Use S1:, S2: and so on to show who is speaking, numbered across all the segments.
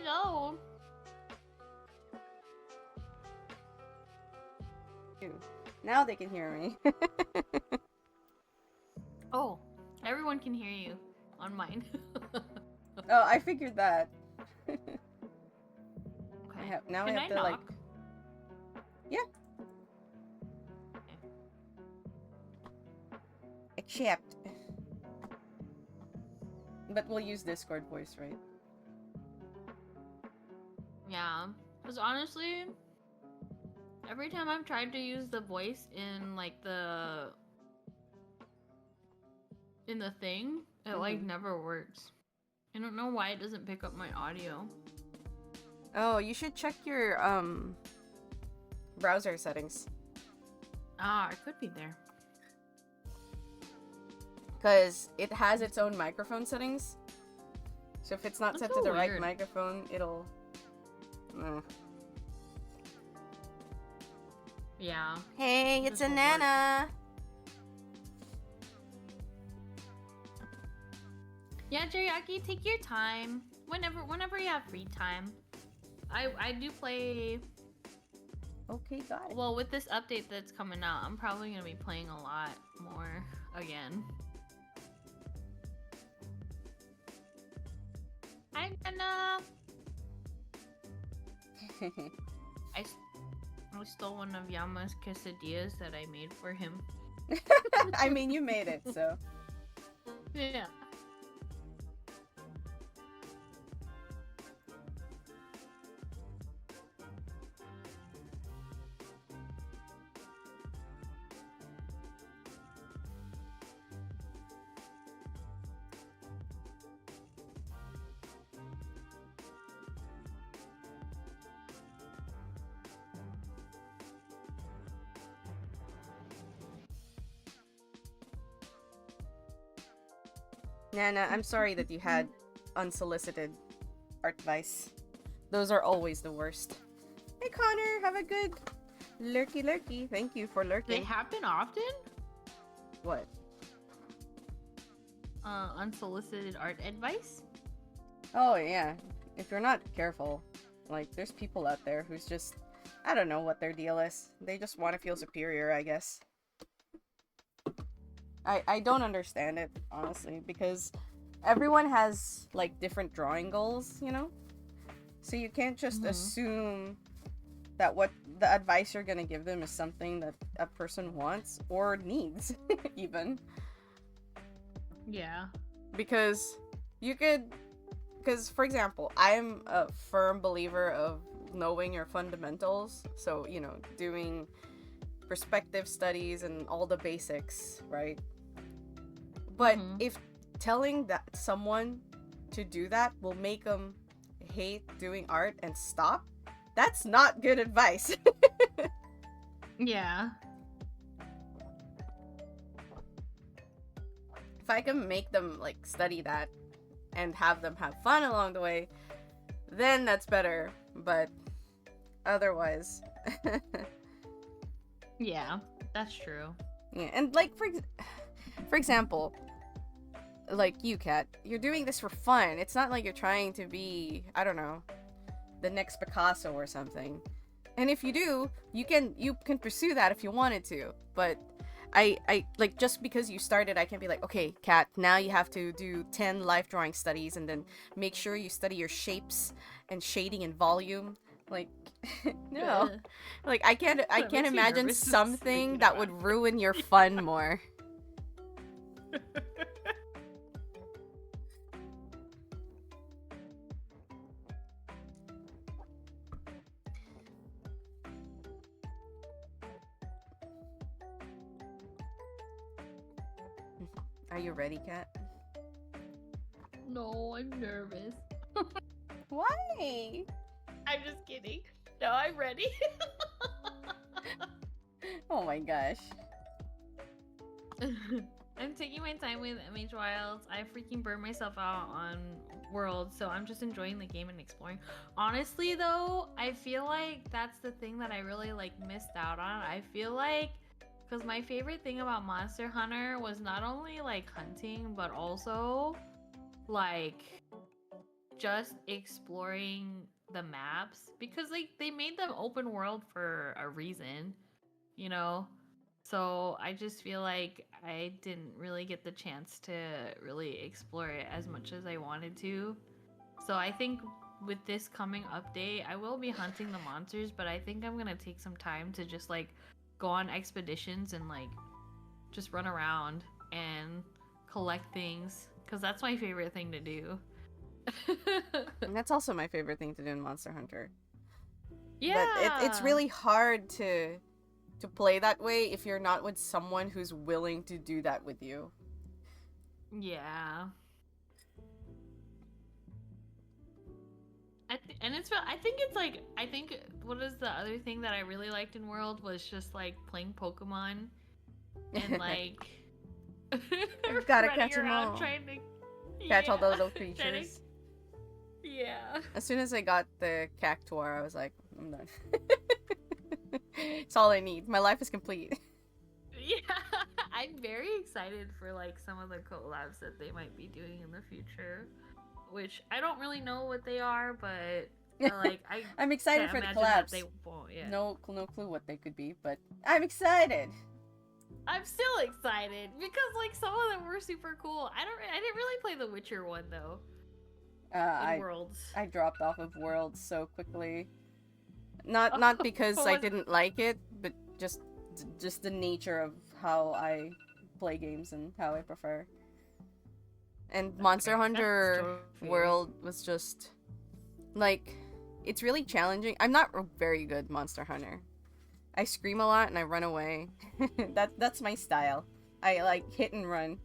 S1: go.
S2: Now they can hear me.
S1: Oh, everyone can hear you on mine.
S2: Oh, I figured that.
S1: Okay.
S2: Now
S1: Can
S2: I have
S1: I
S2: to like.
S1: knock?
S2: Yeah.
S1: Okay.
S2: Accept. But we'll use Discord voice, right?
S1: Yeah. Because honestly, every time I've tried to use the voice in like the thing, it like never works. I don't know why it doesn't pick up my audio.
S2: Oh, you should check your browser settings.
S1: Ah, it could be there.
S2: Because it has its own microphone settings. So if it's not
S1: That's
S2: set
S1: so
S2: to the
S1: weird.
S2: right microphone, it'll...
S1: Yeah.
S2: Hey, it's
S1: This
S2: a
S1: won't work.
S2: Nana!
S1: Yeah, Teriyaki, take your time. Whenever you have free time. I do play.
S2: Okay, got it.
S1: Well, with this update that's coming out, I'm probably gonna be playing a lot more again. Hi, Nana. I stole one of Yama's quesadillas that I made for him.
S2: I mean, you made it, so...
S1: Yeah.
S2: Nana, I'm sorry that you had unsolicited art advice. Those are always the worst. Hey Connor, have a good lurky. Thank you for lurking.
S1: They happen often?
S2: What?
S1: Unsolicited art advice?
S2: Oh yeah. If you're not careful, like there's people out there who's just, I don't know what their deal is. They just want to feel superior, I guess. I don't understand it, honestly, because everyone has like different drawing goals, you know? So you can't just assume that what the advice you're gonna give them is something that a person wants or needs, even.
S1: Yeah.
S2: Because you could, because for example, I'm a firm believer of knowing your fundamentals, so you know, doing perspective studies and all the basics, right? But if telling that someone to do that will make them hate doing art and stop, that's not good advice.
S1: Yeah.
S2: If I can make them like study that and have them have fun along the way, then that's better. But otherwise,
S1: Yeah, that's true.
S2: yeah. And like for example, like you, Kat, you're doing this for fun. It's not like you're trying to be, I don't know, the next Picasso or something. And if you do, you can pursue that if you wanted to. But I like, just because you started, I can be like, okay, Kat, now you have to do 10 life drawing studies and then make sure you study your shapes and shading and volume. Like, no. Like I can't
S1: makes me
S2: imagine
S1: nervous just
S2: something
S1: thinking
S2: that
S1: about
S2: would
S1: it.
S2: ruin your fun more. Are you ready, Kat?
S1: No, I'm nervous.
S2: Why?
S1: I'm just kidding. No, I'm ready.
S2: Oh my gosh.
S1: I'm taking my time with MH Wilds. I freaking burned myself out on World, so I'm just enjoying the game and exploring. Honestly, though, I feel like that's the thing that I really like missed out on. I feel like because my favorite thing about Monster Hunter was not only like hunting, but also like just exploring the maps because like they made them open world for a reason, you know? So I just feel like I didn't really get the chance to really explore it as much as I wanted to. So I think with this coming update, I will be hunting the monsters, but I think I'm gonna take some time to just like go on expeditions and like just run around and collect things because that's my favorite thing to do.
S2: And that's also my favorite thing to do in Monster Hunter. But it's
S1: Yeah.
S2: really hard to play that way if you're not with someone who's willing to do that with you.
S1: Yeah. And it's I think it's like I think what is the other thing that I really liked in World was just like playing Pokemon and like
S2: Gotta
S1: running
S2: catch them
S1: around
S2: all.
S1: trying to
S2: Catch all the
S1: yeah
S2: little
S1: trying to
S2: creatures.
S1: yeah.
S2: As soon as I got the Cactuar, I was like, I'm done. It's all I need. My life is complete.
S1: Yeah, I'm very excited for like some of the collabs that they might be doing in the future, which I don't really know what they are, but like I
S2: I'm excited
S1: can't
S2: for the
S1: imagine that they
S2: collabs.
S1: won't. Yeah,
S2: No clue what they could be, but I'm excited.
S1: I'm still excited because like some of them were super cool. I didn't really play the Witcher one though
S2: Uh,
S1: in
S2: I
S1: Worlds.
S2: I dropped off of Worlds so quickly. Not because
S1: What
S2: I
S1: was
S2: didn't like it, but just the nature of how I play games and how I prefer. And Monster
S1: okay? That's
S2: Hunter
S1: totally fair.
S2: World was just like it's really challenging. I'm not a very good Monster Hunter. I scream a lot and I run away. That's my style. I like hit and run.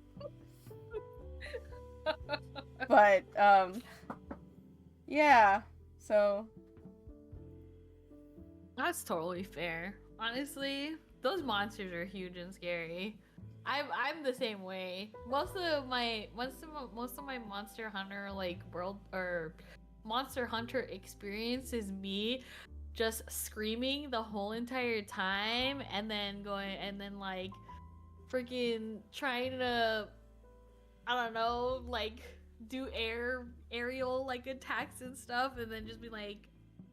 S2: But yeah. So
S1: That's totally fair. Honestly, those monsters are huge and scary. I'm the same way. Most of my Monster Hunter like world or Monster Hunter experience is me just screaming the whole entire time and then going and then like freaking trying to I don't know, like do aerial like attacks and stuff and then just be like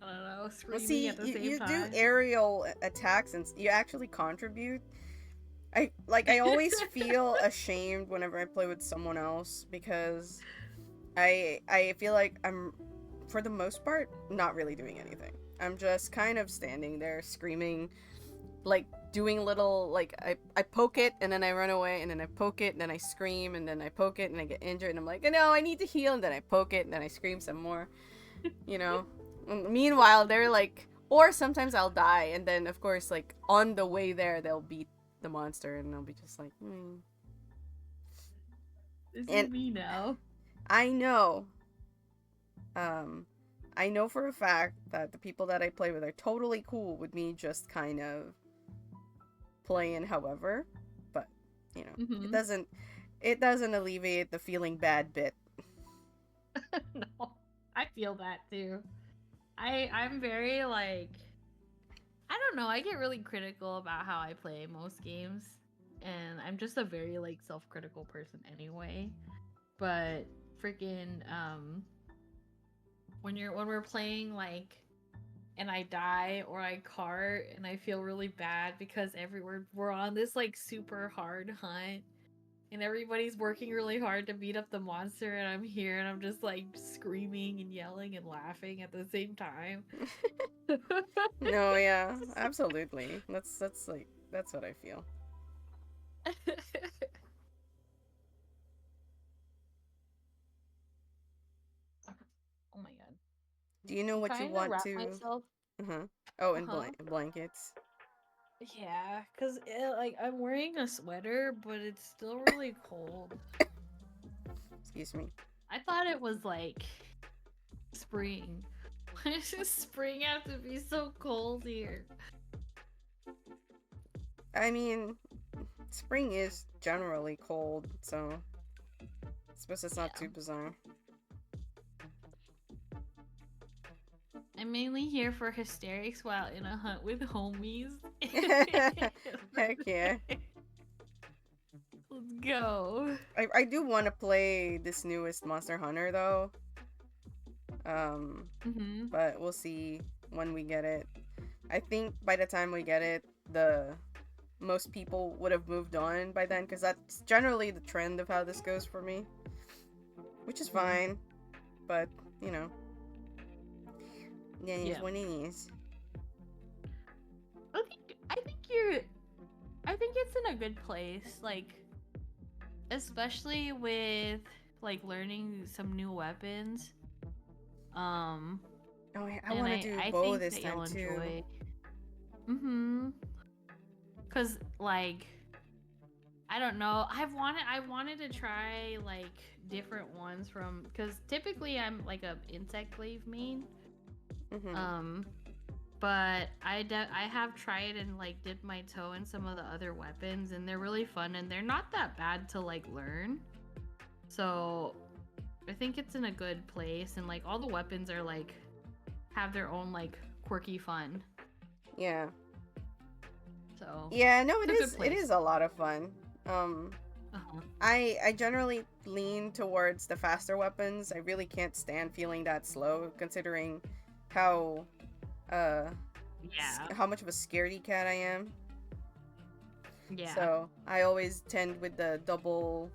S1: I don't know,
S2: well,
S1: screaming
S2: see,
S1: at the same
S2: you do
S1: time.
S2: aerial attacks and you actually contribute. I always feel ashamed whenever I play with someone else because I feel like I'm for the most part not really doing anything. I'm just kind of standing there screaming, like doing little like I poke it and then I run away and then I poke it and then I scream and then I poke it and I get injured and I'm like, no, I need to heal, and then I poke it and then I scream some more, you know. Meanwhile, they're like, or sometimes I'll die and then of course like on the way there they'll beat the monster and I'll be just like,
S1: This is
S2: And
S1: me now.
S2: I know, um, I know for a fact that the people that I play with are totally cool with me just kind of playing however, but you know,
S1: Mm-hmm.
S2: it doesn't alleviate the feeling bad bit.
S1: No, I feel that too. I'm very like I don't know. I get really critical about how I play most games, and I'm just a very like self-critical person anyway. But freaking when we're playing like and I die or I cart and I feel really bad because everywhere we're on this like super hard hunt and everybody's working really hard to beat up the monster and I'm here and I'm just like screaming and yelling and laughing at the same time.
S2: No, yeah, absolutely. That's what I feel.
S1: Oh my god.
S2: Do you know
S1: I'm
S2: what you
S1: trying to
S2: want
S1: wrap
S2: to?
S1: myself.
S2: Uh-huh. Oh, and
S1: Uh-huh.
S2: blankets.
S1: Yeah, cuz like I'm wearing a sweater but it's still really cold.
S2: Excuse me.
S1: I thought it was like spring. Why does spring have to be so cold here?
S2: I mean, spring is generally cold, so I suppose it's not
S1: Yeah.
S2: too bizarre.
S1: I'm mainly here for hysterics while in a hunt with homies.
S2: Heck yeah.
S1: Let's go.
S2: I do want to play this newest Monster Hunter though.
S1: Mhm.
S2: But we'll see when we get it. I think by the time we get it, the most people would have moved on by then, because that's generally the trend of how this goes for me, which is fine. But you know, yeah, it is
S1: Yeah.
S2: what it is.
S1: I think it's in a good place, like especially with like learning some new weapons. Um
S2: Oh, I
S1: and
S2: want to do
S1: I
S2: bow
S1: think
S2: this
S1: that
S2: time
S1: you'll
S2: too.
S1: enjoy. Mhm. Cuz like I don't know. I wanted to try like different ones from cuz typically I'm like a insect glaive main.
S2: Mm-hmm.
S1: Um but I have tried and like dipped my toe in some of the other weapons and they're really fun and they're not that bad to like learn. So I think it's in a good place and like all the weapons are like have their own like quirky fun.
S2: Yeah.
S1: So
S2: Yeah. No,
S1: it's a good
S2: it
S1: place.
S2: is a lot of fun. Um,
S1: Uh-huh.
S2: I generally lean towards the faster weapons. I really can't stand feeling that slow, considering how uh
S1: Yeah.
S2: how much of a scaredy cat I am.
S1: Yeah.
S2: So I always tend with the double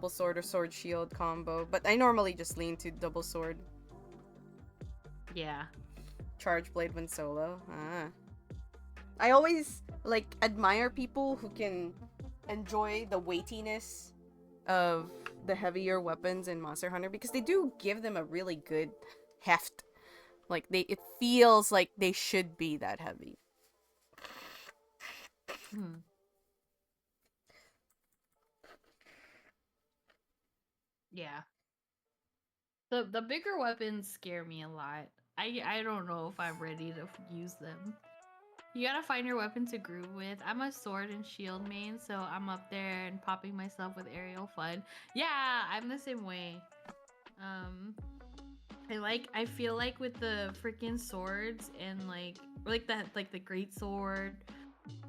S2: sword or sword shield combo, but I normally just lean to double sword.
S1: Yeah.
S2: Charge blade when solo. I always like admire people who can enjoy the weightiness of the heavier weapons in Monster Hunter, because they do give them a really good heft. Like it feels like they should be that heavy.
S1: Hmm. Yeah. The bigger weapons scare me a lot. I don't know if I'm ready to use them. You gotta find your weapon to groove with. I'm a sword and shield main, so I'm up there and popping myself with aerial fun. Yeah, I'm the same way. Um, I feel like with the freaking swords and like that like the great sword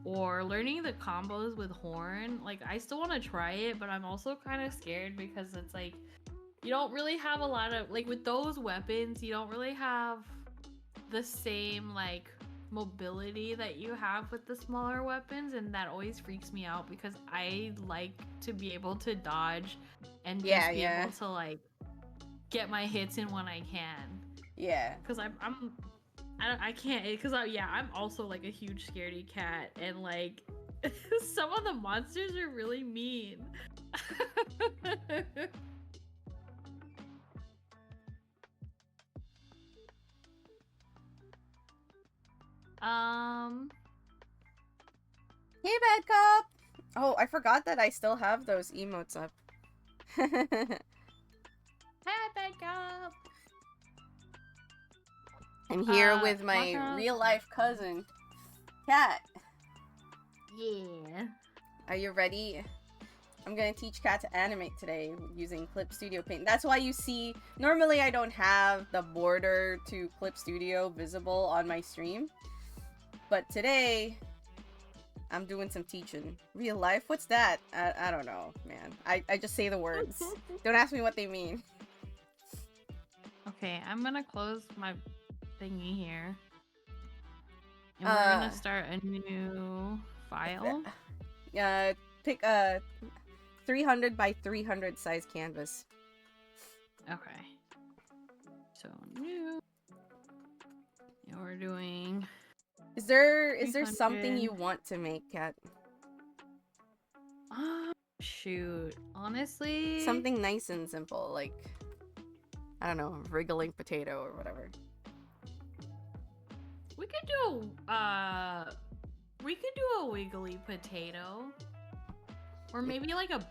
S1: or learning the combos with horn, like I still want to try it, but I'm also kind of scared because it's like you don't really have a lot of like with those weapons, you don't really have the same like mobility that you have with the smaller weapons, and that always freaks me out because I like to be able to dodge and
S2: Yeah,
S1: just be
S2: yeah,
S1: able to like get my hits in when I can.
S2: yeah.
S1: Because I can't because yeah, I'm also like a huge scaredy cat and like some of the monsters are really mean. um
S2: Hey, bad cop. Oh, I forgot that I still have those emotes up.
S1: Hi bad cop.
S2: I'm here with
S1: Watch
S2: my
S1: out.
S2: real life cousin, Kat.
S1: Yeah.
S2: Are you ready? I'm gonna teach Kat to animate today using Clip Studio Paint. That's why you see, normally I don't have the border to Clip Studio visible on my stream. But today, I'm doing some teaching. Real life? What's that? I don't know, man. I just say the words. Don't ask me what they mean.
S1: Okay, I'm gonna close my thingy here. And we're gonna start a new file.
S2: Pick a 300 by 300 size canvas.
S1: Okay. So new. And we're doing
S2: Is there something
S1: 300.
S2: you want to make, Kat?
S1: Shoot. Honestly,
S2: Something nice and simple, like, I don't know, wriggling potato or whatever.
S1: we could do a wiggly potato. Or maybe like a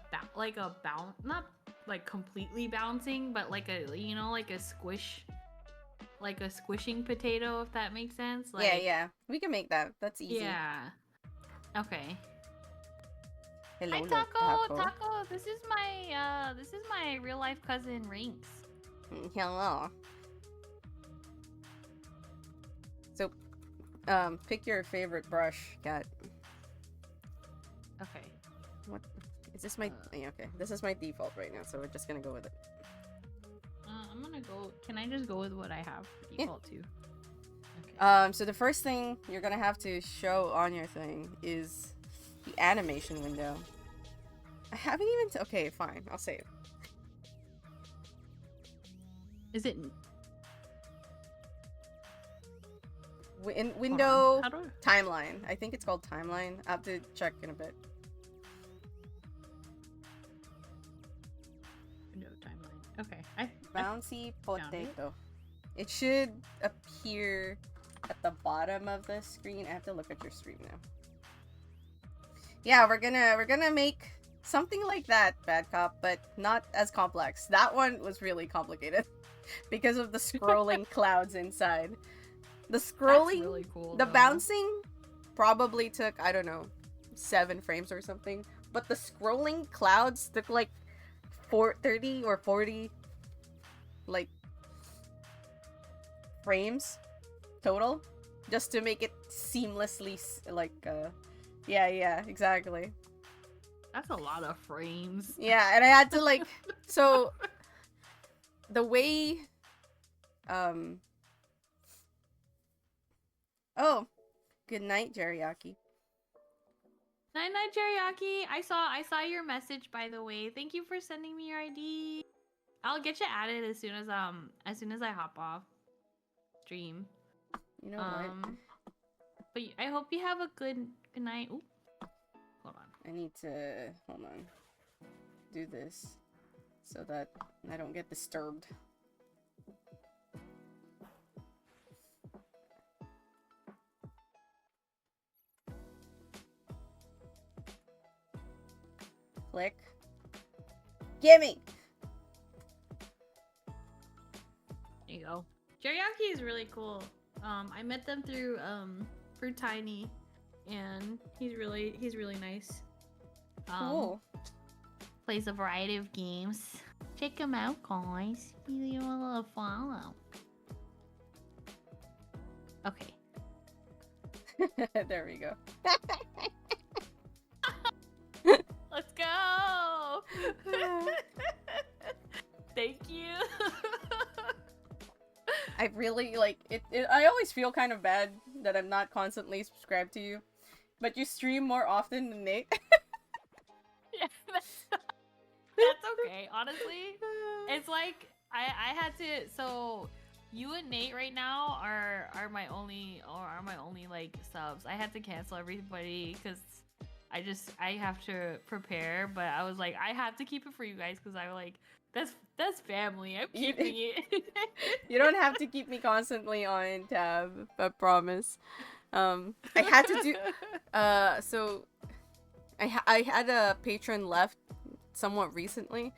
S1: bounce, not like completely bouncing, but like a like a squish, like a squishing potato, if that makes sense.
S2: Yeah,
S1: Like
S2: yeah. We can make that. That's easy.
S1: yeah. Okay. Hi
S2: Hello, Lord
S1: Taco.
S2: Taco.
S1: Taco, this is my real life cousin Rinks.
S2: Hello. So, pick your favorite brush, Kat.
S1: Okay.
S2: What? Is this my... yeah, okay. This is my default right now, so we're just gonna go with it.
S1: I'm I'm gonna go. Can I just go with what I have for default too?
S2: Okay. So the first thing you're gonna have to show on your thing is the animation window. I haven't even. Okay, fine. I'll save.
S1: Is it
S2: in window
S1: How do
S2: timeline? I think it's called timeline. I have to check in a bit.
S1: window timeline? Okay.
S2: Bouncy potato. It should appear at the bottom of the screen. I have to look at your stream now. Yeah, we're gonna make something like that, Bad Cop, but not as complex. That one was really complicated because of the scrolling clouds inside. The scrolling,
S1: That's really cool,
S2: the
S1: though.
S2: bouncing probably took, I don't know, 7 frames or something. But the scrolling clouds took like 30 or 40 like frames total just to make it seamlessly yeah, exactly.
S1: That's a lot of frames.
S2: Yeah, and I had to like so the way oh, good night, Jerryaki.
S1: Night night, Teriyaki. I saw your message, by the way. Thank you for sending me your ID. I'll get you added as soon as I hop off stream.
S2: You know what?
S1: But I hope you have a good night. Ooh. Hold on.
S2: I need to do this so that I don't get disturbed. Click. Gimme!
S1: There you go. Teriyaki is really cool. I met them through Tiny, and he's really nice.
S2: Cool.
S1: Plays a variety of games. Check him out, guys. Give him a little follow. Okay.
S2: There we go.
S1: Let's go! Thank you.
S2: I really like it. I always feel kind of bad that I'm not constantly subscribed to you, but you stream more often than Nate.
S1: Yeah, that's okay. Honestly, it's like I had to. So you and Nate right now are my only like subs. I had to cancel everybody because I have to prepare. But I was like, I have to keep it for you guys because I like that's family. I'm keeping it.
S2: You don't have to keep me constantly on tab, I promise. I had to do so I had a patron left somewhat recently,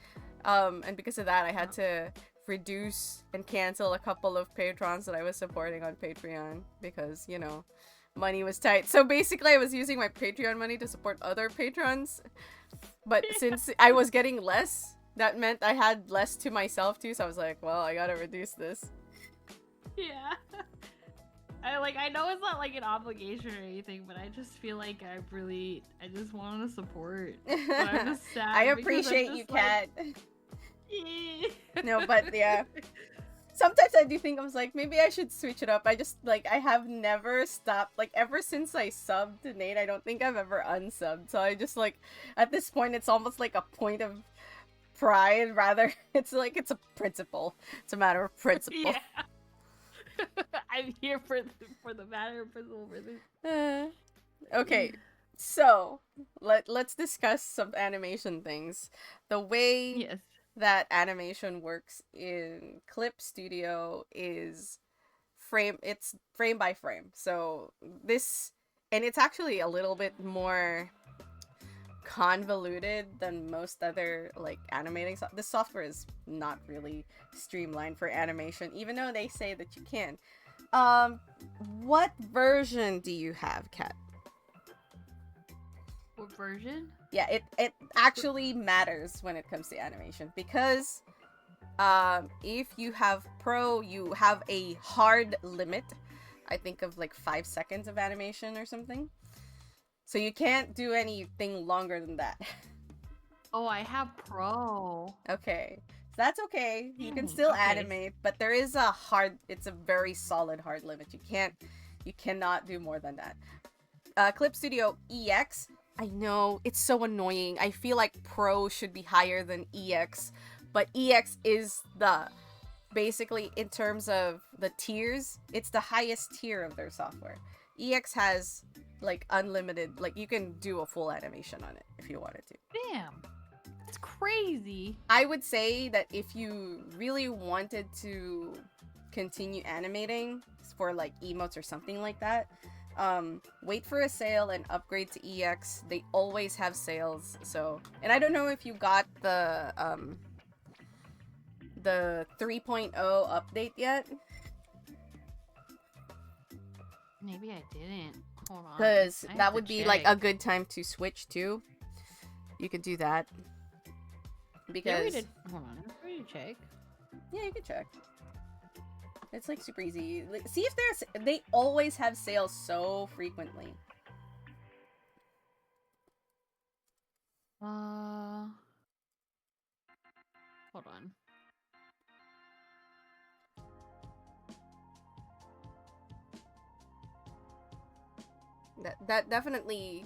S2: and because of that I had to reduce and cancel a couple of patrons that I was supporting on Patreon because, you know, money was tight. So basically I was using my Patreon money to support other patrons, but since I was getting less, that meant I had less to myself too, so I was like, well, I gotta reduce this.
S1: Yeah. I know it's not like an obligation or anything, but I just feel like I just want to support. But I'm just sad.
S2: I appreciate you, Kat. No, but yeah. Sometimes I do think I was like, maybe I should switch it up. I just like I have never stopped, like ever since I subbed to Nate, I don't think I've ever unsubbed. So I just like at this point it's almost like a point of pride rather. It's like it's a principle. It's a matter of principle.
S1: Yeah. I'm here for the matter of principle for this.
S2: Okay, so let's discuss some animation things. The way that animation works in Clip Studio is it's frame by frame. So this, and it's actually a little bit more convoluted than most other like animating this software is not really streamlined for animation, even though they say that you can. What version do you have, Kat?
S1: What version?
S2: Yeah, it actually matters when it comes to animation because if you have Pro, you have a hard limit, I think of like 5 seconds of animation or something. So you can't do anything longer than that.
S1: Oh, I have Pro.
S2: Okay. So That's okay. You can
S1: Dang,
S2: still
S1: okay.
S2: animate, but there is it's a very solid hard limit. You cannot do more than that. Clip Studio EX. I know, it's so annoying. I feel like Pro should be higher than EX, but EX is basically, in terms of the tiers, it's the highest tier of their software. EX has, like, unlimited, like, you can do a full animation on it if you wanted to.
S1: Damn. That's crazy.
S2: I would say that if you really wanted to continue animating for, like, emotes or something like that, wait for a sale and upgrade to EX. They always have sales. So, and I don't know if you got the 3.0 update yet,
S1: Maybe I didn't. Hold on.
S2: because
S1: I have
S2: that
S1: to
S2: would be like
S1: check.
S2: a good time to switch to. You could do that
S1: Yeah,
S2: because
S1: we did. Hold on. We did check.
S2: yeah, you can check. It's like super easy. Like, see if they always have sales so frequently.
S1: Hold on.
S2: That definitely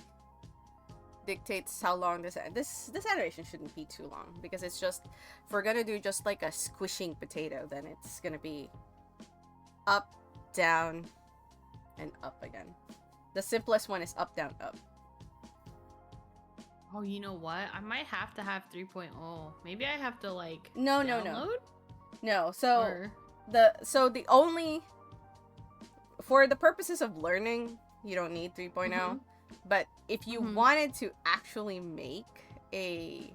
S2: dictates how long this animation shouldn't be too long, because it's just, if we're gonna do just like a squishing potato, then it's gonna be up, down, and up again. The simplest one is up, down, up.
S1: Oh, you know what? I might have to have 3.0. Maybe I have to like
S2: No.
S1: download?
S2: So
S1: Or...
S2: the only, for the purposes of learning, you don't need 3.0.
S1: Mhm.
S2: But if you wanted to actually make a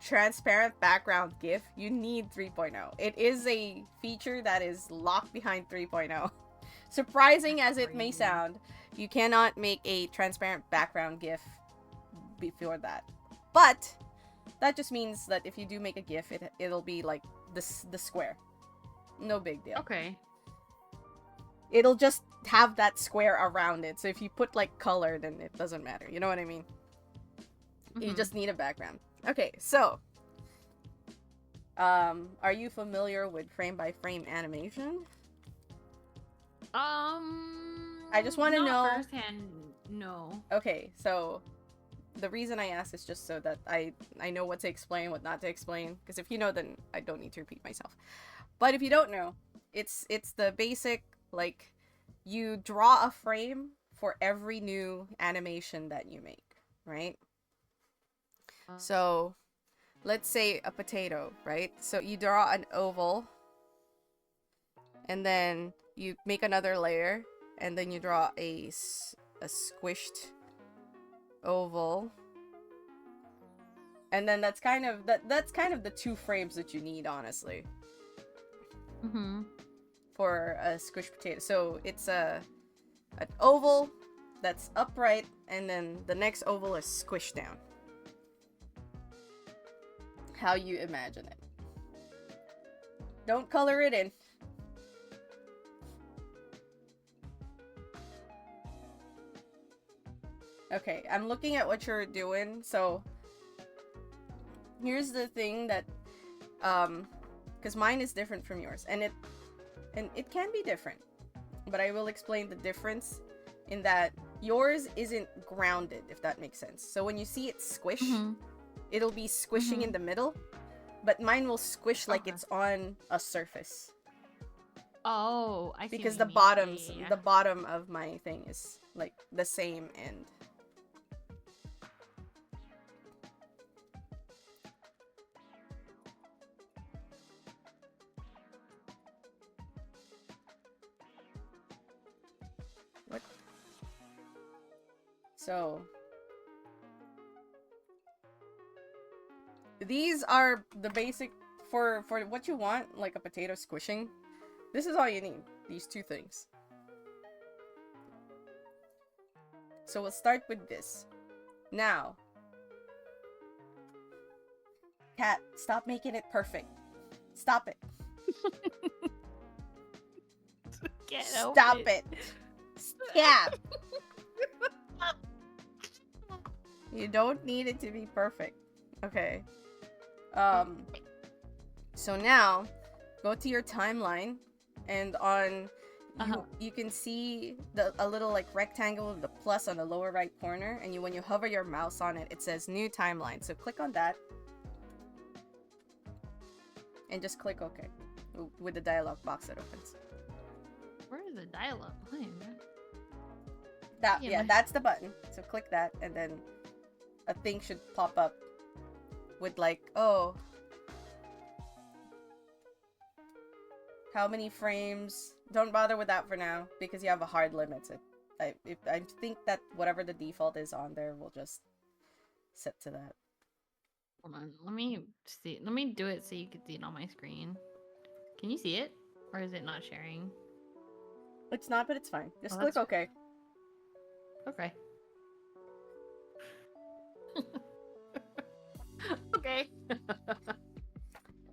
S2: transparent background GIF, you need 3.0. It is a feature that is locked behind 3.0. Surprising as it may sound, you cannot make a transparent background GIF before that. But that just means that if you do make a GIF, it'll be like the square. No big deal.
S1: Okay.
S2: It'll just have that square around it. So if you put like color, then it doesn't matter. You know what I mean? You just need a background. Okay, so are you familiar with frame by frame animation? I just want to know
S1: firsthand. No.
S2: Okay, so the reason I ask is just so that I know what to explain, what not to explain, because if you know, then I don't need to repeat myself. But if you don't know, it's the basic, like, you draw a frame for every new animation that you make, right? So let's say a potato, right? So you draw an oval, and then you make another layer, and then you draw a squished oval, and then that's kind of the two frames that you need, honestly, for a squished potato. So it's an oval that's upright, and then the next oval is squished down. How you imagine it. Don't color it in. Okay, I'm looking at what you're doing. So here's the thing that because mine is different from yours, and it can be different, but I will explain the difference in that yours isn't grounded, if that makes sense. So when you see it squish, it'll be squishing in the middle, but mine will squish like it's on a surface.
S1: Oh, I see.
S2: Because
S1: what
S2: the
S1: you mean.
S2: the bottom of my thing is like the same end. What? So these are the basic for what you want, like a potato squishing. This is all you need. These two things. So we'll start with this. Now, Kat, stop making it perfect. Stop it. Stop it. Stop. You don't need it to be perfect. Okay. Um, so now, go to your timeline, and on you can see a little like rectangle with the plus on the lower right corner, and when you hover your mouse on it, it says new timeline. So click on that, and just click OK with the dialog box that opens.
S1: Where is the dialogue?
S2: That's the button. So click that, and then a thing should pop up with like, oh, how many frames? Don't bother with that for now because you have a hard limit. I think that whatever the default is on there will just set to that.
S1: Hold on, let me see. Let me do it so you can see it on my screen. Can you see it, or is it not sharing?
S2: It's not, but it's fine. Just click OK.
S1: Okay. Okay.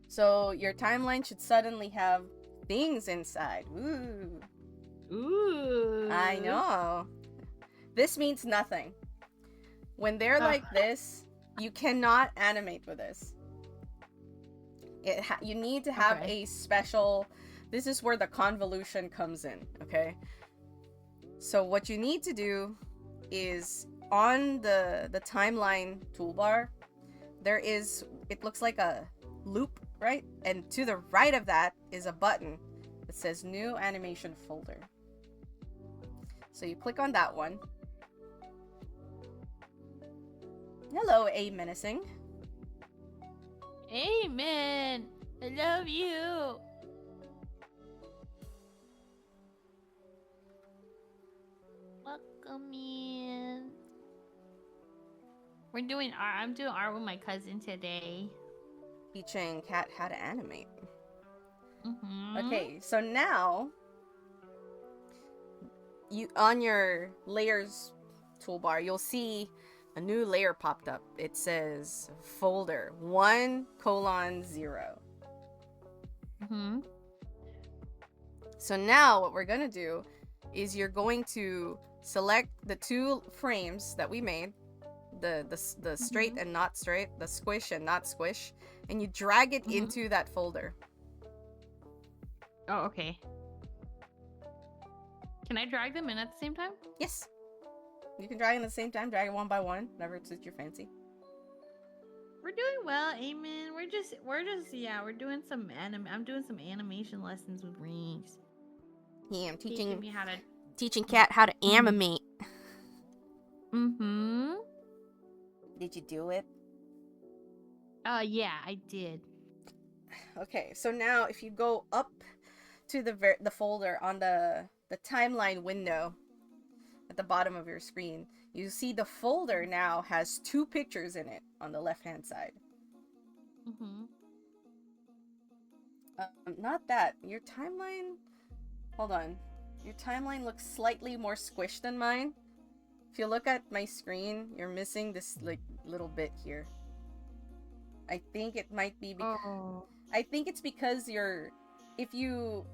S2: So your timeline should suddenly have things inside.
S1: Ooh.
S2: I know. This means nothing. When they're like this, you cannot animate with this. You need to have a special... This is where the convolution comes in, okay? So what you need to do is on the timeline toolbar, there is... It looks like a loop, right? And to the right of that is a button that says New Animation Folder. So you click on that one. Hello, A Menacing.
S1: Amen. I love you. Welcome in. I'm doing art with my cousin today.
S2: Teaching Kat how to animate.
S1: Mm-hmm.
S2: Okay, so now on your layers toolbar, you'll see a new layer popped up. It says folder 1:0.
S1: Mm-hmm.
S2: So now what we're gonna do is you're going to select the two frames that we made, the straight and not straight, the squish and not squish, and you drag it into that folder.
S1: Oh, okay. Can I drag them in at the same time?
S2: Yes. You can drag them at the same time, drag it one by one, whatever suits your fancy.
S1: We're doing well, Amen. We're just doing some I'm doing some animation lessons with Rings.
S2: Yeah, I'm
S1: teaching me how to
S2: teaching Kat how to animate.
S1: Mm-hmm.
S2: Did you do it?
S1: Yeah, I did.
S2: Okay, so now if you go up to the folder on the timeline window at the bottom of your screen, you see the folder now has two pictures in it on the left-hand side.
S1: Mm-hmm.
S2: Not that. Your timeline... Hold on. Your timeline looks slightly more squished than mine. If you look at my screen, you're missing this like little bit here. I think it might be because... I think it's because if you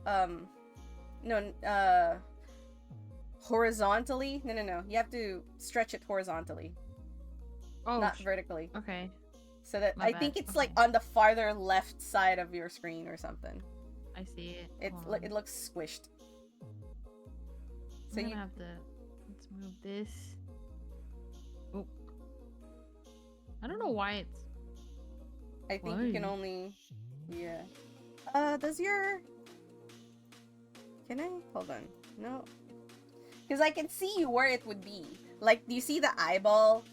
S2: horizontally, no, you have to stretch it horizontally, not vertically.
S1: Okay.
S2: So that I think it's like on the farther left side of your screen or something.
S1: I see it.
S2: It looks squished.
S1: So you have to... Let's move this. Oh, I don't know why it's...
S2: I think you can only... Yeah. Does your... Can I? Hold on. No. Because I can see where it would be. Like, do you see the eyeball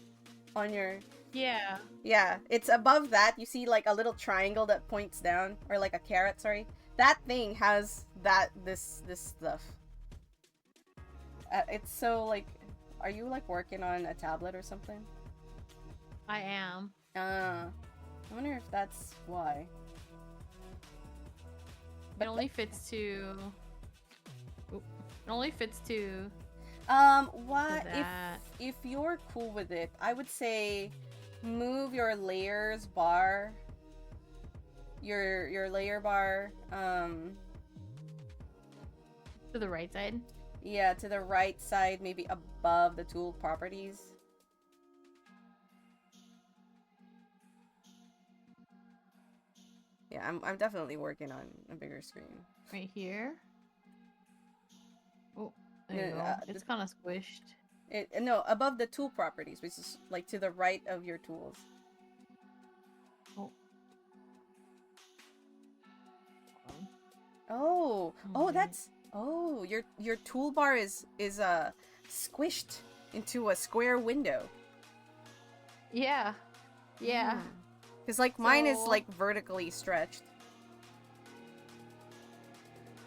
S2: on your...
S1: Yeah.
S2: Yeah. It's above that. You see, like, a little triangle that points down. Or, like, a carrot, sorry. That thing has this stuff. It's so, like... Are you, like, working on a tablet or something?
S1: I am.
S2: I wonder if that's why.
S1: But it only fits to... It only fits to...
S2: What if you're cool with it, I would say move your layers bar, your layer bar,
S1: to the right side?
S2: Yeah, to the right side, maybe above the tool properties. Yeah, I'm definitely working on a bigger screen.
S1: Right here. Oh, there
S2: No,
S1: you go. It's kind of squished.
S2: no, above the tool properties, which is like to the right of your tools.
S1: Oh.
S2: That's your toolbar is squished into a square window.
S1: Yeah. Yeah.
S2: Because like mine is like vertically stretched.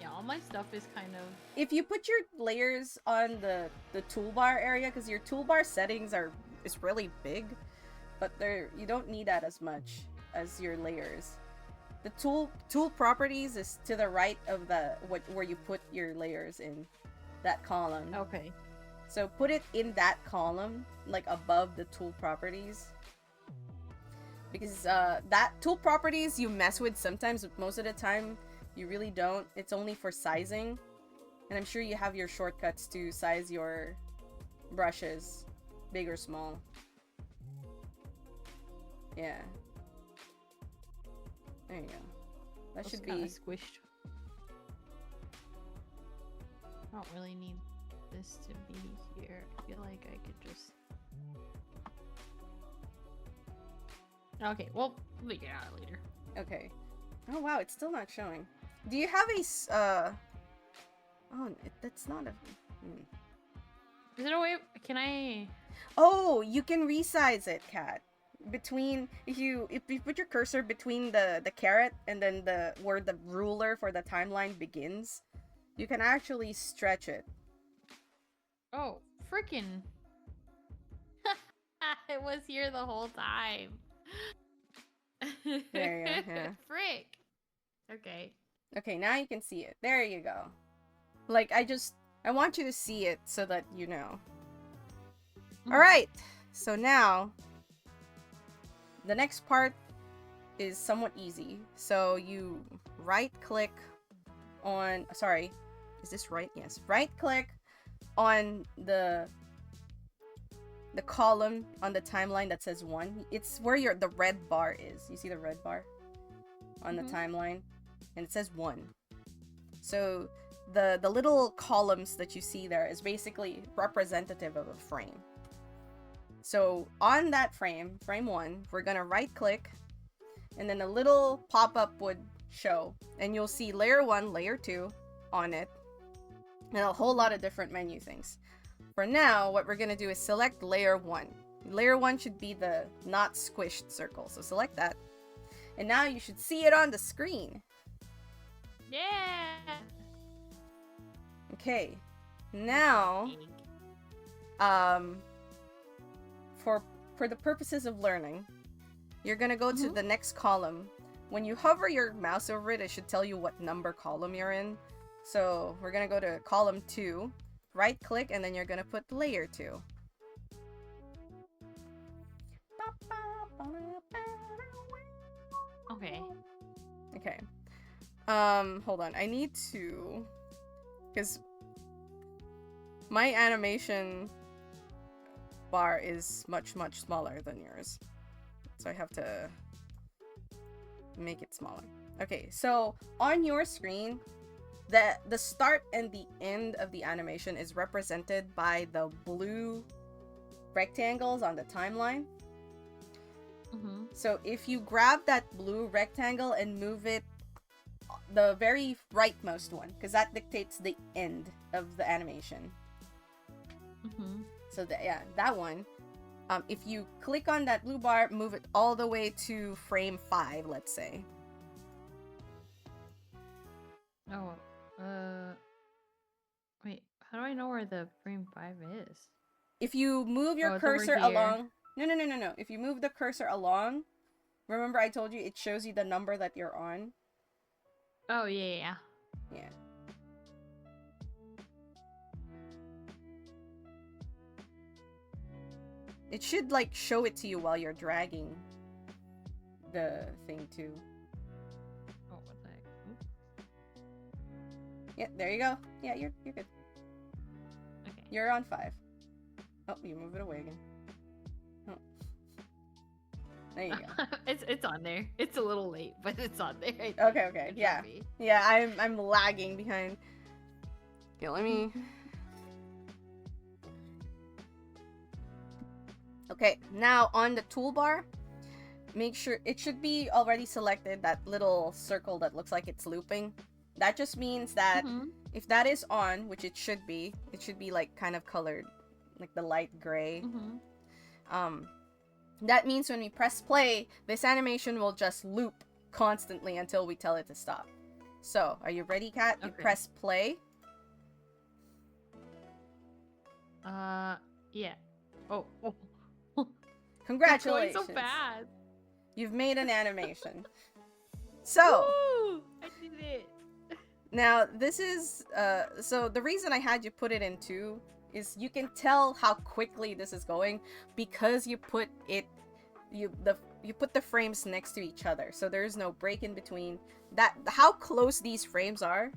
S1: Yeah, all my stuff is kind of...
S2: If you put your layers on the toolbar area, because your toolbar settings is really big, but you don't need that as much as your layers. The tool properties is to the right of where you put your layers in that column.
S1: Okay.
S2: So put it in that column, like above the tool properties. Because that tool properties you mess with sometimes, but most of the time you really don't. It's only for sizing. And I'm sure you have your shortcuts to size your brushes, big or small. Yeah. There you go. That should be
S1: squished. I don't really need this to be here. I feel like I could just... Okay, well, we'll figure it out later.
S2: Okay. Oh wow, it's still not showing. Do you have a Oh, that's not a...
S1: Is there a way... Can I...
S2: Oh, you can resize it, Kat. If you put your cursor between the caret and then where the ruler for the timeline begins, you can actually stretch it.
S1: Oh, freaking! It was here the whole time.
S2: There you go. Yeah.
S1: Frick. Okay.
S2: Okay, now you can see it. There you go. Like I want you to see it so that you know. All right. So now the next part is somewhat easy. So you right click on, sorry, is this right? Yes. Right click on the column on the timeline that says 1. It's where the red bar is. You see the red bar on the timeline? And it says 1. So the little columns that you see there is basically representative of a frame. So on that frame 1, we're gonna right click, and then a little pop-up would show, and you'll see layer 1, layer 2 on it, and a whole lot of different menu things. For now, what we're gonna do is select layer 1. Layer 1 should be the not squished circle, so select that. And now you should see it on the screen.
S1: Yeah!
S2: Okay. Now, for the purposes of learning, you're gonna go to the next column. When you hover your mouse over it, it should tell you what number column you're in. So we're gonna go to column 2, right click, and then you're gonna put layer 2.
S1: Okay.
S2: Okay. Hold on. I need to... Because my animation bar is much, much smaller than yours. So I have to make it smaller. Okay, so on your screen, the start and the end of the animation is represented by the blue rectangles on the timeline. So if you grab that blue rectangle and move it the very rightmost one, because that dictates the end of the animation. So that one. If you click on that blue bar, move it all the way to frame 5, let's say.
S1: Oh, wait, how do I know where the frame 5 is?
S2: If you move your cursor along... No. If you move the cursor along, remember I told you it shows you the number that you're on?
S1: Oh, yeah.
S2: Yeah. It should, like, show it to you while you're dragging the thing, too.
S1: Oh, what the heck? Oops.
S2: Yeah, there you go. Yeah, you're good.
S1: Okay.
S2: You're on 5. Oh, you move it away again. Oh. There you go.
S1: It's on there. It's a little late, but it's on there. I think.
S2: Okay.
S1: It
S2: Yeah.
S1: should be.
S2: Yeah, I'm lagging behind. Okay, let me... Okay, now on the toolbar, make sure it should be already selected, that little circle that looks like it's looping. That just means that if that is on, which it should be like kind of colored, like the light gray. That means when we press play, this animation will just loop constantly until we tell it to stop. So, are you ready, Kat? You press play.
S1: Yeah. Oh.
S2: Congratulations.
S1: It's going so fast.
S2: You've made an animation. So,
S1: Woo! I did it.
S2: now this is so the reason I had you put it in 2 is you can tell how quickly this is going because you put it you put the frames next to each other, so there's no break in between. That how close these frames are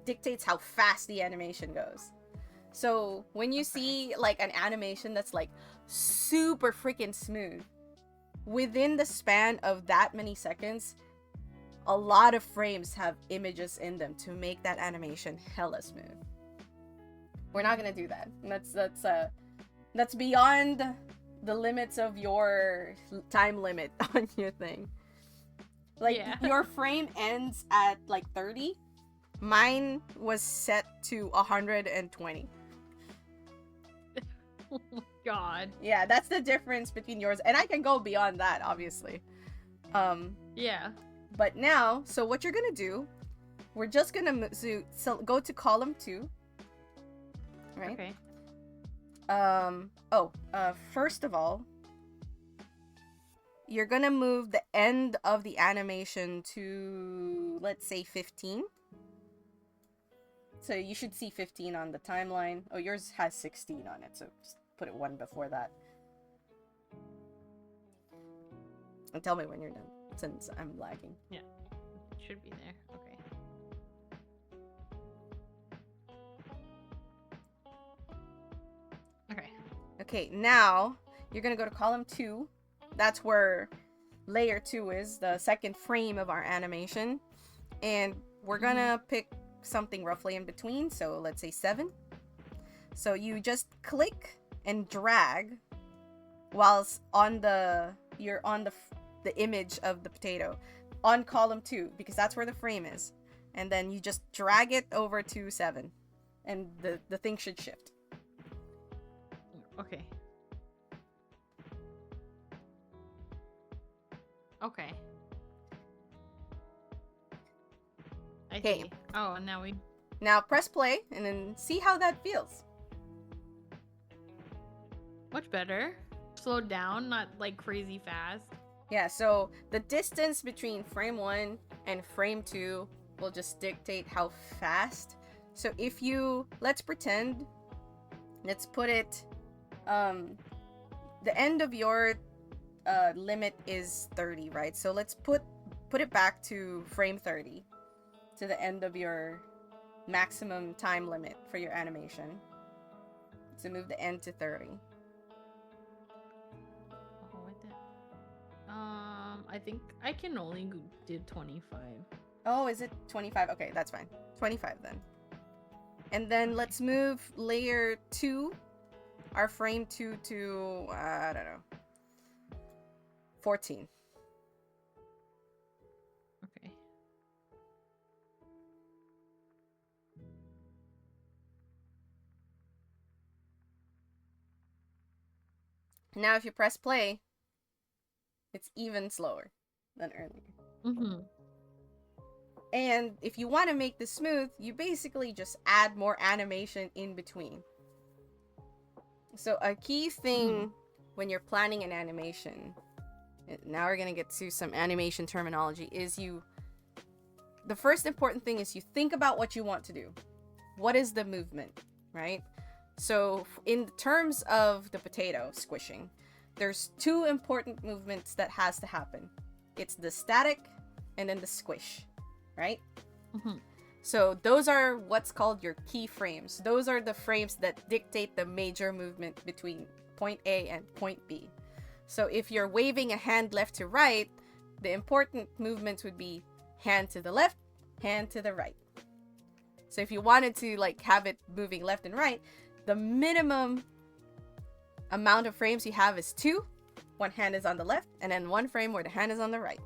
S2: dictates how fast the animation goes. So when you see like an animation that's like super freaking smooth, within the span of that many seconds, a lot of frames have images in them to make that animation hella smooth. We're not gonna do that. That's beyond the limits of your time limit on your thing. Like, your frame ends at like 30. Mine was set to 120.
S1: Oh my god.
S2: Yeah, that's the difference between yours. And I can go beyond that, obviously.
S1: Yeah.
S2: But now, so what you're gonna do, we're just gonna go to column 2. Right?
S1: Okay.
S2: First of all, you're gonna move the end of the animation to, let's say, 15. So you should see 15 on the timeline. Oh, yours has 16 on it, so just put it 1 before that. And tell me when you're done, since I'm lagging.
S1: Yeah. It should be there. Okay. Okay.
S2: Okay, now you're gonna go to column 2. That's where layer 2 is, the second frame of our animation. And we're gonna pick something roughly in between, so let's say 7. So you just click and drag whilst you're on the image of the potato on column 2, because that's where the frame is. And then you just drag it over to 7 and the thing should shift.
S1: Okay. Okay. I see. Oh, and
S2: now press play and then see how that feels.
S1: Much better. Slowed down, not like crazy fast.
S2: Yeah, so the distance between frame 1 and frame 2 will just dictate how fast. So if you, let's pretend, let's put it, the end of your limit is 30, right? So let's put it back to frame 30, to the end of your maximum time limit for your animation. So move the end to 30.
S1: Oh, what the? I think I can only do 25.
S2: Oh, is it 25? Okay, that's fine. 25 then. And then let's move layer 2, our frame 2 to, I don't know, 14.
S1: Okay.
S2: Now if you press play, it's even slower than earlier. And if you want to make this smooth, you basically just add more animation in between. So a key thing when you're planning an animation, now we're going to get to some animation terminology, is the first important thing is you think about what you want to do. What is the movement, right? So in terms of the potato squishing, there's 2 important movements that has to happen. It's the static and then the squish, right? So those are what's called your key frames. Those are the frames that dictate the major movement between point A and point B. So if you're waving a hand left to right, the important movements would be hand to the left, hand to the right. So if you wanted to like have it moving left and right, the minimum amount of frames you have is 2. One hand is on the left, and then 1 frame where the hand is on the right.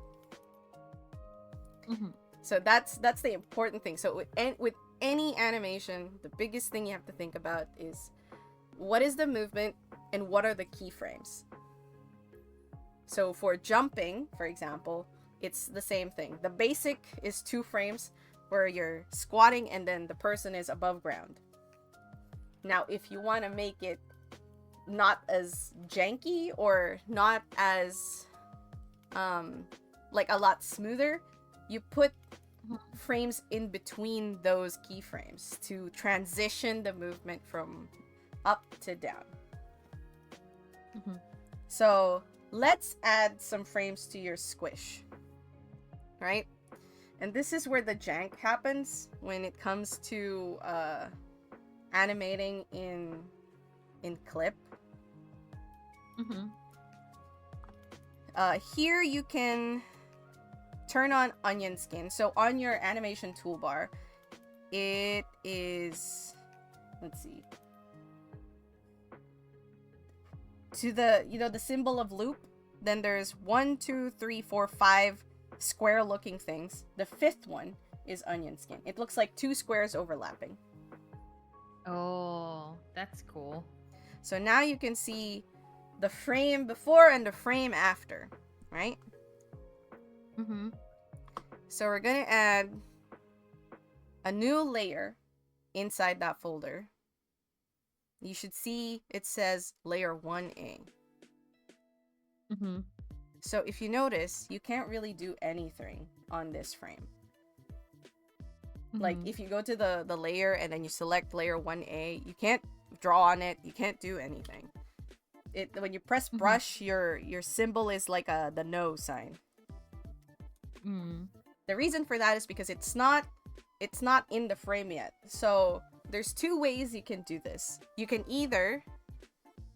S1: Mm-hmm.
S2: So that's the important thing. So with any animation, the biggest thing you have to think about is what is the movement and what are the keyframes. So for jumping, for example, it's the same thing. The basic is 2 frames where you're squatting and then the person is above ground. Now, if you want to make it not as janky or not as like a lot smoother, you put frames in between those keyframes to transition the movement from up to down.
S1: Mm-hmm.
S2: So let's add some frames to your squish, right? And this is where the jank happens when it comes to animating in clip.
S1: Mm-hmm.
S2: Here you can turn on onion skin. So on your animation toolbar, it is, let's see, to the, you know, the symbol of loop. Then there's 1, 2, 3, 4, 5 square looking things. The 5th one is onion skin. It looks like 2 squares overlapping.
S1: Oh, that's cool.
S2: So now you can see the frame before and the frame after, right?
S1: Mm-hmm.
S2: So we're gonna add a new layer inside that folder. You should see it says layer 1A.
S1: Mm-hmm.
S2: So if you notice, you can't really do anything on this frame.
S1: Mm-hmm.
S2: Like if you go to the layer and then you select layer 1A, you can't draw on it, you can't do anything. When you press brush, your symbol is like the no sign.
S1: Mm.
S2: The reason for that is because it's not in the frame yet. So there's 2 ways you can do this. You can either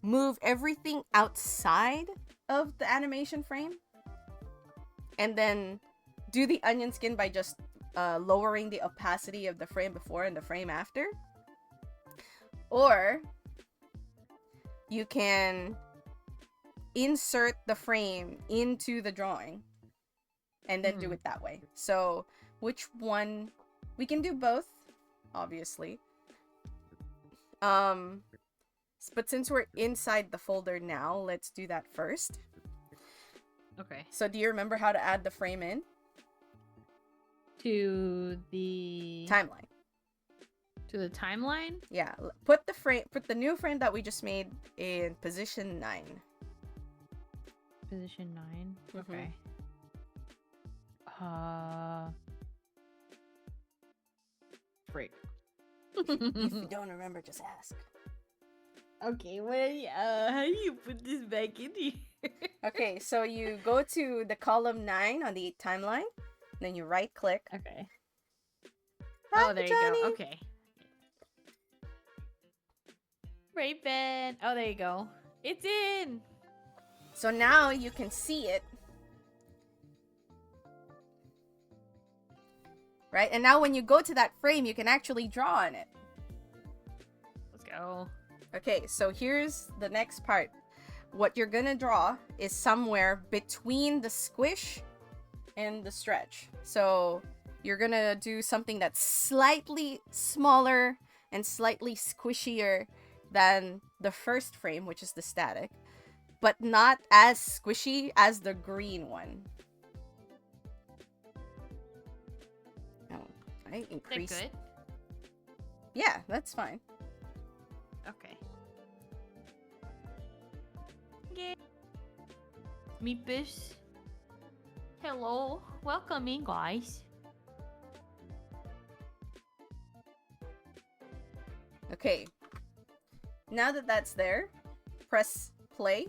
S2: move everything outside of the animation frame and then do the onion skin by just lowering the opacity of the frame before and the frame after. Or you can insert the frame into the drawing and then do it that way. So which one? We can do both, obviously. But since we're inside the folder now, let's do that first.
S1: Okay.
S2: So do you remember how to add the frame in?
S1: To the
S2: Timeline.
S1: To the timeline?
S2: Yeah. Put the new frame that we just made in position 9.
S1: Position 9.
S2: Mhm.
S1: Okay. Break.
S2: If you don't remember, just ask.
S1: Okay, well, how do you put this back in here?
S2: Okay, so you go to the column 9 on the timeline, then you right click.
S1: Okay.
S2: Hi,
S1: Oh, there
S2: Johnny.
S1: you go. Okay. Right, Ben. Oh, there you go. It's in.
S2: So now you can see it. Right? And now when you go to that frame, you can actually draw on it.
S1: Let's go.
S2: Okay, so here's the next part. What you're gonna draw is somewhere between the squish and the stretch. So you're gonna do something that's slightly smaller and slightly squishier than the first frame, which is the static, but not as squishy as the green one. Oh, I increase.
S1: They're good.
S2: Yeah, that's fine.
S1: Okay. Yeah. Meepus. Hello. Welcome in, guys.
S2: Okay. Now that that's there, press play.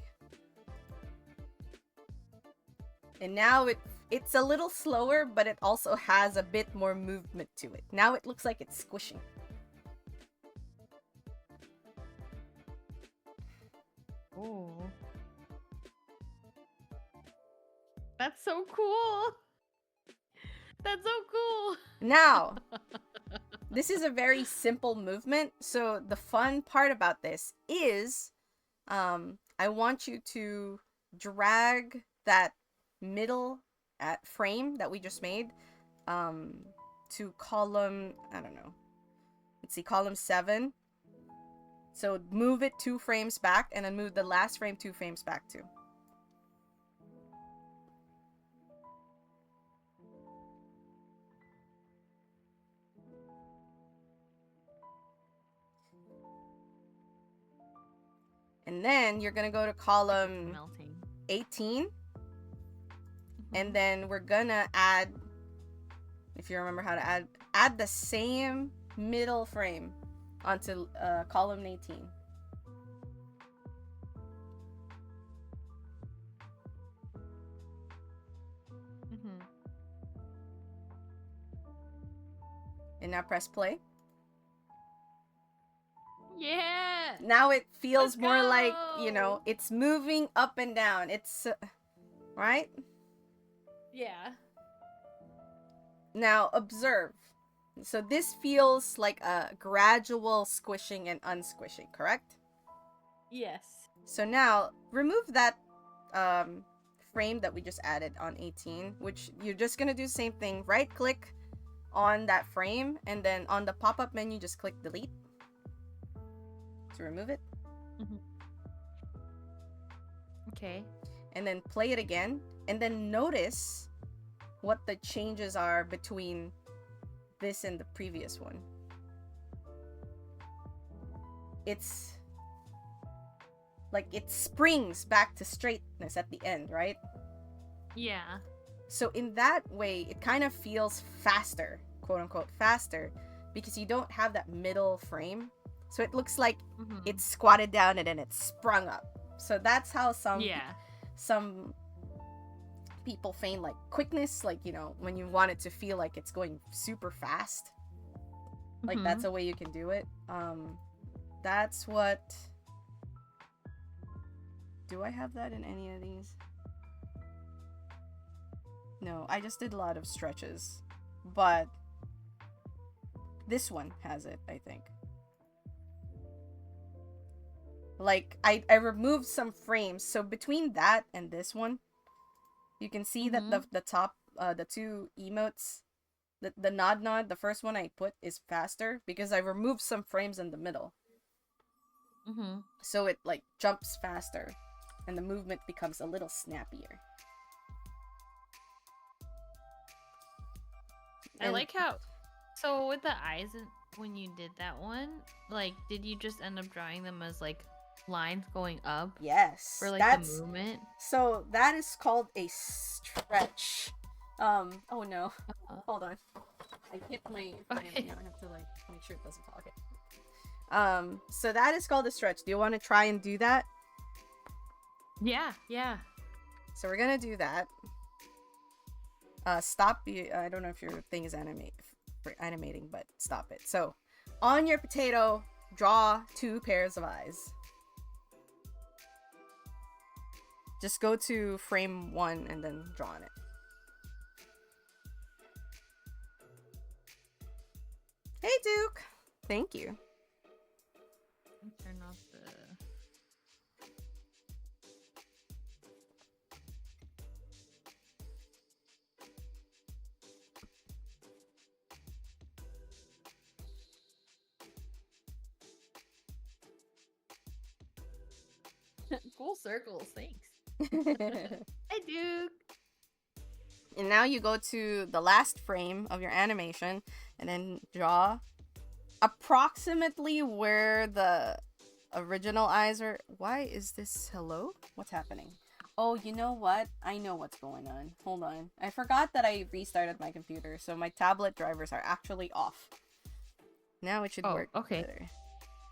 S2: And now it's a little slower, but it also has a bit more movement to it. Now it looks like it's squishing.
S1: Oh. That's so cool. That's so cool.
S2: Now, this is a very simple movement, so the fun part about this is I want you to drag that middle at frame that we just made to column, I don't know, let's see, column 7. So move it 2 frames back and then move the last frame 2 frames back too. And then you're going to go to column 18. And then we're going to add, if you remember how to add the same middle frame onto column 18. And now press play.
S1: Yeah.
S2: Now it feels
S1: Let's
S2: more
S1: go.
S2: like, you know, it's moving up and down. It's right?
S1: Yeah.
S2: Now observe. So this feels like a gradual squishing and unsquishing, correct?
S1: Yes.
S2: So now remove that frame that we just added on 18, which you're just gonna do the same thing. Right click on that frame, and then on the pop-up menu just click delete to remove it.
S1: Okay.
S2: And then play it again, and then notice what the changes are between this and the previous one. It's like it springs back to straightness at the end, right?
S1: Yeah.
S2: So in that way, it kind of feels faster, quote unquote faster, because you don't have that middle frame. So it looks like it's squatted down and then it's sprung up. So that's how some people feign like quickness, like, you know, when you want it to feel like it's going super fast. Like that's a way you can do it. That's what... Do I have that in any of these? No, I just did a lot of stretches. But this one has it, I think. Like, I removed some frames. So between that and this one, you can see that the top, the 2 emotes, the nod, the first one I put is faster because I removed some frames in the middle. So it, like, jumps faster and the movement becomes a little snappier.
S1: I like how... So with the eyes, when you did that one, like, did you just end up drawing them as, like, lines going up?
S2: Yes.
S1: For, like, the movement?
S2: So that is called a stretch. Oh no. Hold on. I hit my... Okay. I have to, like, make sure it doesn't fall. Okay. So that is called a stretch. Do you want to try and do that?
S1: Yeah, yeah.
S2: So we're gonna do that. Stop. I don't know if your thing is animating, but stop it. So, on your potato, draw 2 pairs of eyes. Just go to frame 1 and then draw on it. Hey, Duke. Thank you.
S1: Turn off the... Cool circles, thanks. Hi, Duke.
S2: And now you go to the last frame of your animation and then draw approximately where the original eyes are. Why is this hello? What's happening? Oh, you know what? I know what's going on. Hold on. I forgot that I restarted my computer, so my tablet drivers are actually off. Now it should work better.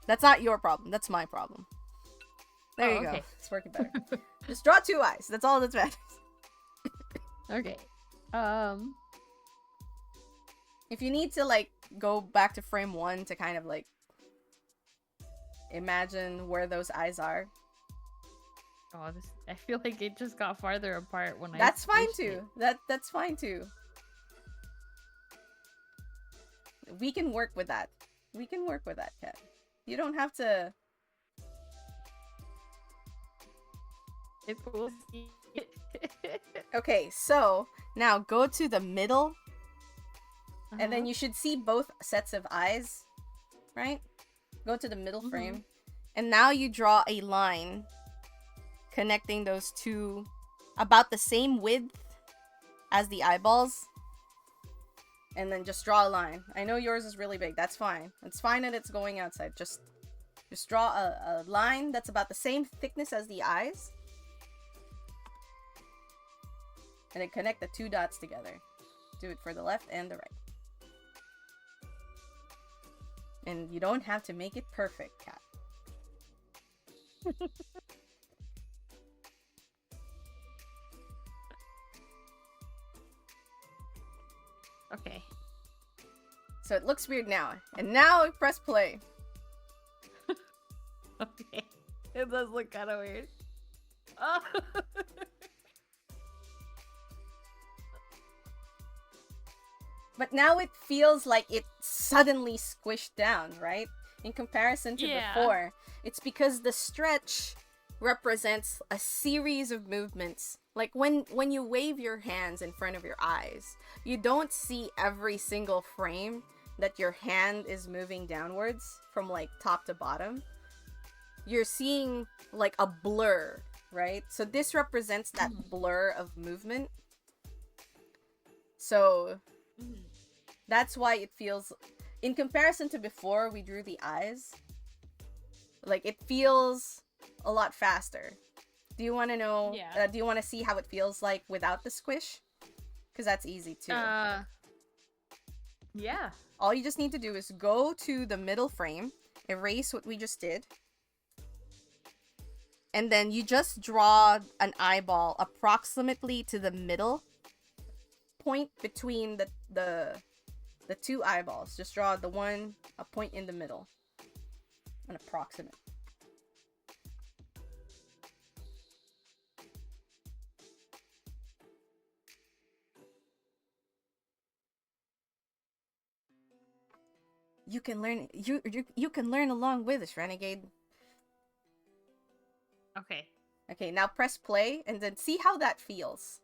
S2: That's not your problem. That's my problem. There you go. It's working better. Just draw 2 eyes. That's all that matters.
S1: Okay.
S2: If you need to, like, go back to frame 1 to kind of, like, imagine where those eyes are,
S1: Oh, this. I feel like it just got farther apart when
S2: That's fine
S1: squished
S2: too.
S1: it.
S2: That's fine too. We can work with that. We can work with that, Kat. You don't have to.
S1: It will see.
S2: Okay, so now go to the middle, and then
S1: Uh-huh.
S2: you should see both sets of eyes, right? Go to the middle
S1: Mhm.
S2: frame, and now you draw a line connecting those two about the same width as the eyeballs, and then just draw a line. I know yours is really big. That's fine. It's fine that it's going outside. Just draw a line that's about the same thickness as the eyes, and then connect the two dots together. Do it for the left and the right. And you don't have to make it perfect, Kat.
S1: Okay.
S2: So it looks weird now. And now press play.
S1: Okay. It does look kind of weird. Oh.
S2: But now it feels like it suddenly squished down, right? In comparison to
S1: Yeah.
S2: before. It's because the stretch represents a series of movements. Like when you wave your hands in front of your eyes, you don't see every single frame that your hand is moving downwards from like top to bottom. You're seeing like a blur, right? So this represents that blur of movement. So that's why it feels, in comparison to before we drew the eyes, like it feels a lot faster. Do you want to know?
S1: Yeah.
S2: Do you want to see how it feels like without the squish? Because that's easy too.
S1: Yeah.
S2: All you just need to do is go to the middle frame, erase what we just did, and then you just draw an eyeball approximately to the middle point between the two eyeballs. Just draw the one, a point in the middle, an approximate. You can learn. You can learn along with us, Renegade.
S1: Okay.
S2: Okay, now press play and then see how that feels.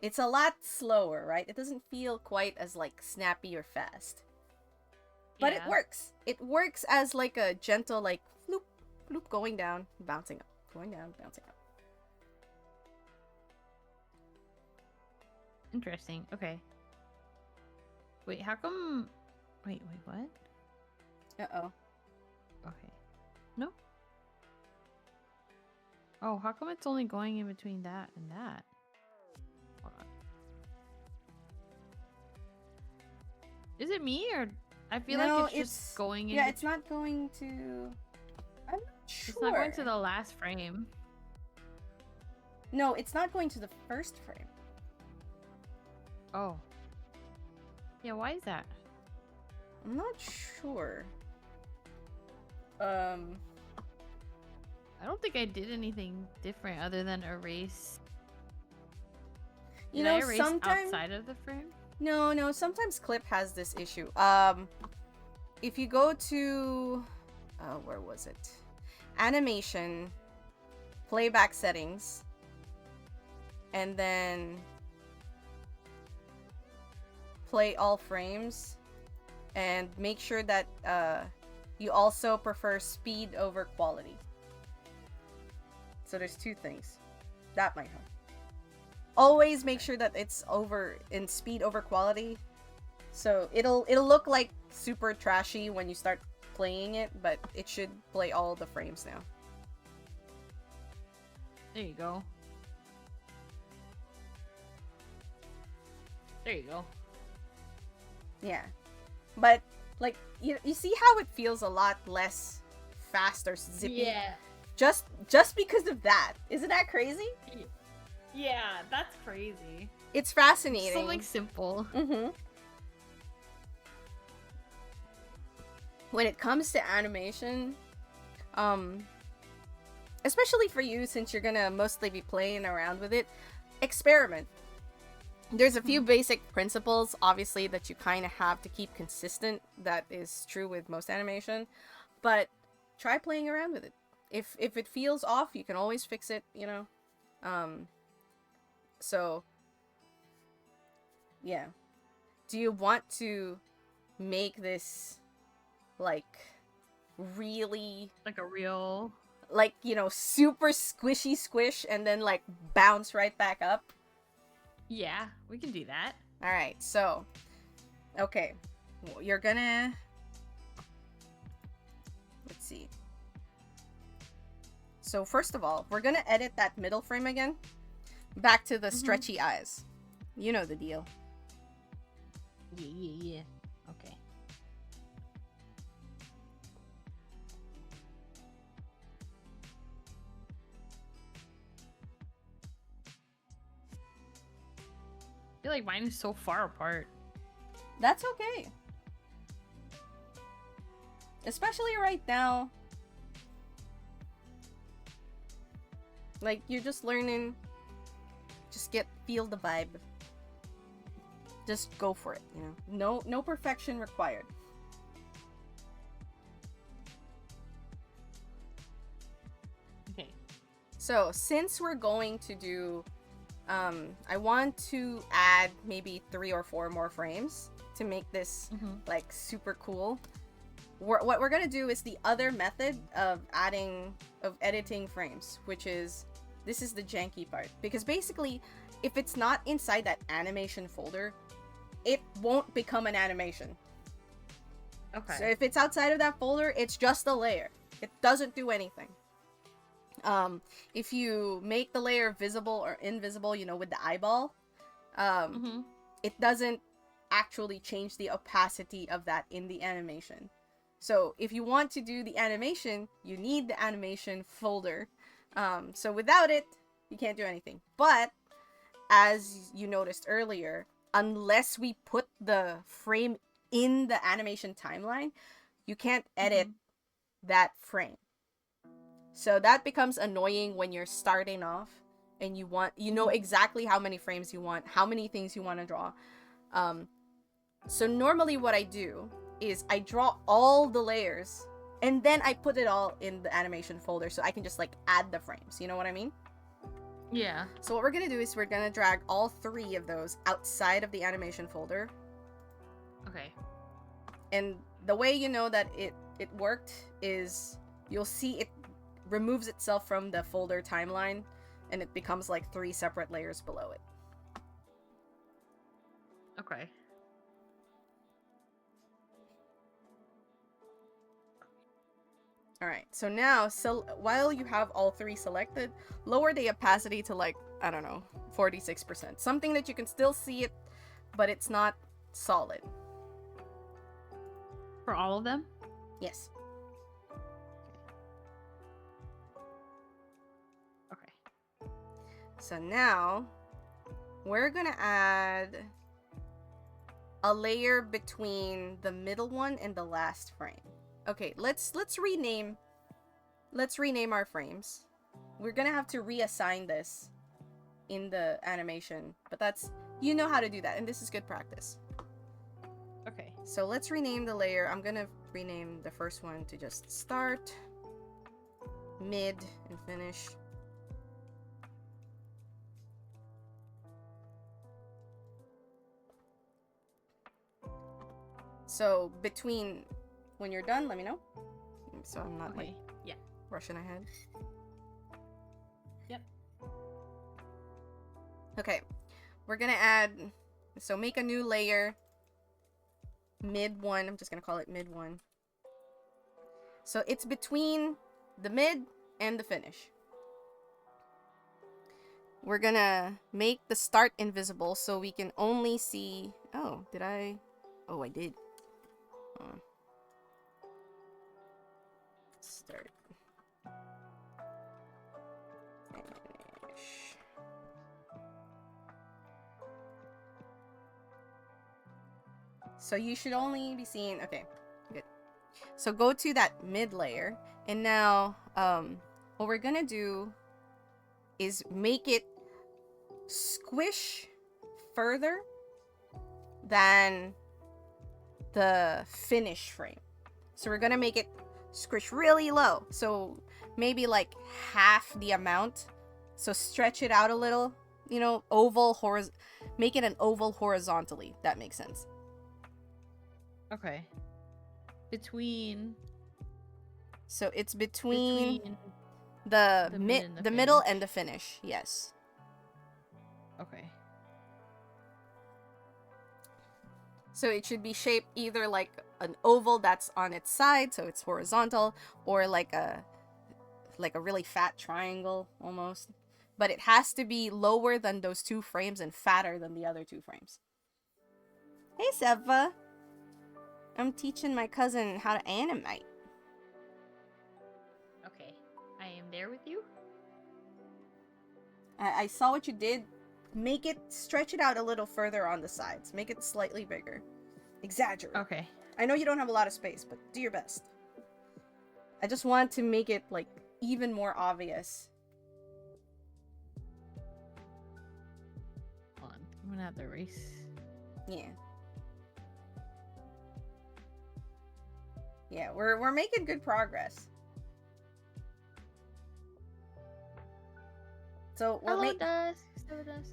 S2: It's a lot slower, right? It doesn't feel quite as like snappy or fast. But it
S1: Yeah.
S2: works. It works as like a gentle like floop, floop going down, bouncing up, going down, bouncing up.
S1: Interesting. Okay. Wait, how come? Wait, what?
S2: Uh-oh.
S1: Okay. No. Oh, how come it's only going in between that and that? Hold on. Is it me or I feel
S2: No,
S1: like it's just going in?
S2: Yeah, it's not going to. I'm not sure.
S1: It's not going to the last frame.
S2: No, it's not going to the first frame.
S1: Oh. Yeah, why is that?
S2: I'm not sure.
S1: I don't think I did anything different other than erase.
S2: You
S1: Did
S2: know,
S1: I erase
S2: sometimes
S1: outside of the frame?
S2: no, sometimes Clip has this issue. If you go to where was it? Animation, playback settings, and then play all frames, and make sure that you also prefer speed over quality. So there's two things. That might help. Always make sure that it's over in speed over quality. So it'll look like super trashy when you start playing it, but it should play all the frames now.
S1: There you go. There you go.
S2: Yeah. But like you see how it feels a lot less fast or zippy?
S1: Yeah.
S2: Just because of that. Isn't that crazy?
S1: Yeah, that's crazy.
S2: It's fascinating.
S1: Something simple.
S2: Mm-hmm. When it comes to animation, especially for you, since you're gonna mostly be playing around with it, experiment. There's a few basic principles, obviously, that you kind of have to keep consistent. That is true with most animation, but try playing around with it. If it feels off, you can always fix it, you know. So yeah. Do you want to make this like really
S1: Like a real.
S2: like, you know, super squishy squish and then like bounce right back up?
S1: Yeah, we can do that.
S2: All right. So, okay. You're gonna let's see. So, first of all, we're gonna edit that middle frame again. Back to the stretchy eyes. You know the deal.
S1: Yeah. Okay. I feel like mine is so far apart.
S2: That's okay. Especially right now. Like, you're just learning. Just feel the vibe. Just go for it, you know. No perfection required.
S1: Okay.
S2: So, since we're going to do I want to add maybe 3 or 4 more frames to make this like super cool. What we're gonna do is the other method of editing frames, which is this is the janky part, because basically if it's not inside that animation folder, it won't become an animation.
S1: Okay.
S2: So if it's outside of that folder, it's just a layer. It doesn't do anything. If you make the layer visible or invisible, you know, with the eyeball, it doesn't actually change the opacity of that in the animation. So if you want to do the animation, you need the animation folder. So without it, you can't do anything. But as you noticed earlier, unless we put the frame in the animation timeline, you can't edit that frame. So that becomes annoying when you're starting off and you know exactly how many frames you want, how many things you want to draw. So normally what I do is I draw all the layers and then I put it all in the animation folder so I can just like add the frames. You know what I mean?
S1: Yeah.
S2: So what we're going to do is we're going to drag all 3 of those outside of the animation folder.
S1: Okay.
S2: And the way you know that it worked is you'll see it removes itself from the folder timeline and it becomes like 3 separate layers below it.
S1: Okay.
S2: All right. So now, while you have all 3 selected, lower the opacity to like, I don't know, 46%. Something that you can still see it, but it's not solid.
S1: For all of them?
S2: Yes.
S1: Okay.
S2: So now we're going to add a layer between the middle one and the last frame. Okay, let's rename our frames. We're gonna have to reassign this in the animation, but you know how to do that, and this is good practice.
S1: Okay.
S2: So let's rename the layer. I'm gonna rename the first one to just start, mid, and finish. So between when you're done, let me know. So I'm not like rushing ahead.
S1: Yep.
S2: Okay. We're gonna add, so make a new layer. Mid 1. I'm just gonna call it mid 1. So it's between the mid and the finish. We're gonna make the start invisible so we can only see. Oh, did I? Oh, I did. Start. Finish. So you should only be seeing. Okay, good. So go to that mid layer, and now what we're gonna do is make it squish further than the finish frame. So we're gonna make it squish really low. So maybe like half the amount. So stretch it out a little, you know, make it an oval horizontally. That makes sense.
S1: Okay. Between
S2: So it's between
S1: the
S2: the
S1: mid and the
S2: middle
S1: finish.
S2: and the finish. Yes.
S1: Okay.
S2: So it should be shaped either like an oval that's on its side, so it's horizontal, or like a really fat triangle almost. But it has to be lower than those two frames and fatter than the other two frames. Hey, Seva. I'm teaching my cousin how to animate.
S1: Okay. I am there with you.
S2: I saw what you did. Stretch it out a little further on the sides. Make it slightly bigger. Exaggerate.
S1: Okay.
S2: I know you don't have a lot of space, but do your best. I just want to make it, like, even more obvious.
S1: Hold on. I'm gonna have to erase.
S2: Yeah. Yeah, we're making good progress. So
S1: Hello, does. So it does.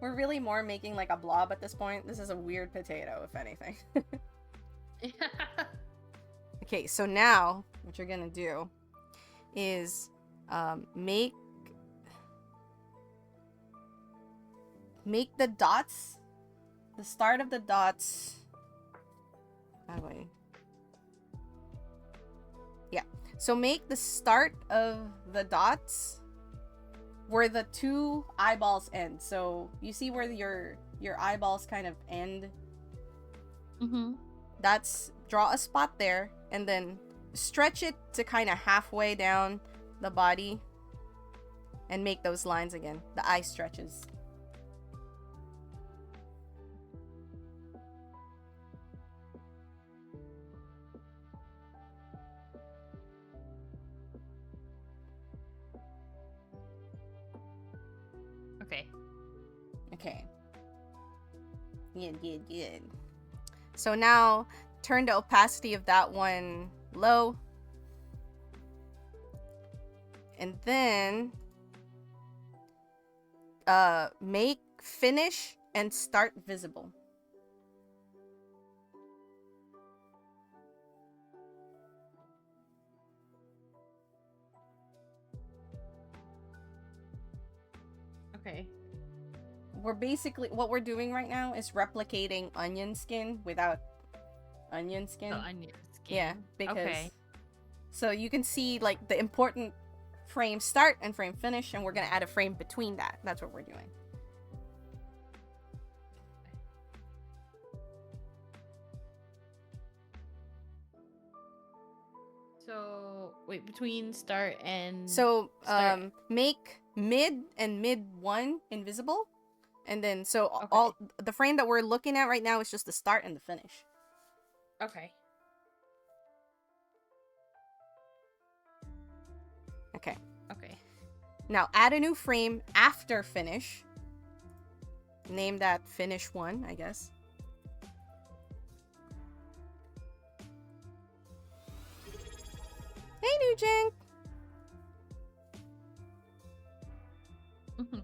S2: we're really more making like a blob at this point. This is a weird potato, if anything. Okay, so now what you're gonna do is make the dots, the start of the dots. That way. Yeah. So make the start of the dots where the two eyeballs end. So you see where your eyeballs kind of end?
S1: Mm-hmm.
S2: Draw a spot there and then stretch it to kind of halfway down the body and make those lines again. The eye stretches.
S1: Okay.
S2: Okay. Good. So now turn the opacity of that one low. And then make finish and start visible.
S1: Okay.
S2: What we're doing right now is replicating onion skin without onion skin.
S1: The onion skin.
S2: Yeah, because
S1: Okay.
S2: so you can see like the important frame start and frame finish, and we're gonna add a frame between that. That's what we're doing.
S1: So wait, between start and
S2: So
S1: start.
S2: make mid and mid one invisible, and then so
S1: Okay.
S2: all the frame that we're looking at right now is just the start and the finish.
S1: Okay.
S2: Okay.
S1: Okay.
S2: Now add a new frame after finish. Name that finish 1, I guess. Hey, Nugent!
S1: Mm-hmm.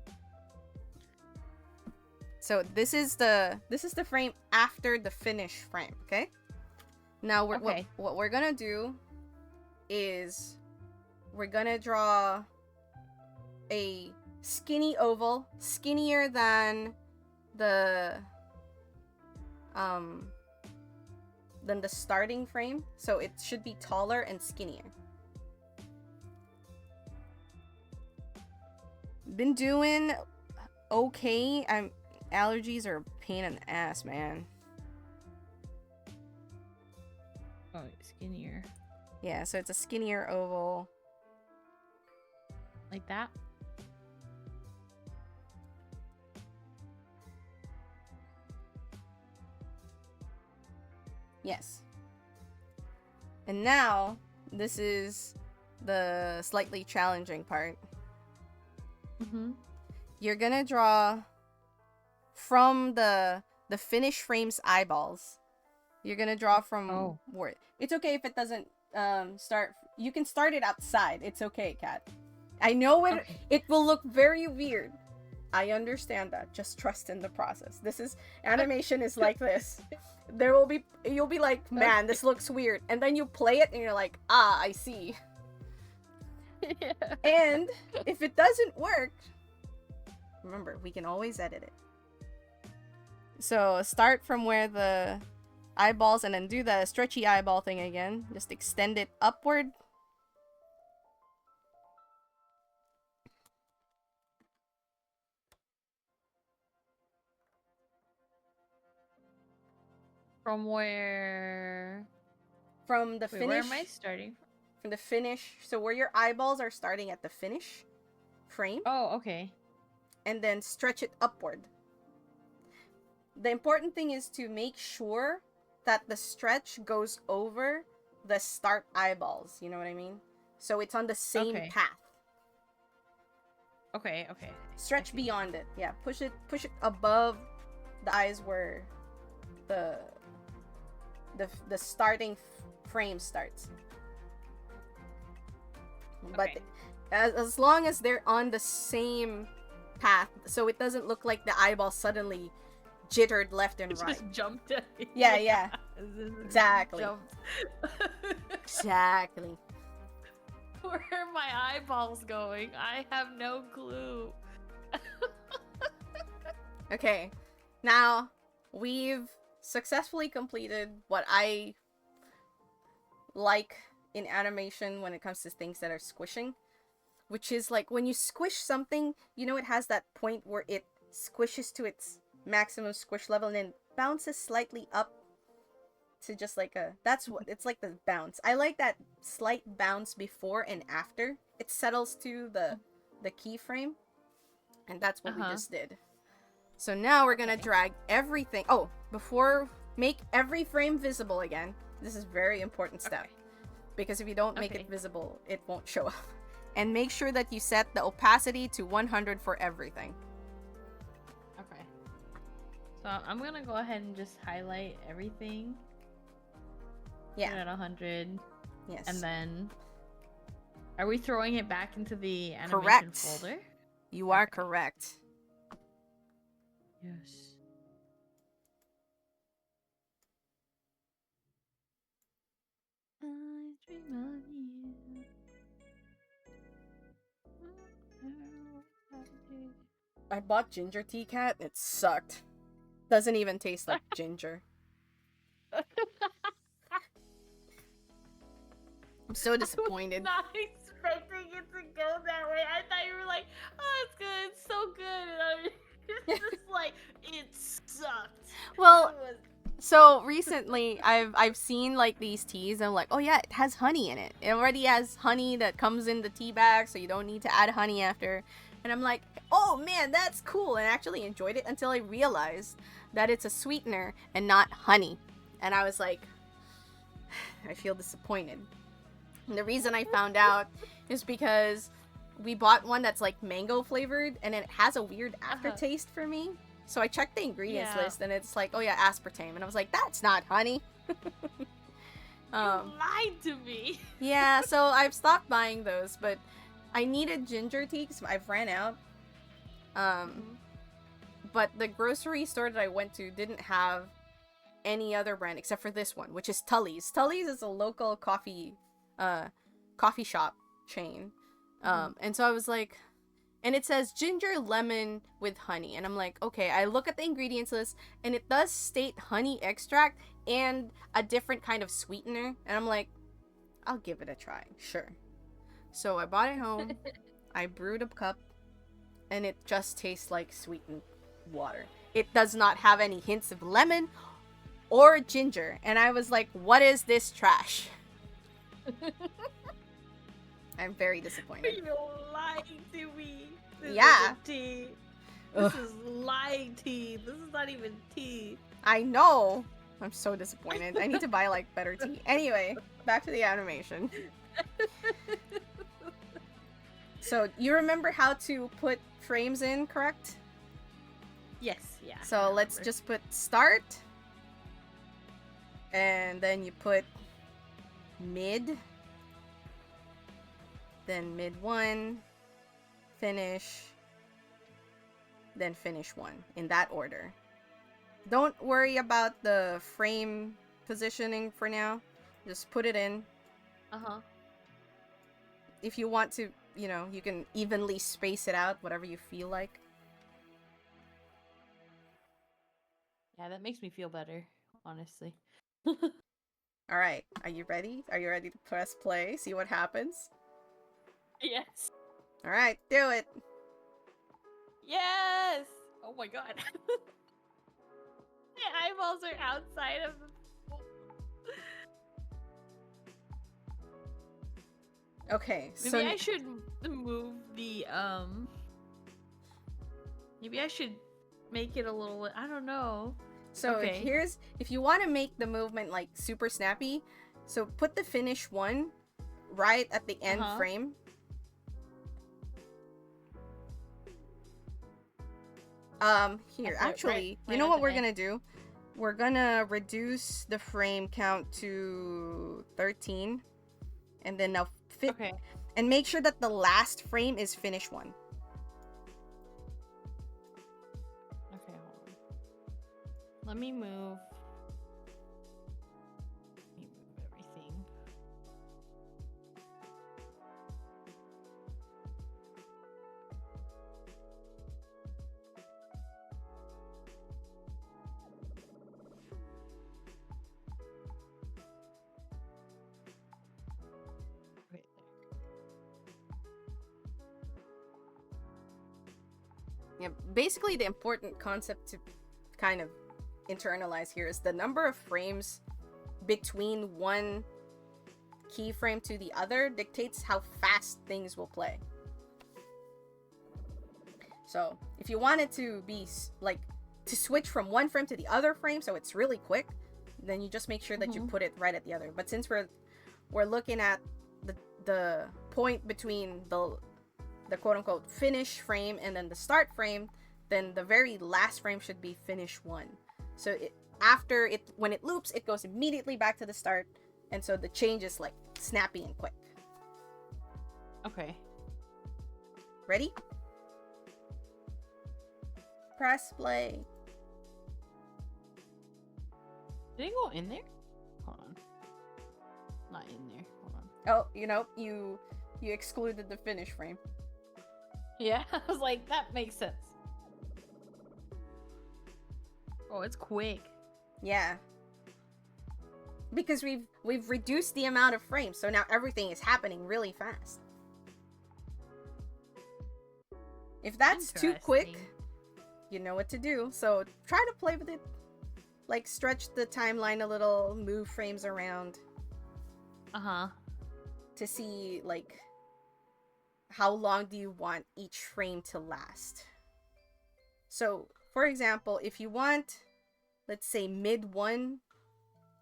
S2: So this is the frame after the finish frame, okay? Now
S1: Okay.
S2: what we're gonna do is we're gonna draw a skinny oval, skinnier than the starting frame, so it should be taller and skinnier. Been doing okay. Allergies are a pain in the ass, man.
S1: Oh, skinnier.
S2: Yeah, so it's a skinnier oval.
S1: Like that?
S2: Yes. And now this is the slightly challenging part.
S1: Mm-hmm.
S2: You're gonna draw from the finished frame's eyeballs. You're gonna draw from where it's okay if it doesn't start. You can start it outside. It's okay, Kat. I know it will look very weird. I understand that. Just trust in the process. This is animation is like this. You'll be like, man, this looks weird, and then you play it and you're like, ah, I see.
S1: Yeah.
S2: And if it doesn't work, remember, we can always edit it. So start from where the eyeballs and then do the stretchy eyeball thing again. Just extend it upward.
S1: From where?
S2: From the
S1: Wait,
S2: finish.
S1: where am I starting from?
S2: From the finish. So where your eyeballs are starting at the finish frame.
S1: Oh, okay.
S2: And then stretch it upward. The important thing is to make sure that the stretch goes over the start eyeballs. You know what I mean? So it's on the same path.
S1: Okay.
S2: Stretch beyond it. Yeah, push it above the eyes where the starting frame starts. But as long as they're on the same path, so it doesn't look like the eyeball suddenly jittered left and right.
S1: Just jumped at me.
S2: Yeah. Exactly.
S1: Jumped.
S2: Exactly.
S1: Where are my eyeballs going? I have no clue.
S2: Okay. Now, we've successfully completed what I like in animation when it comes to things that are squishing, which is like when you squish something, you know, it has that point where it squishes to its maximum squish level and then bounces slightly up to just like it's like the bounce. I like that slight bounce before and after it settles to the keyframe, and that's what we just did. So now we're gonna drag everything. Oh, make every frame visible again. This is a very important step. Because if you don't make it visible, it won't show up. And make sure that you set the opacity to 100 for everything.
S1: Okay. So I'm gonna go ahead and just highlight everything.
S2: Yeah.
S1: Put it at 100.
S2: Yes.
S1: And then, are we throwing it back into the animation folder?
S2: You are correct.
S1: Yes. I dream of you.
S2: I bought ginger tea, Cat. It sucked. Doesn't even taste like ginger. I'm so disappointed.
S1: I was not expecting it to go that way. I thought you were like, oh, it's good, it's so good. And it's just like, it sucked.
S2: Well, so recently I've seen like these teas and I'm like, oh yeah, it has honey in it. It already has honey that comes in the tea bag, so you don't need to add honey after. And I'm like, oh man, that's cool. And I actually enjoyed it until I realized that it's a sweetener and not honey. And I was like, I feel disappointed. And the reason I found out is because we bought one that's like mango flavored and it has a weird aftertaste for me. So I checked the ingredients list and it's like, oh yeah, aspartame. And I was like, that's not honey.
S1: You lied to me.
S2: Yeah, so I've stopped buying those, but I needed ginger tea because I've ran out. But the grocery store that I went to didn't have any other brand except for this one, which is Tully's. Tully's is a local coffee shop chain. And so I was like, and it says ginger lemon with honey. And I'm like, okay, I look at the ingredients list and it does state honey extract and a different kind of sweetener. And I'm like, I'll give it a try. Sure. So I bought it home. I brewed a cup and it just tastes like sweetened water. It does not have any hints of lemon or ginger. And I was like, what is this trash? I'm very disappointed.
S1: You're lying to me. This
S2: Yeah.
S1: isn't tea. This is lying tea. This is not even tea.
S2: I know. I'm so disappointed. I need to buy like better tea. Anyway, back to the animation. So you remember how to put frames in, correct?
S1: Yes, yeah.
S2: So let's just put start. And then you put mid. Then mid 1. Finish. Then finish 1. In that order. Don't worry about the frame positioning for now. Just put it in.
S1: Uh-huh.
S2: If you want to, you can evenly space it out, whatever you feel like.
S1: Yeah, that makes me feel better, honestly.
S2: Alright, are you ready? Are you ready to press play? See what happens?
S1: Yes.
S2: Alright, do it!
S1: Yes! Oh my god. My eyeballs are outside of the...
S2: Okay,
S1: Maybe
S2: so...
S1: I should move the, Maybe I should make it a little... I don't know.
S2: So
S1: okay.
S2: Here's... If you want to make the movement, like, super snappy, so put the finish 1 right at the end frame. Here, actually, right you know what we're gonna do? We're gonna reduce the frame count to 13. And then now fit... Okay. And make sure that the last frame is finish 1.
S1: Okay, hold on. Let me move everything.
S2: Yeah, basically the important concept to kind of internalize here is the number of frames between one keyframe to the other dictates how fast things will play. So if you want it to be like to switch from one frame to the other frame so it's really quick, then you just make sure that you put it right at the other. But since we're looking at the point between the quote-unquote finish frame and then the start frame, then the very last frame should be finish 1. So when it loops, it goes immediately back to the start, and so the change is like snappy and quick.
S1: Okay.
S2: Ready? Press play.
S1: Did it go in there? Hold on. Not in there. Hold on.
S2: Oh, you excluded the finish frame.
S1: Yeah, I was like, that makes sense. Oh, it's quick.
S2: Yeah. Because we've reduced the amount of frames, so now everything is happening really fast. If that's too quick, you know what to do. So try to play with it. Like, stretch the timeline a little, move frames around.
S1: Uh-huh.
S2: To see, like, how long do you want each frame to last. So, for example, if you want, let's say, mid 1,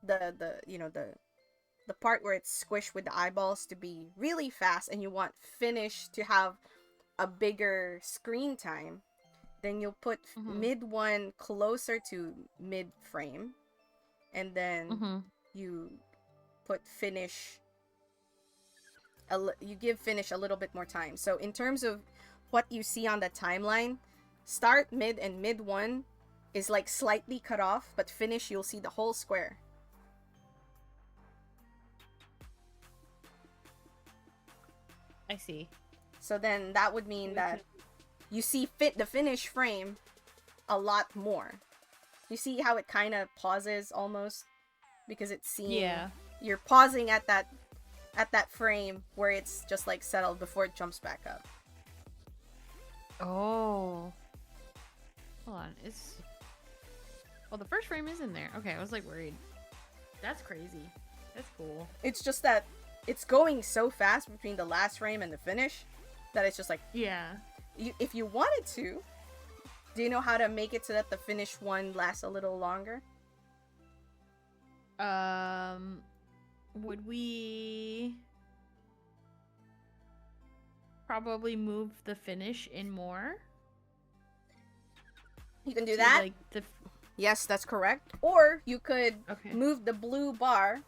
S2: the part where it's squished with the eyeballs to be really fast, and you want finish to have a bigger screen time, then you'll put mid 1 closer to mid frame, and then you put finish... you give finish a little bit more time. So in terms of what you see on the timeline, start, mid, and mid 1 is like slightly cut off, but finish, you'll see the whole square.
S1: I see.
S2: So then that would mean that you see the finish frame a lot more. You see how it kind of pauses almost? Because it's seeing... Yeah. You're pausing at that frame where it's just like settled before it jumps back up.
S1: Oh. Hold on. Well, the first frame is in there. Okay, I was like worried. That's crazy. That's cool.
S2: It's just that it's going so fast between the last frame and the finish that it's just like...
S1: Yeah.
S2: If you wanted to, do you know how to make it so that the finish 1 lasts a little longer?
S1: Would we... probably move the finish in more.
S2: You can do
S1: to,
S2: that.
S1: Like the.
S2: Yes, that's correct. Or you could
S1: Okay.
S2: move the blue bar,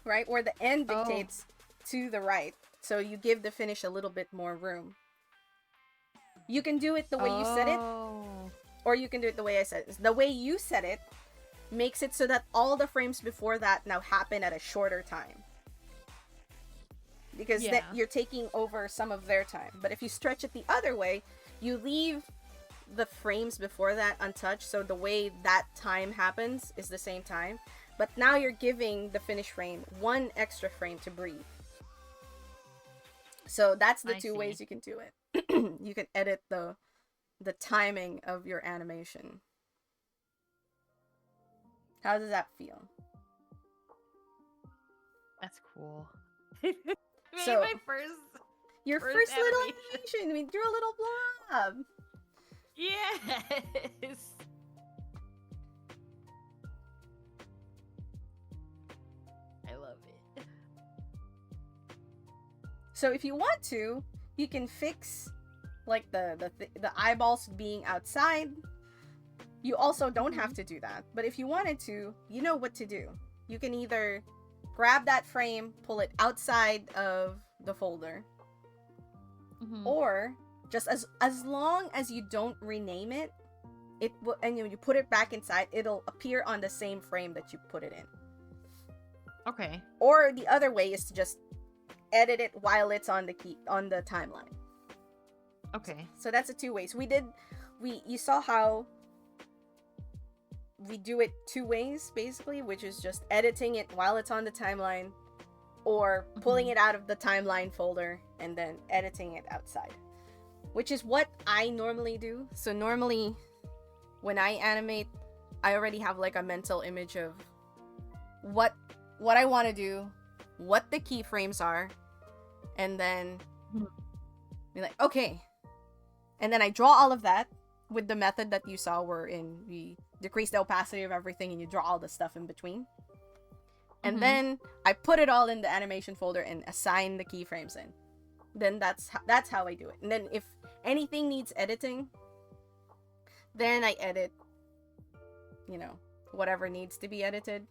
S2: right, where the end
S1: Oh.
S2: dictates to the right. So you give the finish a little bit more room. You can do it the way you set it, or you can do it the way I said it. The way you set it makes it so that all the frames before that now happen at a shorter time. Because then you're taking over some of their time. But if you stretch it the other way, you leave the frames before that untouched, so the way that time happens is the same time. But now you're giving the finish frame one extra frame to breathe. So that's the two ways you can do it. You can edit the timing of your animation. How does that feel?
S1: That's cool.
S2: So
S1: my first
S2: little animation. We drew a little blob.
S1: Yes. I love it.
S2: So if you want to, you can fix like the eyeballs being outside. You also don't have to do that. But if you wanted to, you know what to do. You can either grab that frame, pull it outside of the folder, or just as long as you don't rename it, it will, and you put it back inside, it'll appear on the same frame that you put it in.
S1: Okay.
S2: Or the other way is to just edit it while it's on the timeline.
S1: Okay.
S2: So that's the two ways. You saw how we do it two ways, basically, which is just editing it while it's on the timeline, or pulling it out of the timeline folder and then editing it outside, which is what I normally do. So normally when I animate, I already have like a mental image of what I want to do, what the keyframes are, and then be like, okay. And then I draw all of that with the method that you saw, wherein we decrease the opacity of everything and you draw all the stuff in between. And then I put it all in the animation folder and assign the keyframes in. Then that's how I do it. And then if anything needs editing, then I edit, whatever needs to be edited.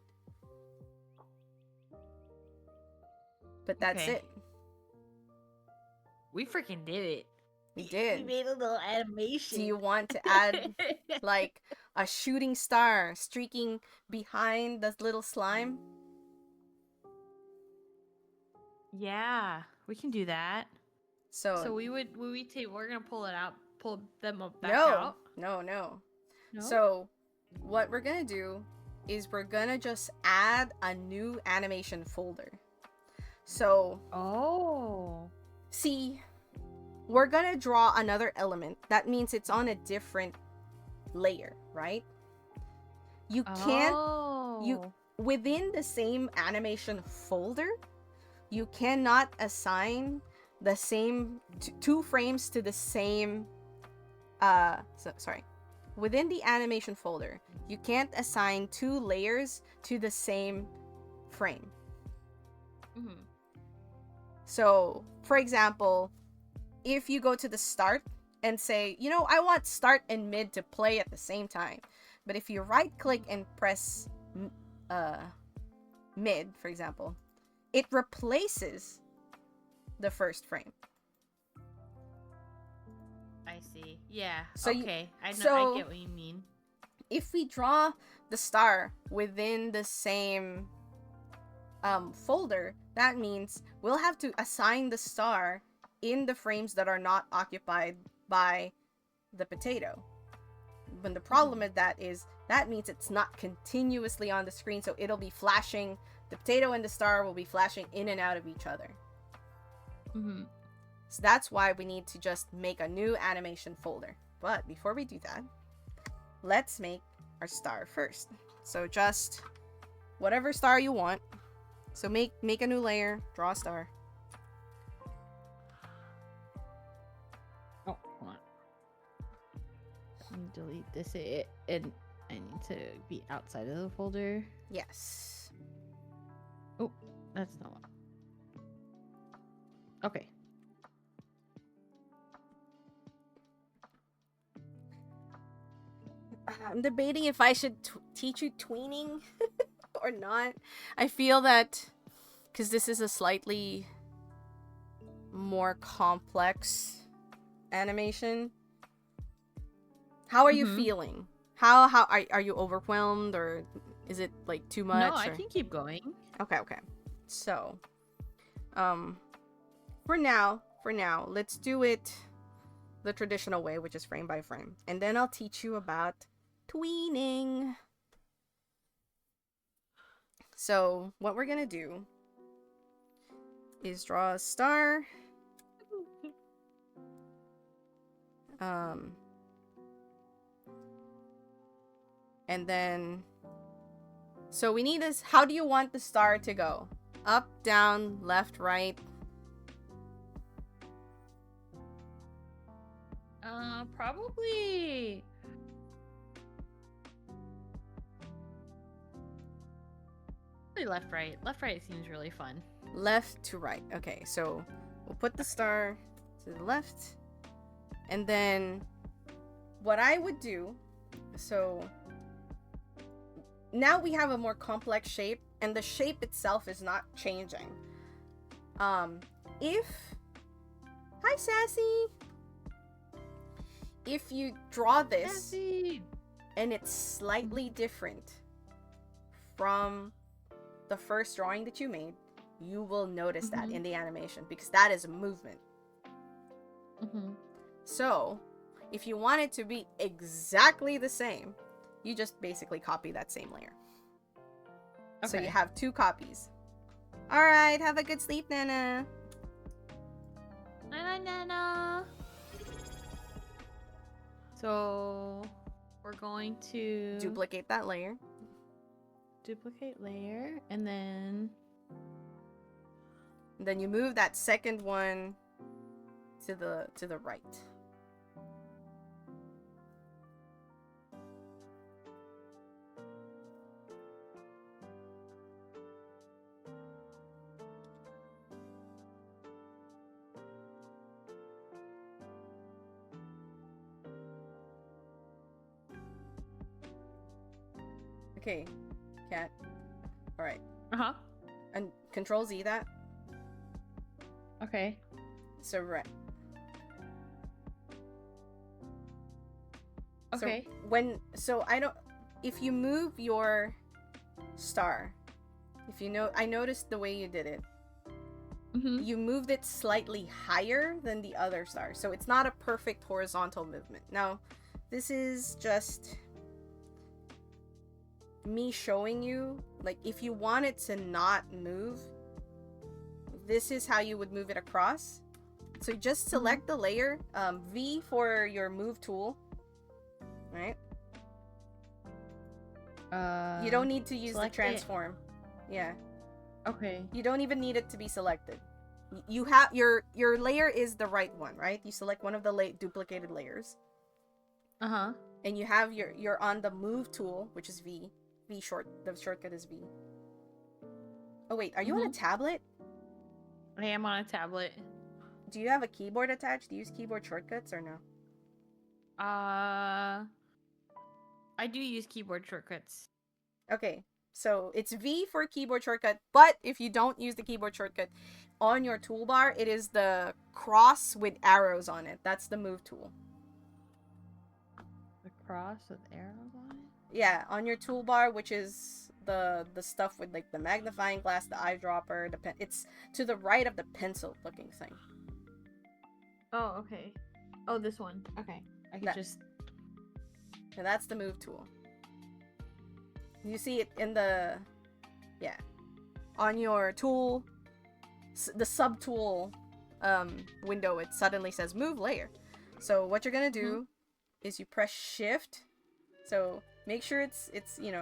S2: But that's it.
S1: We freaking did it.
S2: We did.
S1: We made a little animation.
S2: Do you want to add like a shooting star streaking behind the little slime?
S1: Yeah, we can do that.
S2: So
S1: we're gonna pull them up back out.
S2: No. So what we're gonna do is we're gonna just add a new animation folder. So see, we're gonna draw another element. That means it's on a different layer, right? You can't within the same animation folder, you cannot assign the same two frames to the same within the animation folder, you can't assign two layers to the same frame. So for example, if you go to the start and say, I want start and mid to play at the same time, but if you right click and press mid, for example, it replaces the first frame.
S1: I see. Yeah.
S2: So
S1: okay. I get what you mean.
S2: If we draw the star within the same folder, that means we'll have to assign the star in the frames that are not occupied by the potato. But the problem with that is that means it's not continuously on the screen, so it'll be flashing. The potato and the star will be flashing in and out of each other. So that's why we need to just make a new animation folder. But before we do that, let's make our star first. So just whatever star you want. So make a new layer, draw a star.
S1: Oh, hold on. Let me delete this, and I need to be outside of the folder.
S2: Yes.
S1: Oh, that's not one. Okay.
S2: I'm debating if I should teach you tweening or not. I feel that because this is a slightly more complex animation. How are you feeling? How are you overwhelmed, or is it like too much?
S1: No, I can keep going.
S2: Okay. So, for now, let's do it the traditional way, which is frame by frame, and then I'll teach you about tweening. So, what we're gonna do is draw a star. And then, so we need this. How do you want the star to go? Up, down, left, right?
S1: Probably left, right. Left, right seems really fun.
S2: Left to right. Okay, so we'll put the star to the left. And then what I would do, so now we have a more complex shape, and the shape itself is not changing. Hi Sassy. If you draw this
S1: Sassy.
S2: and it's slightly different from the first drawing that you made, you will notice that in the animation, because that is a movement. So if you want it to be exactly the same, you just basically copy that same layer. Okay. So you have 2 copies. All right, have a good sleep, Nana.
S1: Nana, Nana. So we're going to
S2: duplicate that layer.
S1: Duplicate layer, and then
S2: you move that second one to the right. Okay, cat. All right. And Control Z that.
S1: Okay.
S2: So right.
S1: Okay.
S2: If you move your star, I noticed the way you did it. You moved it slightly higher than the other star, so it's not a perfect horizontal movement. Now, this is just me showing you, like, if you want it to not move, this is how you would move it across. So just select the layer, V for your move tool, right? You don't need to use the transform. Yeah.
S1: Okay.
S2: You don't even need it to be selected. You have your layer is the right one, right? You select one of the duplicated layers. And you have you're on the move tool, which is V. The shortcut is V. Oh wait, are you on a tablet?
S1: I am on a tablet.
S2: Do you have a keyboard attached? Do you use keyboard shortcuts or no?
S1: I do use keyboard shortcuts.
S2: Okay, so it's V for keyboard shortcut, but if you don't use the keyboard shortcut, on your toolbar, it is the cross with arrows on it. That's the move tool.
S1: The cross with arrows on it?
S2: Yeah, on your toolbar, which is the stuff with like the magnifying glass, the eyedropper, the pen. It's to the right of the pencil looking thing.
S1: Oh, okay. Oh, this one. Okay. I can just...
S2: And that's the move tool. You see it in the... Yeah. On your tool, the subtool window, it suddenly says move layer. So what you're gonna do is you press shift. So make sure it's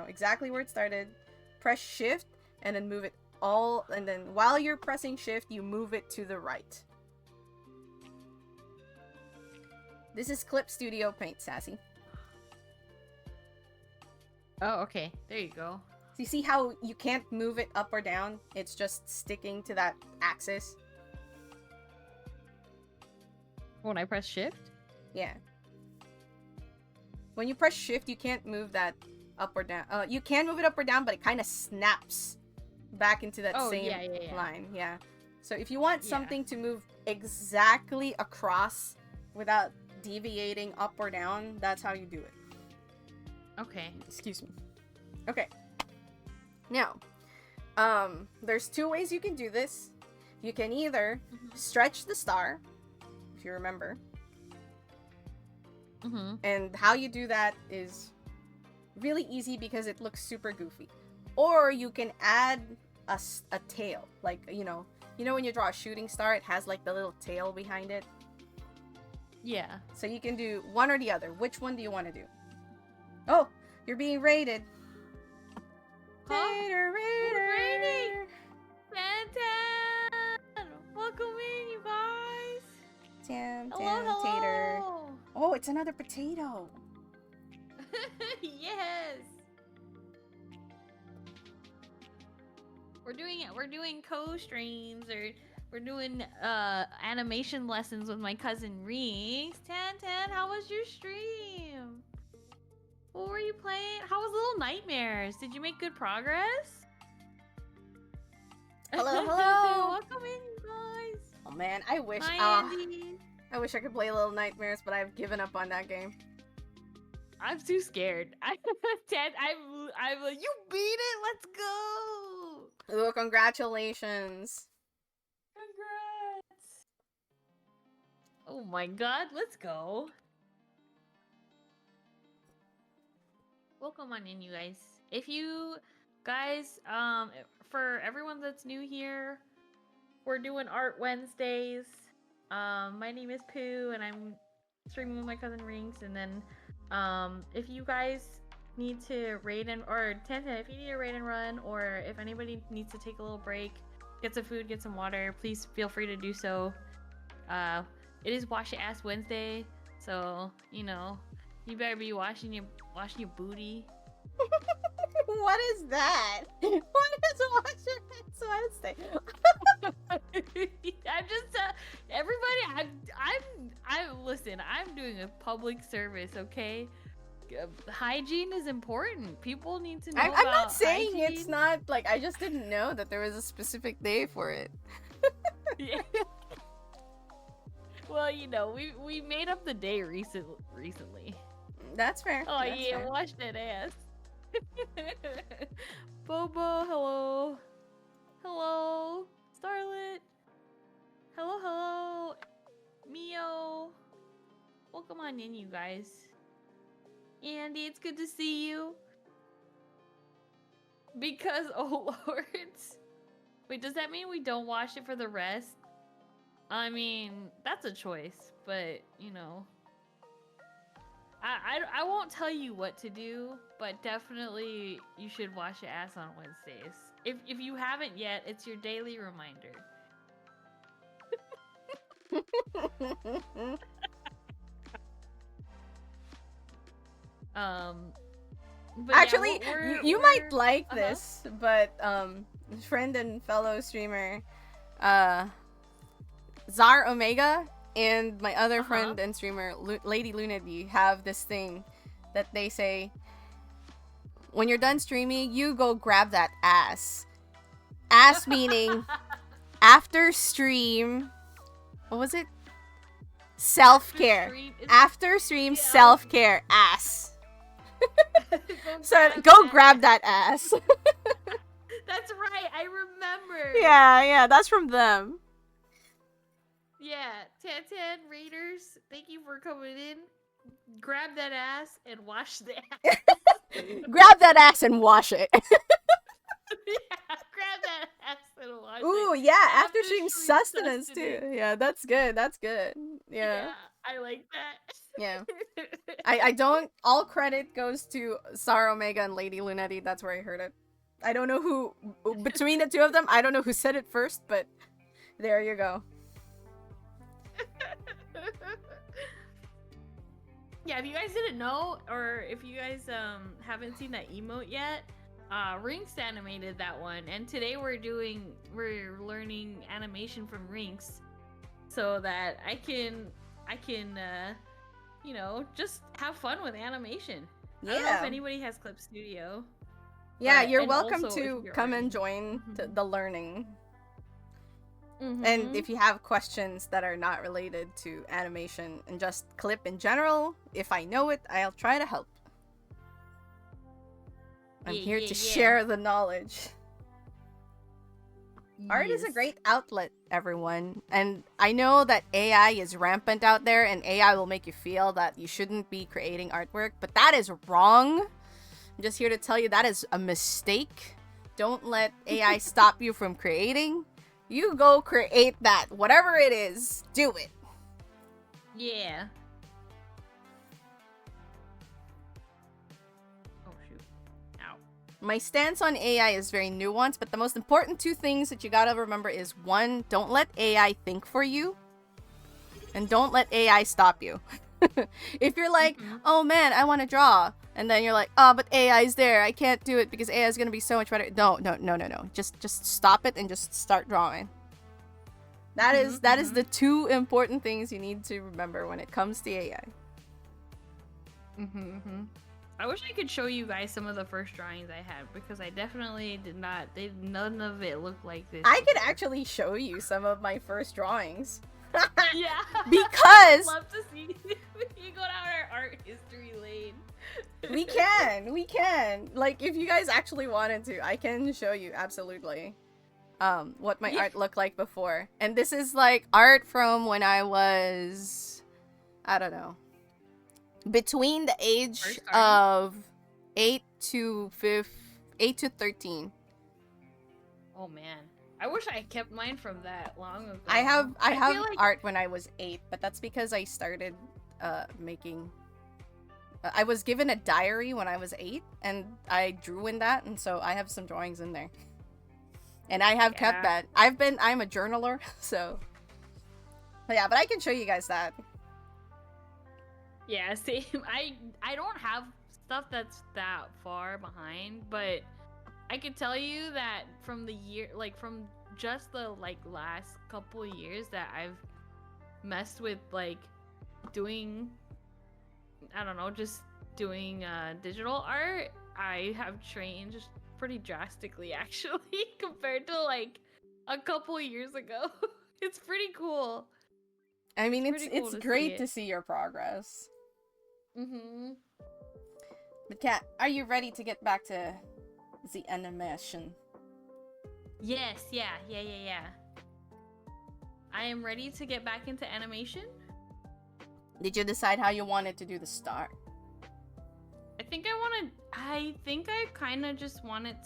S2: exactly where it started. Press shift and then move it all, and then while you're pressing shift, you move it to the right. This is Clip Studio Paint, Sassy.
S1: Oh, okay. There you go.
S2: So you see how you can't move it up or down? It's just sticking to that axis.
S1: When I press shift?
S2: Yeah. When you press shift, you can't move that up or down. You can move it up or down, but it kind of snaps back into that same line. Yeah. So if you want something to move exactly across without deviating up or down, that's how you do it.
S1: Okay.
S2: Excuse me. Okay. Now, there's two ways you can do this. You can either stretch the star, if you remember. And how you do that is really easy because it looks super goofy. Or you can add a tail, like, you know when you draw a shooting star, it has like the little tail behind it.
S1: Yeah.
S2: So you can do one or the other. Which one do you want to do? Oh, you're being raided.
S1: Huh?
S2: Tater
S1: Raiding! Fantan! Welcome in, you guys!
S2: Hello. Tater. Oh, it's another potato.
S1: Yes! We're doing co-streams, or we're doing animation lessons with my cousin Reese. Tan, how was your stream? What were you playing? How was Little Nightmares? Did you make good progress?
S2: Hello.
S1: Welcome in, you guys.
S2: Oh man, I wish.
S1: Hi, Andy.
S2: I wish I could play Little Nightmares, but I've given up on that game.
S1: I'm too scared. I'm like, you beat it. Let's go.
S2: Oh, congratulations.
S1: Congrats. Oh my god, let's go. Welcome on in, you guys. If you guys, for everyone that's new here, we're doing Art Wednesdays. My name is Pooh, and I'm streaming with my cousin Rinks. And then, if you guys need to raid and, or Tantan, if you need to raid and run, or if anybody needs to take a little break, get some food, get some water, please feel free to do so. It is Wash Your Ass Wednesday, so you better be washing your booty.
S2: What is that? What is Wash Your Ass Wednesday?
S1: I'm just everybody. Listen. I'm doing a public service, okay? Hygiene is important. People need to know.
S2: I'm not saying
S1: hygiene.
S2: it's not, like, I just didn't know that there was a specific day for it.
S1: Yeah. Well, we made up the day recently.
S2: That's fair.
S1: Oh,
S2: That's
S1: yeah,
S2: fair.
S1: wash that ass. Bobo, hello. Hello. Starlet. Hello. Mio. Welcome on in, you guys. Andy, it's good to see you. Because, oh lord. Wait, does that mean we don't wash it for the rest? I mean, that's a choice, but, I won't tell you what to do, but definitely you should wash your ass on Wednesdays. If you haven't yet, it's your daily reminder. But
S2: actually,
S1: yeah,
S2: you might like this, but friend and fellow streamer Zar Omega and my other friend and streamer Lady Lunady have this thing that they say, when you're done streaming, you go grab that ass. Ass meaning after stream, what was it? Self-care. After stream, self-care. Ass. So go grab that ass.
S1: That's right, I remember.
S2: Yeah, that's from them.
S1: Yeah, Tan Raiders, thank you for coming in. Grab that ass and wash the ass.
S2: Grab that ass and wash it.
S1: Yeah, grab that ass and wash it.
S2: Ooh, yeah, after stream sustenance too. Yeah, that's good. Yeah.
S1: I like that.
S2: Yeah. I don't, all credit goes to Zar Omega and Lady Lunety. That's where I heard it. I don't know who, between the two of them, I don't know who said it first, but there you go.
S1: Yeah, if you guys didn't know, or if you guys haven't seen that emote yet, Rinks animated that one, and today we're learning animation from Rinks, so that I can you know, just have fun with animation. I don't know if
S2: Yeah.
S1: anybody has Clip Studio.
S2: Yeah,
S1: But,
S2: you're
S1: and
S2: welcome
S1: also if
S2: to
S1: you're
S2: come
S1: already.
S2: and join the learning. And
S1: Mm-hmm.
S2: if you have questions that are not related to animation and just clip in general, if I know it, I'll try to help. I'm
S1: Yeah,
S2: here
S1: yeah,
S2: to
S1: yeah.
S2: share the knowledge. Art is a
S1: Yes.
S2: great outlet, everyone. And I know that AI is rampant out there, and AI will make you feel that you shouldn't be creating artwork, but that is wrong. I'm just here to tell you that is a mistake. Don't let AI stop you from creating. You go create that. Whatever it is, do it.
S1: Yeah. Oh shoot. Ow.
S2: My stance on AI is very nuanced, but the most important two things that you gotta remember is one, don't let AI think for you, and don't let AI stop you. If you're like, oh man, I want to draw, and then you're like, oh, but AI's there, I can't do it because AI is gonna be so much better. No. Just stop it and just start drawing. That is the two important things you need to remember when it comes to AI.
S1: I wish I could show you guys some of the first drawings I had because I definitely did not. None of it looked like this.
S2: I could actually show you some of my first drawings.
S1: Yeah.
S2: Because
S1: I'd love to see you go down our art history lane.
S2: we can. Like, if you guys actually wanted to, I can show you absolutely what my art looked like before. And this is like art from when I was, I don't know, between the age of 8 to 13.
S1: Oh man, I wish I kept mine from that long ago.
S2: I have
S1: feel like...
S2: art when I was 8, but that's because I started making. I was given a diary when I was 8, and I drew in that, and so I have some drawings in there. And I have kept that. I'm a journaler, so. But yeah, but I can show you guys that.
S1: Yeah, same. I don't have stuff that's that far behind, but I could tell you that from the year, like from just the like last couple years that I've messed with like doing, I don't know, just doing digital art, I have changed pretty drastically actually compared to like a couple years ago. It's pretty cool.
S2: I mean,
S1: It's pretty cool
S2: it's
S1: to
S2: great
S1: see
S2: to
S1: it.
S2: see your progress. But Kat, are you ready to get back to the animation?
S1: Yes, yeah. I am ready to get back into animation.
S2: Did you decide how you wanted to do the star?
S1: I think I kind of just wanted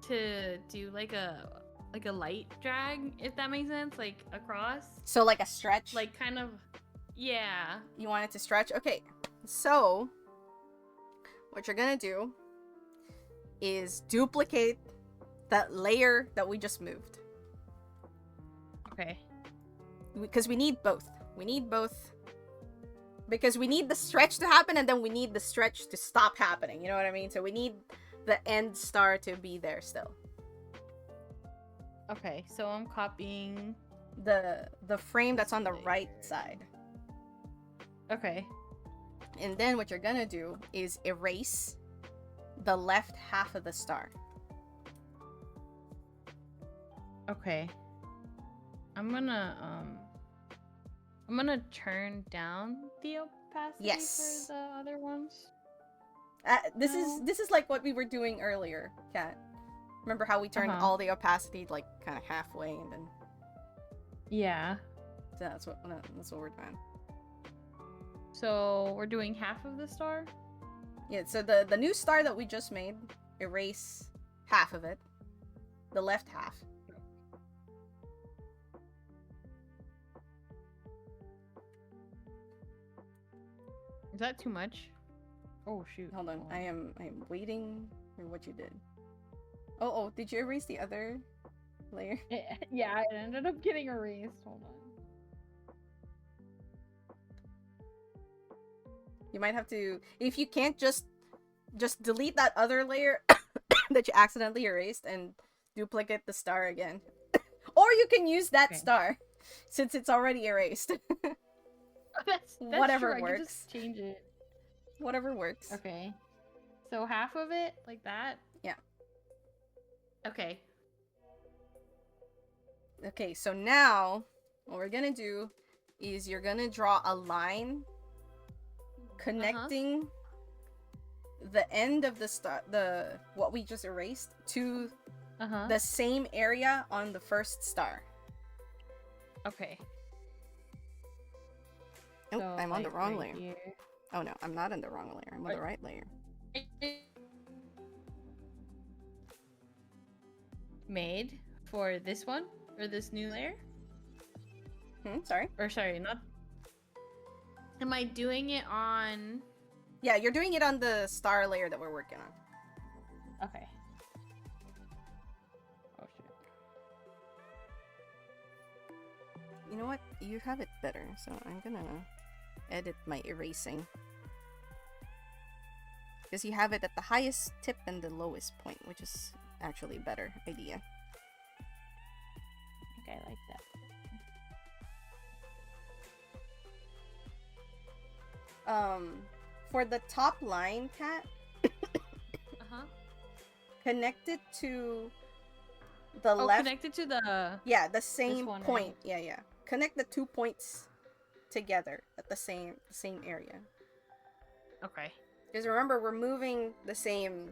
S1: to do like a light drag, if that makes sense, like across.
S2: So like a stretch?
S1: Like kind of, yeah.
S2: You want it to stretch? Okay, so what you're gonna do is duplicate that layer that we just moved.
S1: Okay.
S2: Because we need both. We need both. Because we need the stretch to happen, and then we need the stretch to stop happening. You know what I mean? So we need the end star to be there still.
S1: Okay, so I'm copying
S2: the frame that's on the right side.
S1: Okay.
S2: And then what you're gonna do is erase the left half of the star.
S1: Okay. I'm gonna turn down the opacity for the other ones.
S2: This is like what we were doing earlier, Kat. Remember how we turned all the opacity like kind of halfway, and then
S1: yeah.
S2: So that's what we're doing.
S1: So we're doing half of the star?
S2: Yeah, so the new star that we just made, erase half of it. The left half.
S1: Is that too much? Oh shoot.
S2: Hold on. I am waiting for what you did. Oh, did you erase the other layer?
S1: Yeah, it ended up getting erased. Hold on.
S2: You might have to, if you can't, just delete that other layer that you accidentally erased and duplicate the star again. Or you can use that star since it's already erased.
S1: That's
S2: Whatever
S1: true. I could
S2: works.
S1: just change it.
S2: Whatever works.
S1: Okay. So half of it, like that?
S2: Yeah.
S1: Okay.
S2: Okay, so now what we're gonna do is you're gonna draw a line connecting the end of the what we just erased to the same area on the first star.
S1: Okay.
S2: Oh,
S1: So,
S2: I'm on the
S1: like,
S2: wrong
S1: right
S2: layer.
S1: here.
S2: Oh no, I'm not on the wrong layer. I'm on the right layer.
S1: Made for this one or this new layer?
S2: Sorry.
S1: Or sorry, not. Am I doing it on?
S2: Yeah, you're doing it on the star layer that we're working on.
S1: Okay. Oh shit.
S2: You know what? You have it better, so I'm gonna edit my erasing. Because you have it at the highest tip and the lowest point, which is actually a better idea.
S1: I think I like that.
S2: For the top line, Kat, connect it to the left.
S1: Connected to the.
S2: Yeah, the same
S1: one,
S2: point.
S1: right?
S2: Yeah. Connect the 2 points together at the same area.
S1: Okay.
S2: Because remember, we're moving the same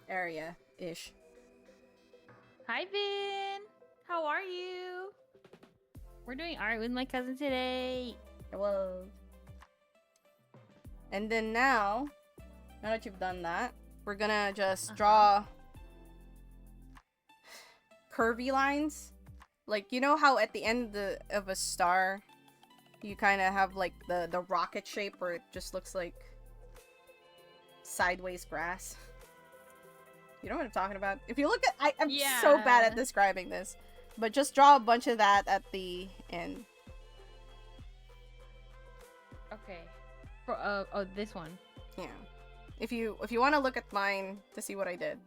S2: area-ish.
S1: Hi, Vin. How are you? We're doing art with my cousin today.
S2: Hello. And then now that you've done that, we're gonna just draw curvy lines. Like, you know how at the end of a star, you kind of have like the rocket shape where it just looks like sideways grass? You know what I'm talking about? If you look at, I'm so bad at describing this, but just draw a bunch of that at the end.
S1: Okay. For, this one.
S2: Yeah. If you want to look at mine to see what I did,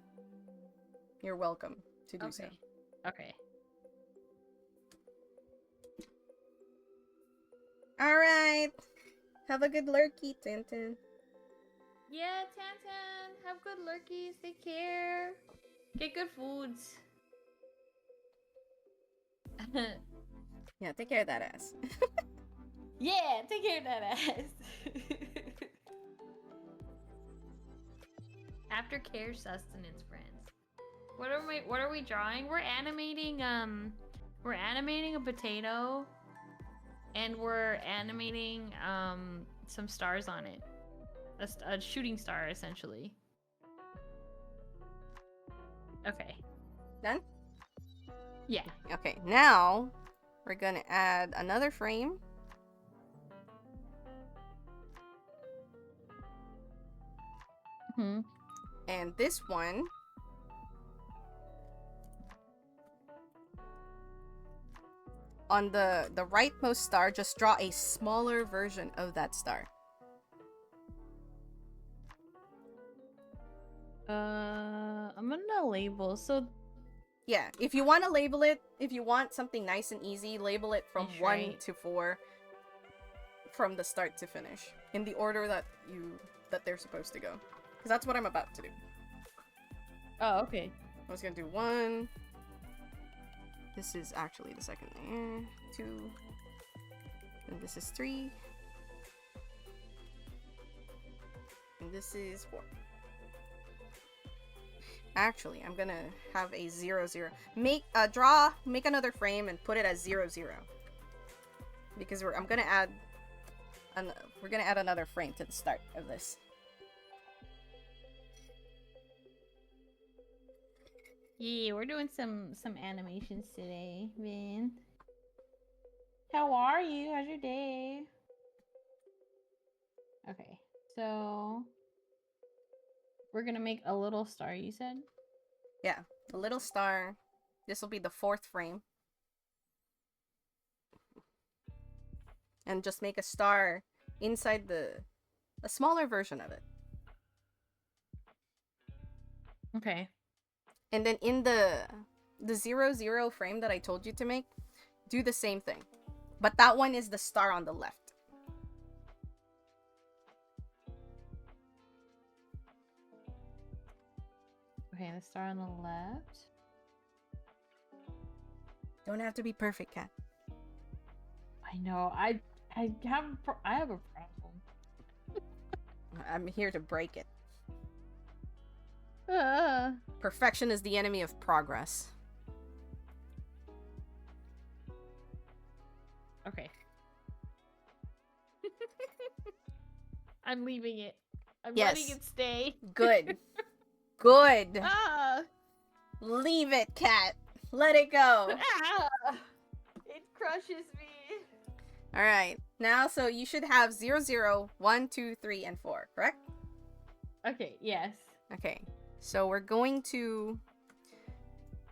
S2: you're welcome to do so.
S1: Okay.
S2: Alright. Have a good lurky, Tintin.
S1: Yeah, Tantan. Have good lurkies. Take care. Get good foods.
S2: Yeah, take care of that ass.
S1: Yeah, take care of that ass. Aftercare sustenance, friends. What are we drawing? We're animating a potato, and we're animating some stars on it. A shooting star, essentially. Okay.
S2: Done?
S1: Yeah.
S2: Okay, now we're gonna add another frame. And this one on the rightmost star, just draw a smaller version of that star.
S1: I'm gonna label. So
S2: yeah, if you want to label it, if you want something nice and easy, label it from 1 to 4 from the start to finish in the order that they're supposed to go. Because that's what I'm about to do.
S1: Oh, okay.
S2: I was gonna do 1. This is actually the second layer. 2. And this is 3. And this is 4. Actually, I'm gonna have a 0, 0. Make another frame and put it as 0, 0. Because we're gonna add another frame to the start of this.
S1: Yeah, we're doing some animations today, Vin. How are you? How's your day? Okay, so we're gonna make a little star, you said?
S2: Yeah, a little star. This will be the 4th frame. And just make a star inside a smaller version of it.
S1: Okay.
S2: And then in the 0, 0 frame that I told you to make, do the same thing. But that one is the star on the left.
S1: Okay, the star on the left.
S2: Don't have to be perfect, Cat.
S1: I know. I have I have a problem.
S2: I'm here to break it.
S1: Uh,
S2: Perfection is the enemy of progress.
S1: okay. I'm leaving it. I'm letting
S2: Yes.
S1: it stay.
S2: Good. Good.
S1: Ah!
S2: Leave it, Cat. Let it go.
S1: Ah! It crushes me.
S2: Alright. Now, so you should have 0, 0, 1, 2, 3, and 4, correct?
S1: Okay, yes.
S2: Okay. So we're going to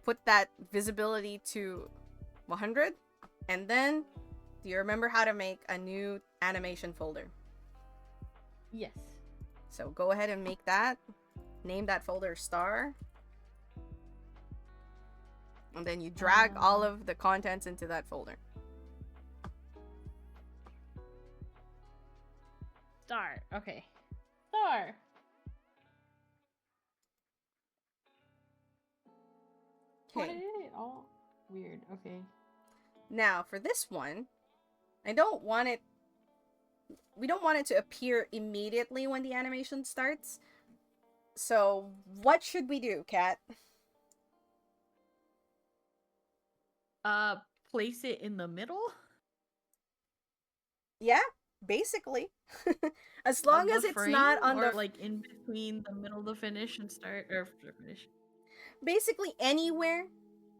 S2: put that visibility to 100. And then, do you remember how to make a new animation folder?
S1: Yes.
S2: So go ahead and make that. Name that folder star. And then you drag all of the contents into that folder.
S1: Star. Okay. Star. Why
S2: Okay.
S1: did it all weird? Okay.
S2: Now, for this one, we don't want it to appear immediately when the animation starts. So, what should we do, Kat?
S1: Place it in the middle
S2: Yeah, basically. As long
S1: of
S2: as
S1: the
S2: it's
S1: frame,
S2: not on
S1: or
S2: the
S1: like in between the middle of the finish and start, or finish.
S2: basically anywhere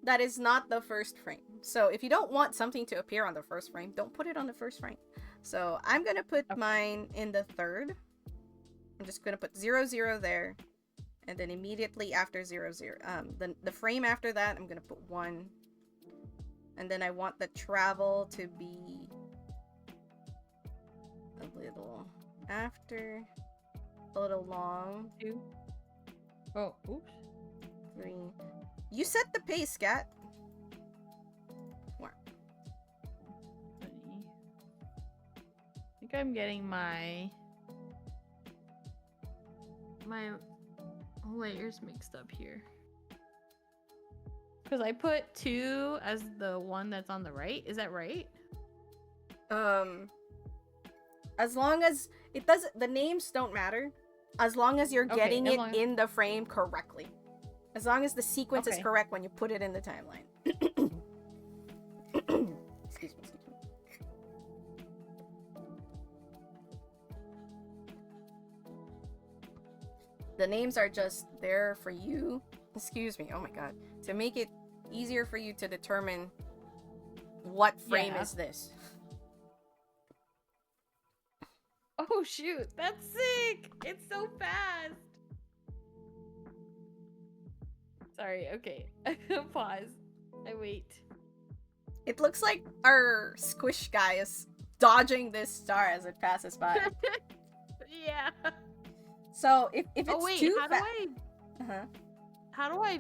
S2: that is not the first frame. So if you don't want something to appear on the first frame, don't put it on the first frame. So I'm gonna put mine in the third. I'm just gonna put 0, 0 there, and then immediately after 0, 0, the frame after that, I'm gonna put 1, and then I want the travel to be a little after, a little long.
S1: 2. Oh, oops.
S2: 3. You set the pace, Scat. 4.
S1: I think I'm getting my layers mixed up here. Because I put 2 as the one that's on the right. Is that right?
S2: As long as it doesn't, the names don't matter. As long as you're getting it in the frame correctly. As long as the sequence is correct when you put it in the timeline. Excuse me. The names are just there for you. Excuse me. Oh my god. To make it easier for you to determine what frame is this.
S1: Oh shoot, that's sick! It's so fast! Sorry, okay. Pause. I wait.
S2: It looks like our squish guy is dodging this star as it passes by.
S1: Yeah.
S2: So if it's too fast...
S1: How do I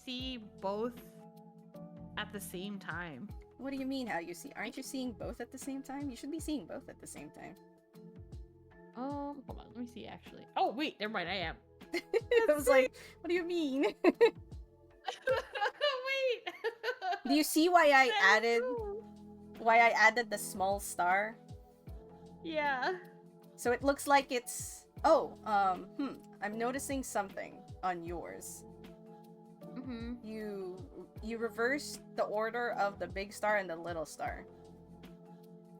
S1: see both at the same time?
S2: What do you mean how you see? Aren't you seeing both at the same time? You should be seeing both at the same time.
S1: Hold on, let me see actually. Oh wait, never mind, I am.
S2: I was like, what do you mean?
S1: Wait.
S2: Do you see why I added the small star?
S1: Yeah.
S2: So it looks like it's I'm noticing something on yours.
S1: Mm-hmm.
S2: You reversed the order of the big star and the little star.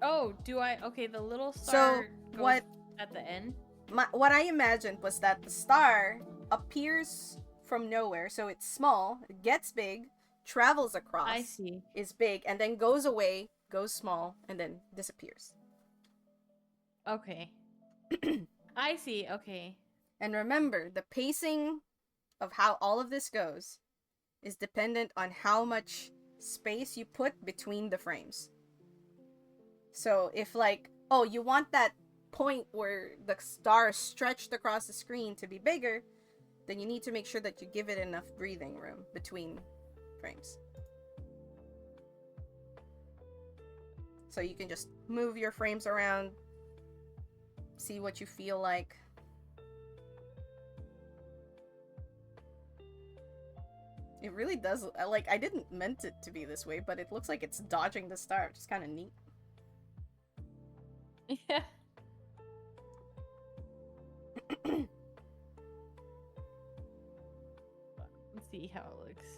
S1: Oh, do I? Okay, the little star goes at the end?
S2: What I imagined was that the star appears from nowhere, so it's small, it gets big, travels across,
S1: I see,
S2: is big, and then goes away, goes small, and then disappears.
S1: Okay. I see, okay.
S2: And remember, the pacing of how all of this goes is dependent on how much space you put between the frames. So if like, oh, you want that point where the star is stretched across the screen to be bigger, then you need to make sure that you give it enough breathing room between frames. So you can just move your frames around, see what you feel like. It really does. Like, I didn't meant it to be this way, but it looks like it's dodging the star, which is kind of neat.
S1: Yeah. Let's see how it looks.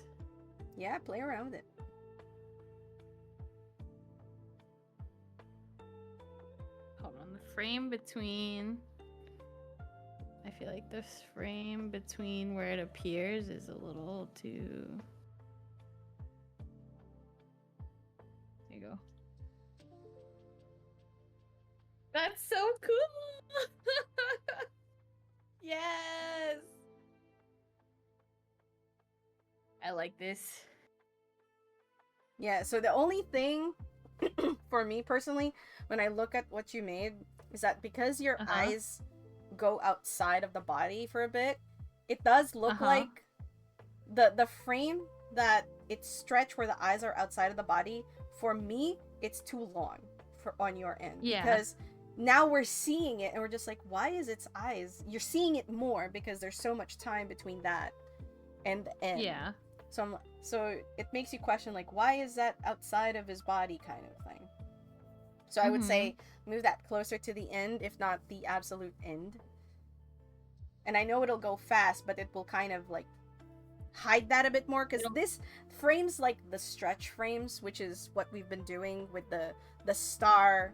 S2: Yeah, play around with it.
S1: Hold on, the frame between. I feel like this frame between where it appears is a little too. There you go. That's so cool! Yes! I like this.
S2: Yeah, so the only thing for me personally, when I look at what you made, is that because your eyes go outside of the body for a bit, it does look like the frame that it's stretched where the eyes are outside of the body. For me, it's too long for on your end.
S1: Yeah.
S2: Because now we're seeing it and we're just like, why is its eyes? You're seeing it more because there's so much time between that and the end.
S1: Yeah.
S2: So it makes you question, like, why is that outside of his body kind of thing? So I would say move that closer to the end, if not the absolute end. And I know it'll go fast, but it will kind of like hide that a bit more, because this frames like the stretch frames, which is what we've been doing with the star,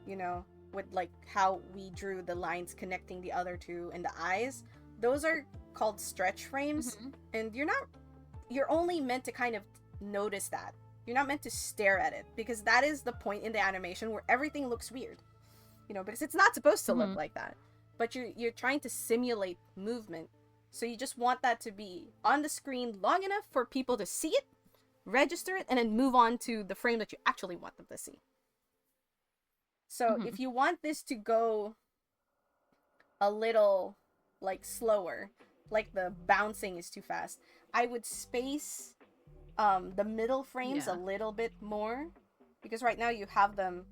S2: you know, with like how we drew the lines connecting the other two and the eyes. Those are called stretch frames, and you're only meant to kind of notice that. You're not meant to stare at it, because that is the point in the animation where everything looks weird, you know, because it's not supposed to look like that. But you're trying to simulate movement, so you just want that to be on the screen long enough for people to see it, register it, and then move on to the frame that you actually want them to see. So if you want this to go a little like slower, like the bouncing is too fast, I would space the middle frames a little bit more, because right now you have them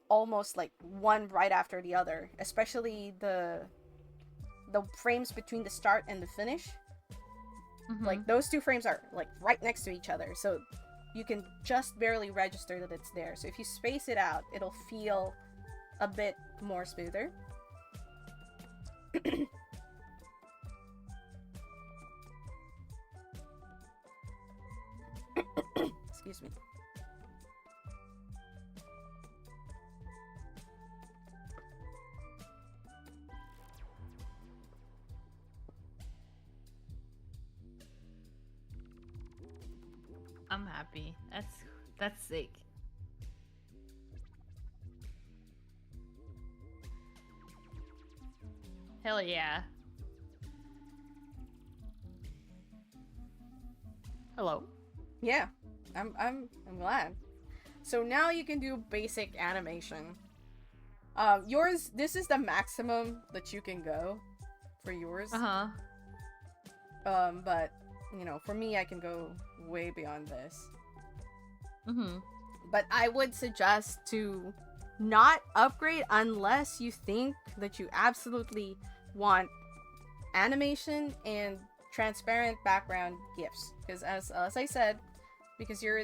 S2: almost like one right after the other, especially the frames between the start and the finish. Like those two frames are like right next to each other, so you can just barely register that it's there. So if you space it out, it'll feel a bit more smoother. Excuse me.
S1: I'm happy. That's sick. Hell yeah. Hello.
S2: Yeah, I'm glad. So now you can do basic animation. Yours, this is the maximum that you can go for yours. But you know, for me, I can go way beyond this. But I would suggest to not upgrade unless you think that you absolutely want animation and transparent background GIFs. Because as I said, because you're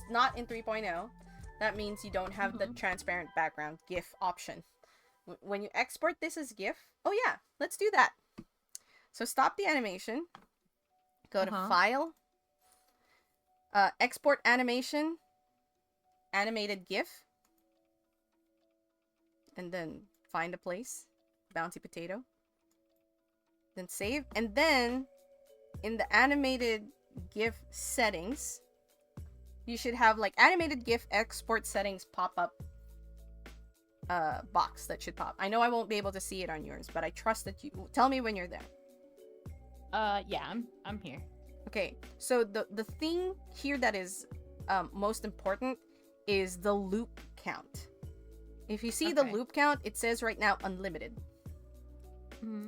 S2: not in 3.0, that means you don't have the transparent background GIF option. When you export this as GIF, oh yeah, let's do that. So stop the animation, go to File, Export Animation, Animated GIF, and then find a place, Bouncy Potato, then save, and then in the Animated GIF settings, you should have like Animated GIF Export Settings pop-up box that should pop. I know I won't be able to see it on yours, but I trust that you... Tell me when you're there.
S1: Yeah, I'm here.
S2: Okay, so the thing here that is most important is the loop count. If you see the loop count, it says right now unlimited.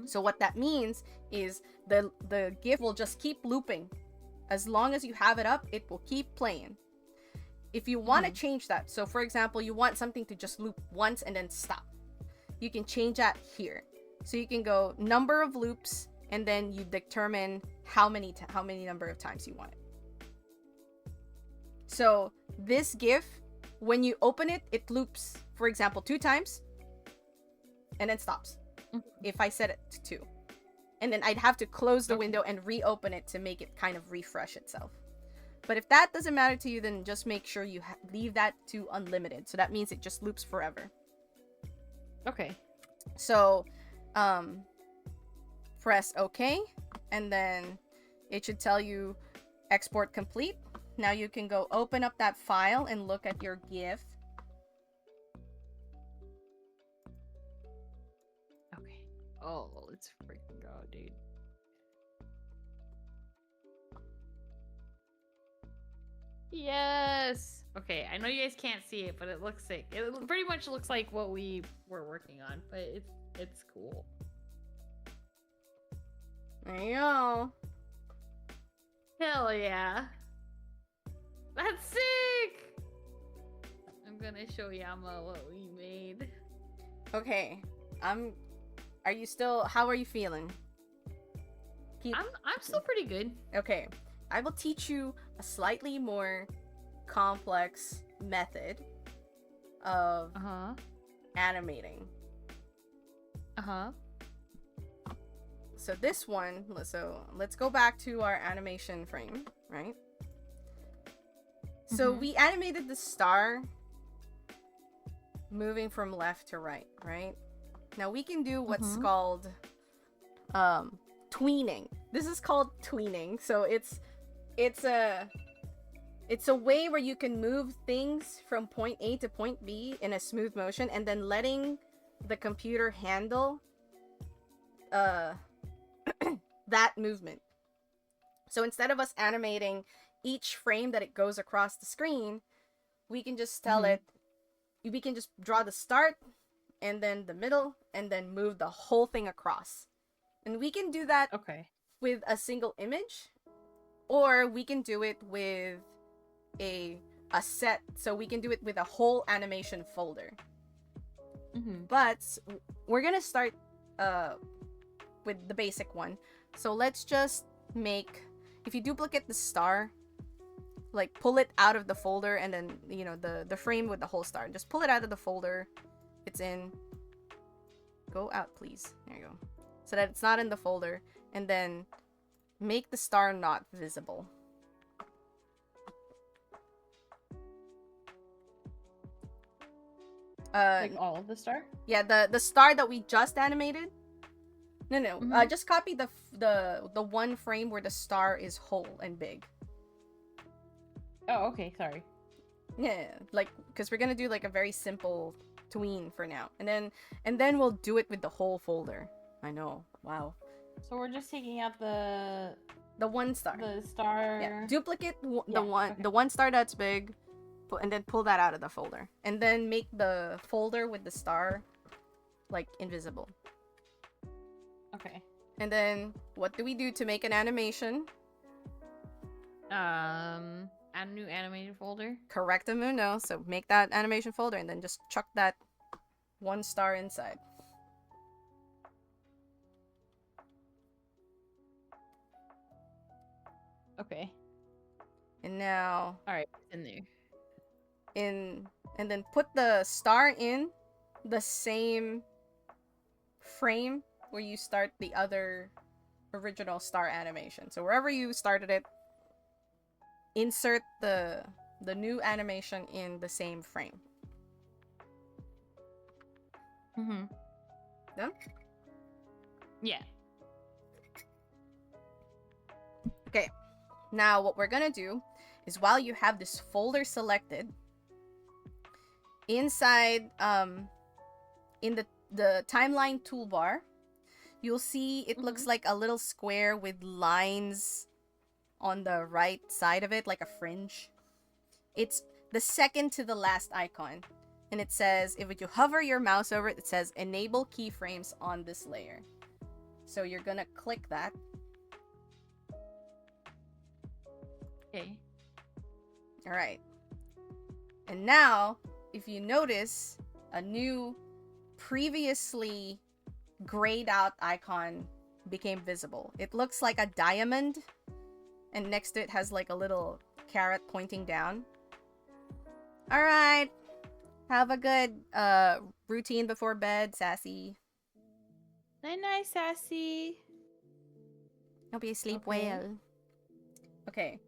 S2: So what that means is the GIF will just keep looping. As long as you have it up, it will keep playing. If you want to change that, so for example, you want something to just loop once and then stop, you can change that here. So you can go number of loops and then you determine how many number of times you want it. So this GIF, when you open it, it loops, for example, 2 times, and then stops. If I set it to 2. And then I'd have to close the window and reopen it to make it kind of refresh itself. But if that doesn't matter to you, then just make sure you leave that to unlimited. So that means it just loops forever.
S1: Okay.
S2: So, press OK, and then it should tell you export complete. Now you can go open up that file and look at your GIF.
S1: Okay. Oh, let's freaking go, dude. Yes. Okay, I know you guys can't see it, but it looks sick. It pretty much looks like what we were working on, but it's cool.
S2: There you go.
S1: Hell yeah. That's sick! I'm gonna show Yama what we made.
S2: Okay. Are you still, how are you feeling?
S1: I'm still pretty good.
S2: Okay. I will teach you a slightly more complex method of animating. So this one, so let's go back to our animation frame, right? So we animated the star moving from left to right, right? Now we can do what's called tweening. This is called tweening. So it's a way where you can move things from point A to point B in a smooth motion and then letting the computer handle that movement. So instead of us animating each frame that it goes across the screen, we can just tell it, we can just draw the start and then the middle and then move the whole thing across. And we can do that with a single image, or we can do it with a set. So we can do it with a whole animation folder. But we're gonna start with the basic one. So let's just make, if you duplicate the star, like pull it out of the folder and then, you know, the frame with the whole star, just pull it out of the folder it's in. Go out, please. There you go. So that it's not in the folder, and then make the star not visible.
S1: Like all of the star?
S2: Yeah, the star that we just animated. No. Just copy the one frame where the star is whole and big.
S1: Oh, okay. Sorry.
S2: Yeah, like, because we're gonna do like a very simple tween for now, and then we'll do it with the whole folder. I know. Wow.
S1: So we're just taking out the
S2: one star.
S1: The star.
S2: Yeah. Duplicate the one star that's big, and then pull that out of the folder, and then make the folder with the star like invisible.
S1: Okay.
S2: And then what do we do to make an animation?
S1: Add a new animated folder.
S2: Correcto mundo. So make that animation folder and then just chuck that one star inside.
S1: Okay.
S2: And now,
S1: all right, in there.
S2: And then put the star in the same frame where you start the other original star animation. So wherever you started it, insert the new animation in the same frame. Done?
S1: Yeah.
S2: Okay. Now what we're gonna do is, while you have this folder selected, inside in the timeline toolbar, you'll see it looks like a little square with lines on the right side of it, like a fringe. It's the second to the last icon, and it says, if you hover your mouse over it, it says enable keyframes on this layer. So you're gonna click that.
S1: Okay.
S2: All right. And now, if you notice, a new previously grayed out icon became visible. It looks like a diamond, and next to it has like a little carrot pointing down. All right. Have a good routine before bed, Sassy.
S1: Night night, Sassy.
S2: Hope you sleep
S1: Okay.
S2: well. Okay.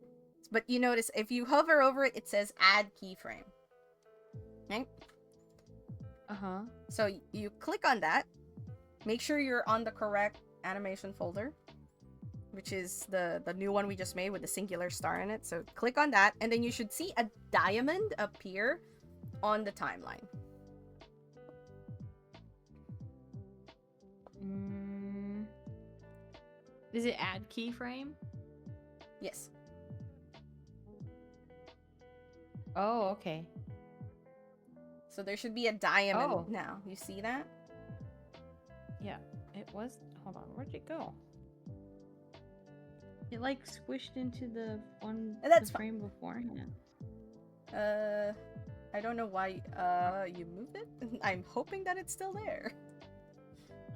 S2: But you notice if you hover over it, it says add keyframe. Right?
S1: Uh-huh.
S2: So you click on that. Make sure you're on the correct animation folder, which is the new one we just made with the singular star in it. So click on that, and then you should see a diamond appear on the timeline.
S1: Is it add keyframe?
S2: Yes.
S1: Oh, okay.
S2: So there should be a diamond now. You see that?
S1: Yeah, it was. Hold on, where'd it go? It like squished into the one
S2: That's
S1: the frame beforehand.
S2: I don't know why you moved it. I'm hoping that it's still there.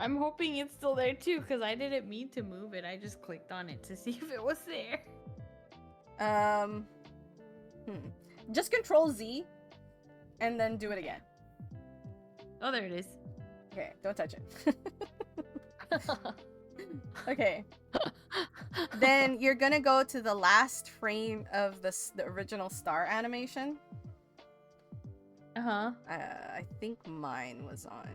S1: I'm hoping it's still there too, because I didn't mean to move it. I just clicked on it to see if it was there.
S2: Just Control Z, and then do it again.
S1: Oh, there it is.
S2: Okay, don't touch it. Okay. Then you're gonna go to the last frame of the original star animation.
S1: Uh-huh.
S2: I think mine was on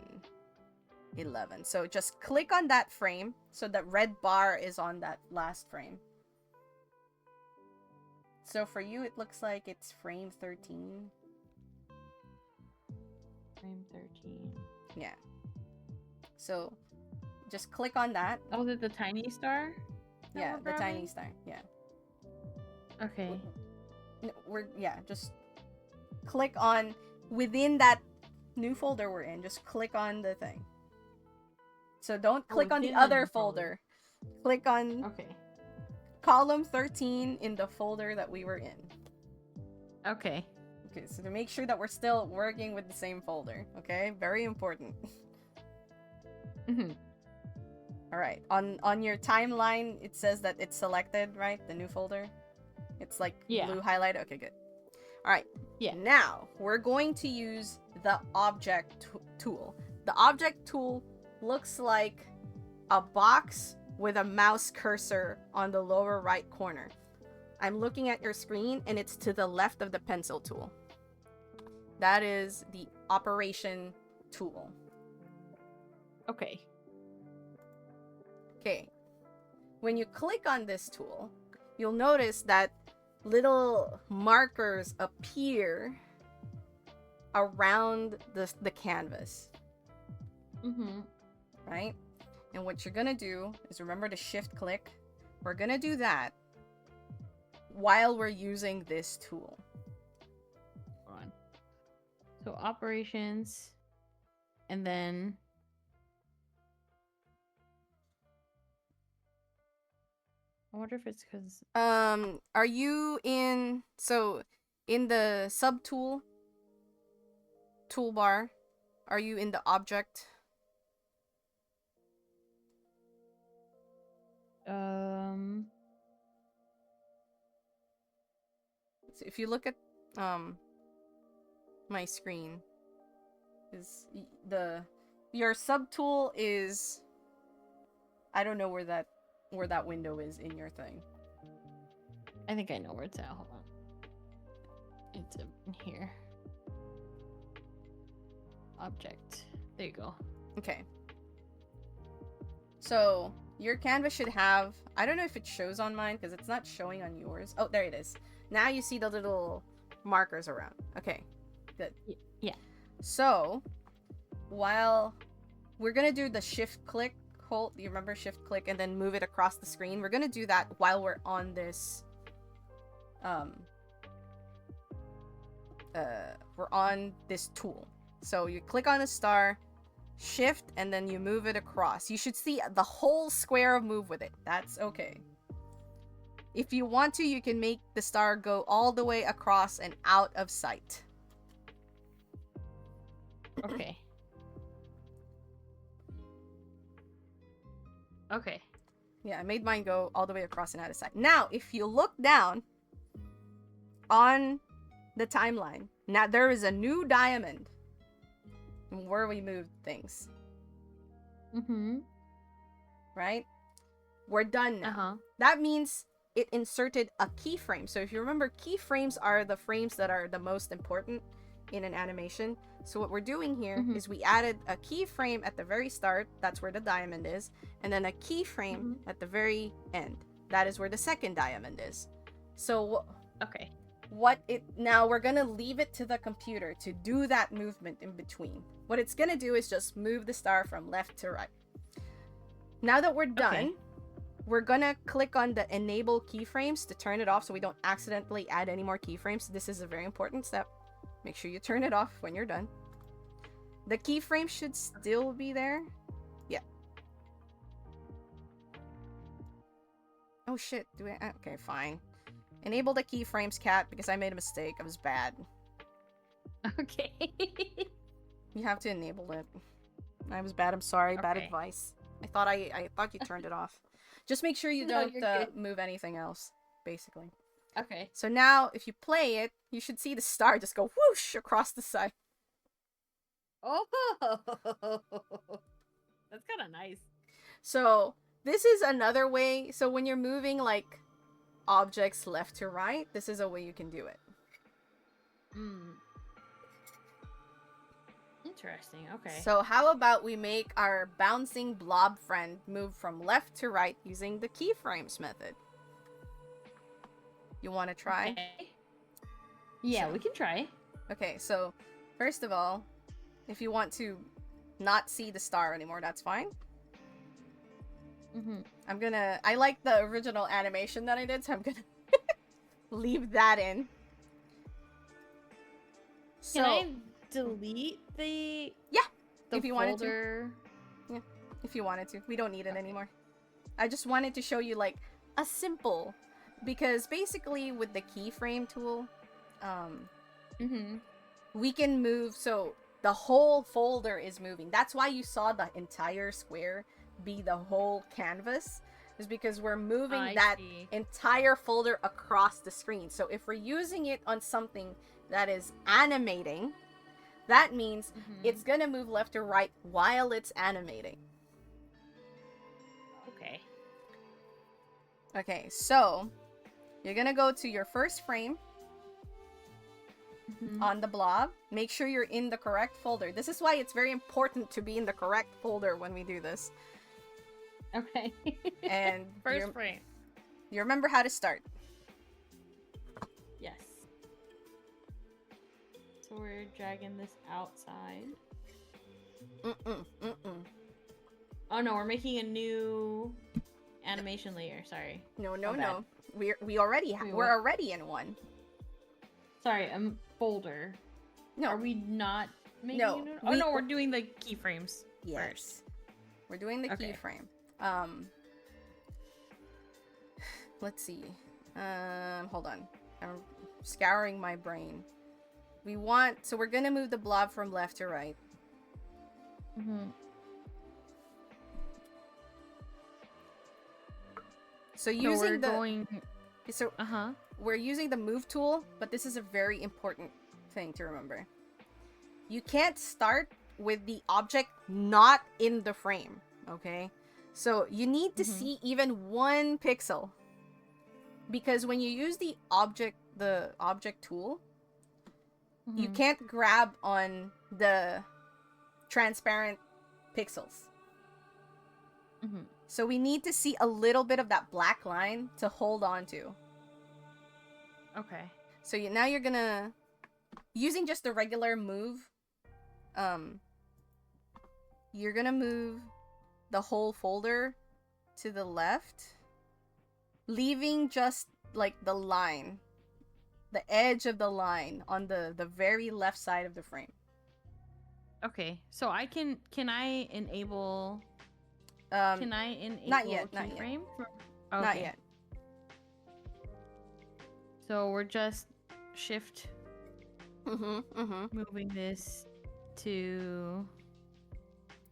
S2: 11. So just click on that frame so that red bar is on that last frame. So for you, it looks like it's frame 13.
S1: Frame 13.
S2: Yeah. So just click on that.
S1: Oh, is it the tiny star?
S2: Yeah,
S1: we're
S2: the tiny
S1: grabbing?
S2: star. Yeah.
S1: Okay.
S2: Just click on within that new folder we're in. Just click on the thing. So don't click on the
S1: within the
S2: other
S1: new
S2: folder. Click on
S1: Okay.
S2: column 13 in the folder that we were in.
S1: Okay.
S2: Okay, so to make sure that we're still working with the same folder. Okay, very important.
S1: Mm-hmm.
S2: All right, on your timeline, it says that it's selected, right? The new folder. It's like blue highlighted. Okay, good. All right.
S1: Yeah.
S2: Now we're going to use the object tool. The object tool looks like a box with a mouse cursor on the lower right corner. I'm looking at your screen, and it's to the left of the pencil tool. That is the operation tool.
S1: Okay.
S2: Okay. When you click on this tool, you'll notice that little markers appear around the canvas.
S1: Mm-hmm.
S2: Right? And what you're gonna do is remember to shift click. We're gonna do that while we're using this tool.
S1: Hold on. So operations, and then I wonder if it's because
S2: Are you in the subtool toolbar? Are you in the object? So if you look at my screen, is your subtool is, I don't know where that window is in your thing.
S1: I think I know where it's at. Hold on. It's in here. Object. There you go.
S2: Okay. So your canvas should have, I don't know if it shows on mine because it's not showing on yours. Oh, there it is. Now you see the little markers around. Okay, good.
S1: Yeah.
S2: So while we're gonna do the shift click, hold, you remember shift click and then move it across the screen. We're gonna do that while we're on this we're on this tool. So you click on a star, shift, and then you move it across. You should see the whole square move with it. That's okay. If you want to, you can make the star go all the way across and out of sight.
S1: Okay. Okay.
S2: Yeah, I made mine go all the way across and out of sight. Now, if you look down on the timeline, now there is a new diamond where we moved things.
S1: Mm-hmm.
S2: Right? We're done now.
S1: Uh-huh.
S2: That means it inserted a keyframe. So if you remember, keyframes are the frames that are the most important in an animation. So what we're doing here is we added a keyframe at the very start. That's where the diamond is. And then a keyframe at the very end. That is where the second diamond is. So
S1: okay.
S2: Now we're gonna leave it to the computer to do that movement in between. What it's gonna do is just move the star from left to right. Now that we're done, we're gonna click on the enable keyframes to turn it off so we don't accidentally add any more keyframes. This is a very important step. Make sure you turn it off when you're done. The keyframe should still be there. Yeah. Oh shit, okay, fine. Enable the keyframes, cat, because I made a mistake. I was bad.
S1: Okay.
S2: You have to enable it. I was bad, I'm sorry. Bad advice. I thought you turned it off. Just make sure you don't move anything else, basically.
S1: Okay.
S2: So now, if you play it, you should see the star just go whoosh across the side.
S1: Oh, that's kind of nice.
S2: So this is another way. So when you're moving like objects left to right, this is a way you can do it.
S1: Interesting. Okay.
S2: So how about we make our bouncing blob friend move from left to right using the keyframes method? You want to try?
S1: Okay. Yeah, we can try.
S2: Okay, so first of all, if you want to not see the star anymore, that's fine. I like the original animation that I did, so I'm gonna leave that in.
S1: Can I delete the
S2: if you wanted
S1: to?
S2: Yeah, if you wanted to. We don't need it anymore. I just wanted to show you like a simple, because basically with the keyframe tool, we can move, so the whole folder is moving. That's why you saw the entire square be the whole canvas, is because we're moving that entire folder across the screen. So if we're using it on something that is animating, that means it's gonna move left or right while it's animating. Okay, so you're gonna go to your first frame on the blob. Make sure you're in the correct folder. This is why it's very important to be in the correct folder when we do this.
S1: Okay.
S2: And
S1: first frame.
S2: You remember how to start.
S1: Yes. So we're dragging this outside. Oh no, we're making a new animation layer. Sorry.
S2: No. We're already in one.
S1: Sorry, folder.
S2: No.
S1: Are we not making
S2: no,
S1: a new? Oh no, we're doing the keyframes first.
S2: We're doing the keyframe. Let's see. Hold on. I'm scouring my brain. So we're gonna move the blob from left to right. So we're using the move tool, but this is a very important thing to remember. You can't start with the object not in the frame, okay? So you need to see even 1 pixel, because when you use the object tool, you can't grab on the transparent pixels. So we need to see a little bit of that black line to hold on to.
S1: Okay.
S2: So now you're gonna, using just the regular move, you're gonna move the whole folder to the left, leaving just like the line, the edge of the line on the very left side of the frame.
S1: Okay, so can I enable?
S2: Not yet.
S1: Keyframe?
S2: Okay. Not yet.
S1: So we're just shift moving this to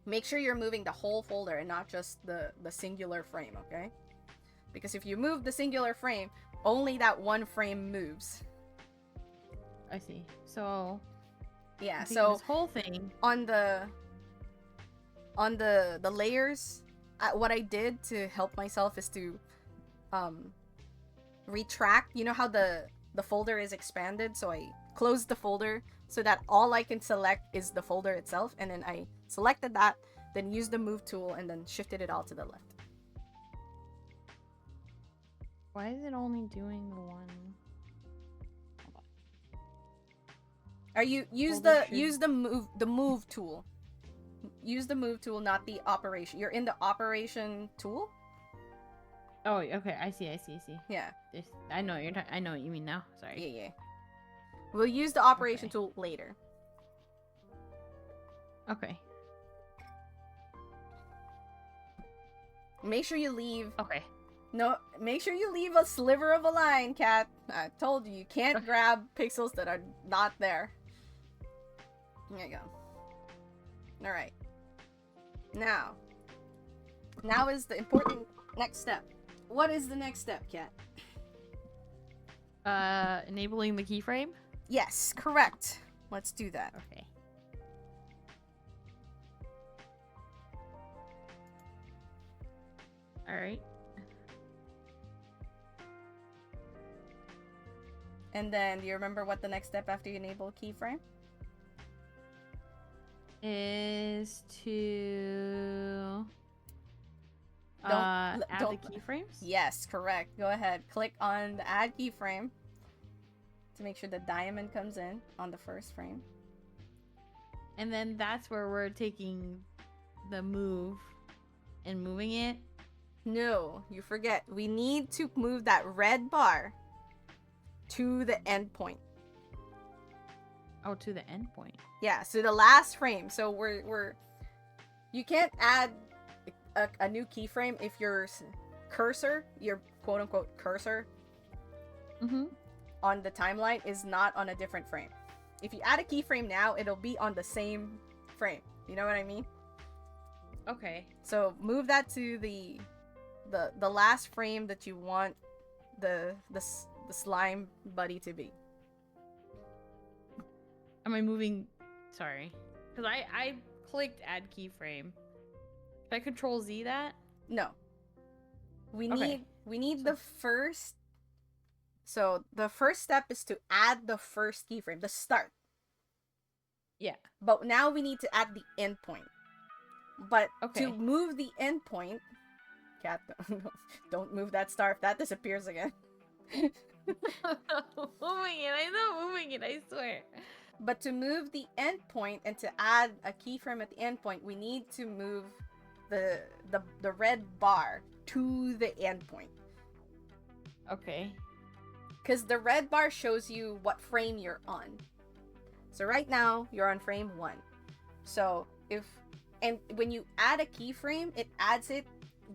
S2: Make sure you're moving the whole folder and not just the singular frame, okay? Because if you move the singular frame, only that one frame moves.
S1: I see. So
S2: Yeah,
S1: so
S2: so
S1: this whole thing.
S2: on the layers, what I did to help myself is to retract. You know how the folder is expanded, so I closed the folder so that all I can select is the folder itself, and then I selected that, then used the move tool, and then shifted it all to the left.
S1: Why is it only doing the one?
S2: Are you use
S1: Folder
S2: the move tool. Use the move tool, not the operation. You're in the operation tool.
S1: Oh, okay. I see.
S2: Yeah.
S1: I know what I know what you mean now. Sorry.
S2: Yeah. We'll use the operation
S1: Okay.
S2: tool later.
S1: Okay.
S2: Make sure you leave.
S1: Okay.
S2: No, make sure you leave a sliver of a line, Cat. I told you can't grab pixels that are not there. There you go. All right. Now is the important next step. What is the next step, Cat?
S1: Enabling the keyframe.
S2: Yes, correct. Let's do that.
S1: Okay. All right.
S2: And then, do you remember what the next step after you enable keyframe?
S1: Is to
S2: Don't-
S1: add the keyframes.
S2: Yes, correct. Go ahead. Click on the add keyframe to make sure the diamond comes in on the first frame.
S1: And then that's where we're taking the move and moving it.
S2: No, you forget. We need to move that red bar to the endpoint.
S1: Oh, to the endpoint.
S2: Yeah, so the last frame. So we're you can't add a new keyframe if your cursor, your quote unquote cursor on the timeline is not on a different frame. If you add a keyframe now, it'll be on the same frame. You know what I mean?
S1: Okay.
S2: So move that to the last frame that you want the slime buddy to be.
S1: Am I moving? Sorry, because I clicked add keyframe. Can I Control Z that?
S2: No. We
S1: Okay.
S2: need the first. So the first step is to add the first keyframe, the start.
S1: Yeah.
S2: But now we need to add the endpoint. But
S1: Okay.
S2: to move the endpoint, Cat, don't move that star if that disappears again.
S1: moving it. I'm not moving it. I swear.
S2: But to move the endpoint and to add a keyframe at the endpoint, we need to move the red bar to the endpoint.
S1: Okay.
S2: Because the red bar shows you what frame you're on. So right now, you're on frame 1. So when you add a keyframe, it adds it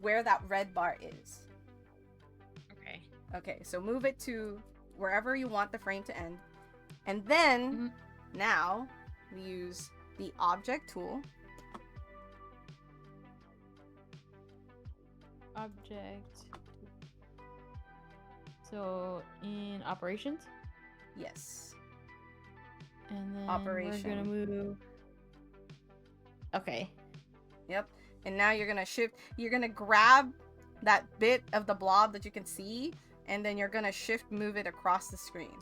S2: where that red bar is.
S1: Okay.
S2: Okay, so move it to wherever you want the frame to end. And then, now, we use the object tool.
S1: Object. So, in operations?
S2: Yes.
S1: And then
S2: Operation.
S1: we're gonna move. Okay.
S2: Yep. And now you're gonna grab that bit of the blob that you can see, and then you're gonna shift move it across the screen.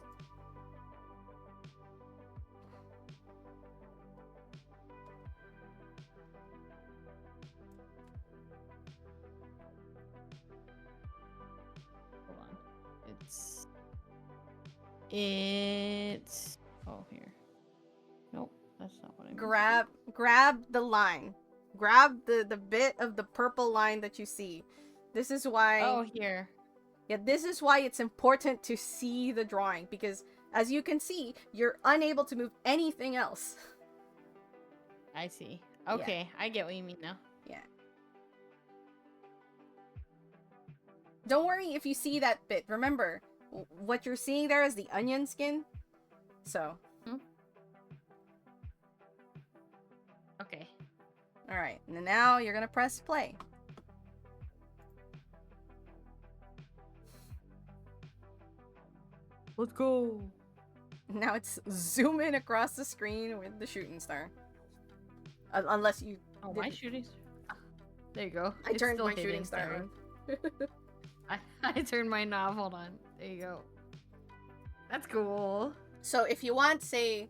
S1: Hold on. It's oh, here. Nope, that's not what I meant.
S2: Grab the line. Grab the bit of the purple line that you see. This is why
S1: Oh, here.
S2: Yeah, this is why it's important to see the drawing, because as you can see, you're unable to move anything else.
S1: I see. Okay, I get what you mean now.
S2: Yeah. Don't worry if you see that bit. Remember, what you're seeing there is the onion skin. So.
S1: Okay.
S2: Alright, and now you're gonna press play.
S1: Let's go.
S2: Now it's zoom in across the screen with the shooting star. Unless you...
S1: Oh, my shooting star. There you go.
S2: I turned my shooting star on.
S1: I turned mine off. Hold on. There you go. That's cool.
S2: So if you want, say,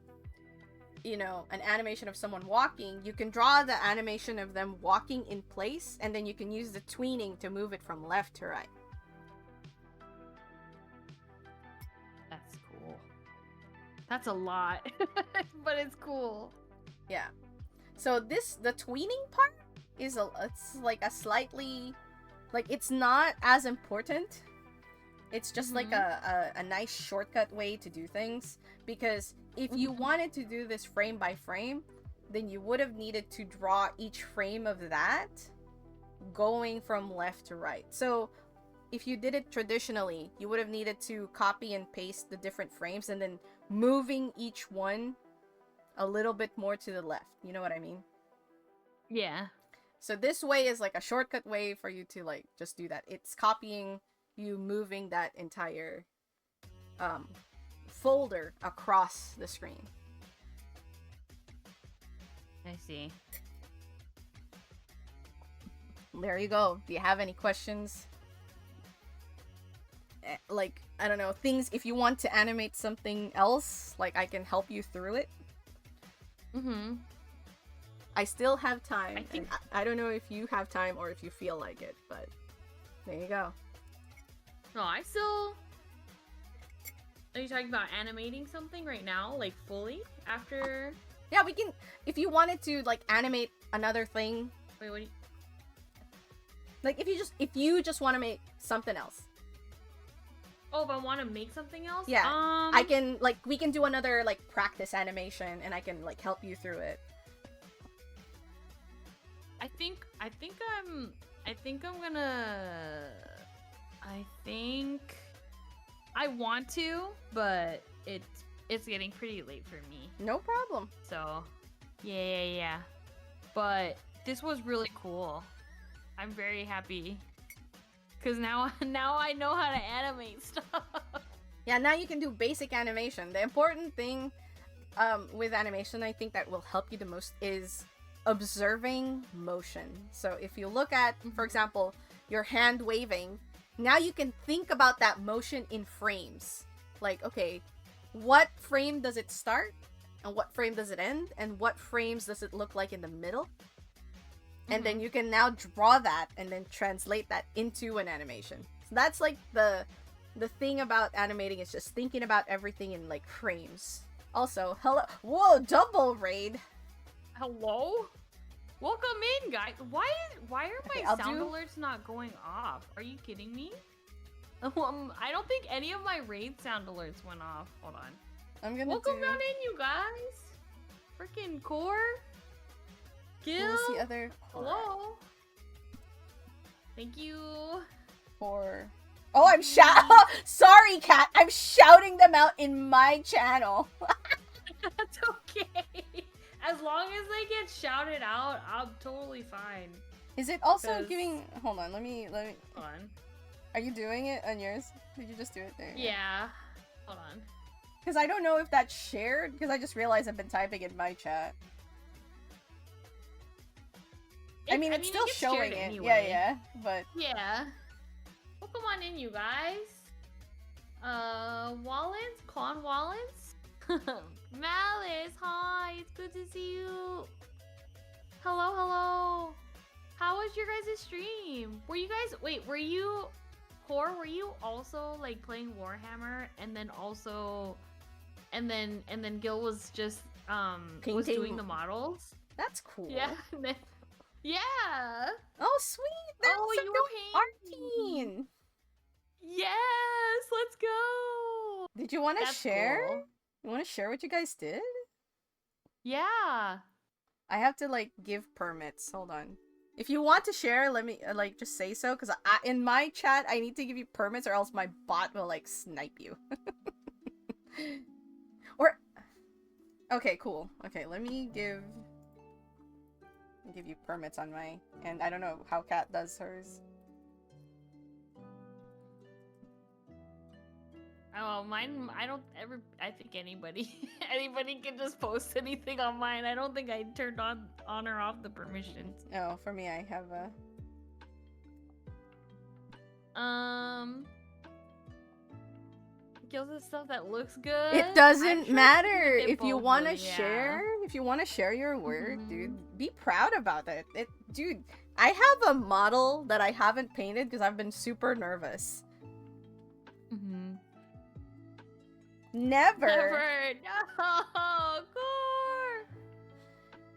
S2: you know, an animation of someone walking, you can draw the animation of them walking in place, and then you can use the tweening to move it from left to right.
S1: That's cool. That's a lot, but it's cool.
S2: Yeah. So the tweening part is it's like a slightly, like, it's not as important. It's just like a nice shortcut way to do things, because if you wanted to do this frame by frame, then you would have needed to draw each frame of that going from left to right. So if you did it traditionally, you would have needed to copy and paste the different frames and then moving each one a little bit more to the left. You know what I mean?
S1: Yeah.
S2: So this way is like a shortcut way for you to like just do that. It's copying you moving that entire folder across the screen.
S1: I see.
S2: There you go. Do you have any questions? Like, I don't know, things, if you want to animate something else, like, I can help you through it. I still have time. I don't know if you have time or if you feel like it, but there you go.
S1: No, I still... Are you talking about animating something right now? Like, fully? After...
S2: Yeah, we can... If you wanted to, like, animate another thing...
S1: Wait, what do you...
S2: Like, if you just want to make something else.
S1: Oh, if I want to make something else?
S2: Yeah. I can, like, we can do another, like, practice animation, and I can, like, help you through it.
S1: I think I want to, but it's getting pretty late for me.
S2: No problem.
S1: So, yeah. But this was really cool. I'm very happy. Cause now I know how to animate stuff.
S2: Yeah, now you can do basic animation. The important thing with animation, I think that will help you the most is observing motion. So if you look at, for example, your hand waving, now you can think about that motion in frames. Like, okay, what frame does it start? And what frame does it end? And what frames does it look like in the middle? And then you can now draw that and then translate that into an animation. So that's like the thing about animating, is just thinking about everything in like frames. Also, hello, whoa, double raid.
S1: Hello? Welcome in, guys. Why are my sound alerts not going off? Are you kidding me? I don't think any of my raid sound alerts went off. Hold on.
S2: I'm gonna
S1: welcome on in, you guys. Freaking core. Gil.
S2: Who's the other?
S1: Hello. Thank you.
S2: For. Oh, I'm sorry, Kat. I'm shouting them out in my channel.
S1: That's okay. As long as they get shouted out, I'm totally fine.
S2: Is it also giving... Hold on, let me... Hold
S1: on.
S2: Are you doing it on yours? Did you just do it there?
S1: Yeah. Hold on.
S2: Because I don't know if that's shared, because I just realized I've been typing in my chat. I mean, it's still showing it. Anyway. Yeah, but...
S1: Yeah. Welcome on in, you guys. Wallens? Clon Wallens? Malice, hi, it's good to see you. Hello. How was your guys' stream? Were you guys, were you also like playing Warhammer, and then also, and then Gil was just was doing the models?
S2: That's cool.
S1: Yeah. Yeah.
S2: Oh, sweet. That's
S1: you were
S2: painting.
S1: Yes, let's go.
S2: Did you want to share?
S1: Cool.
S2: You want to share what you guys did?
S1: Yeah.
S2: I have to, like, give permits. Hold on. If you want to share, let me, like, just say so. Because in my chat, I need to give you permits or else my bot will, like, snipe you. Or... Okay, cool. Okay, let me give you permits on my, and I don't know how Kat does hers.
S1: Oh, mine, I think anybody can just post anything on mine. I don't think I turned on or off the permissions.
S2: Oh, for me, I have a...
S1: Kills the stuff that looks good.
S2: It doesn't matter if you
S1: both
S2: want to
S1: would, yeah.
S2: share. If you want to share your work,
S1: Mhm.
S2: dude, be proud about it. Dude, I have a model that I haven't painted because I've been super nervous. Never.
S1: No, Core.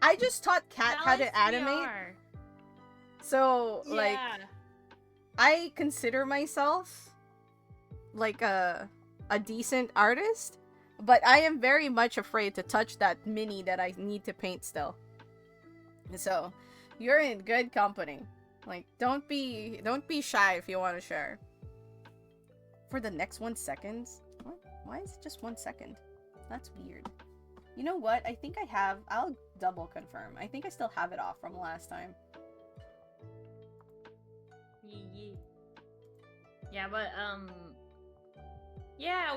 S2: I just taught Kat how
S1: Alice,
S2: to animate. So, like, I consider myself like a decent artist, but I am very much afraid to touch that mini that I need to paint still. So, you're in good company. Like, don't be shy if you want to share. For the next 1 second? What? Why is it just 1 second? That's weird. You know what? I think I have... I'll double confirm. I think I still have it off from last time.
S1: Yeah, but yeah,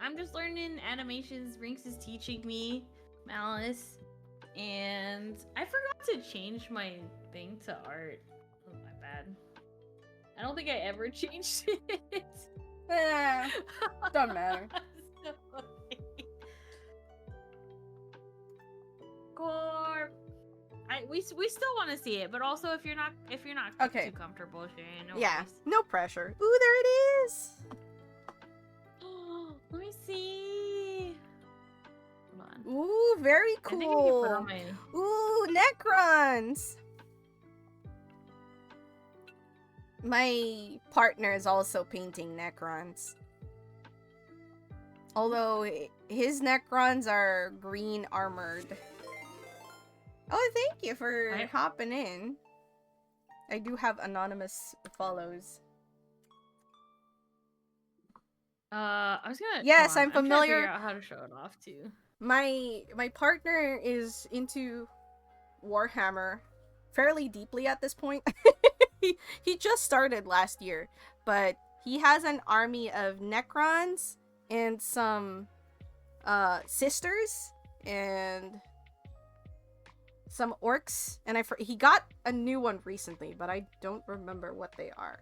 S1: I'm just learning animations. Rinks is teaching me Malice, and I forgot to change my thing to art. Oh, my bad. I don't think I ever changed it.
S2: Don't matter.
S1: Corp. We still want to see it, but also if you're not
S2: Okay.
S1: too comfortable sharing, no
S2: Yeah,
S1: worries.
S2: no pressure. Ooh, there it is.
S1: Let me see. Hold on.
S2: Ooh, very
S1: I think I can put
S2: cool.
S1: on my...
S2: Ooh, Necrons. My partner is also painting Necrons. Although his Necrons are green armored. Oh, thank you for hopping in. I do have anonymous follows.
S1: I was gonna...
S2: Yes,
S1: hold on.
S2: I'm familiar.
S1: I'm trying to figure out how to show it off too.
S2: My partner is into Warhammer fairly deeply at this point. he just started last year, but he has an army of Necrons and some sisters and some orcs, and he got a new one recently, but I don't remember what they are.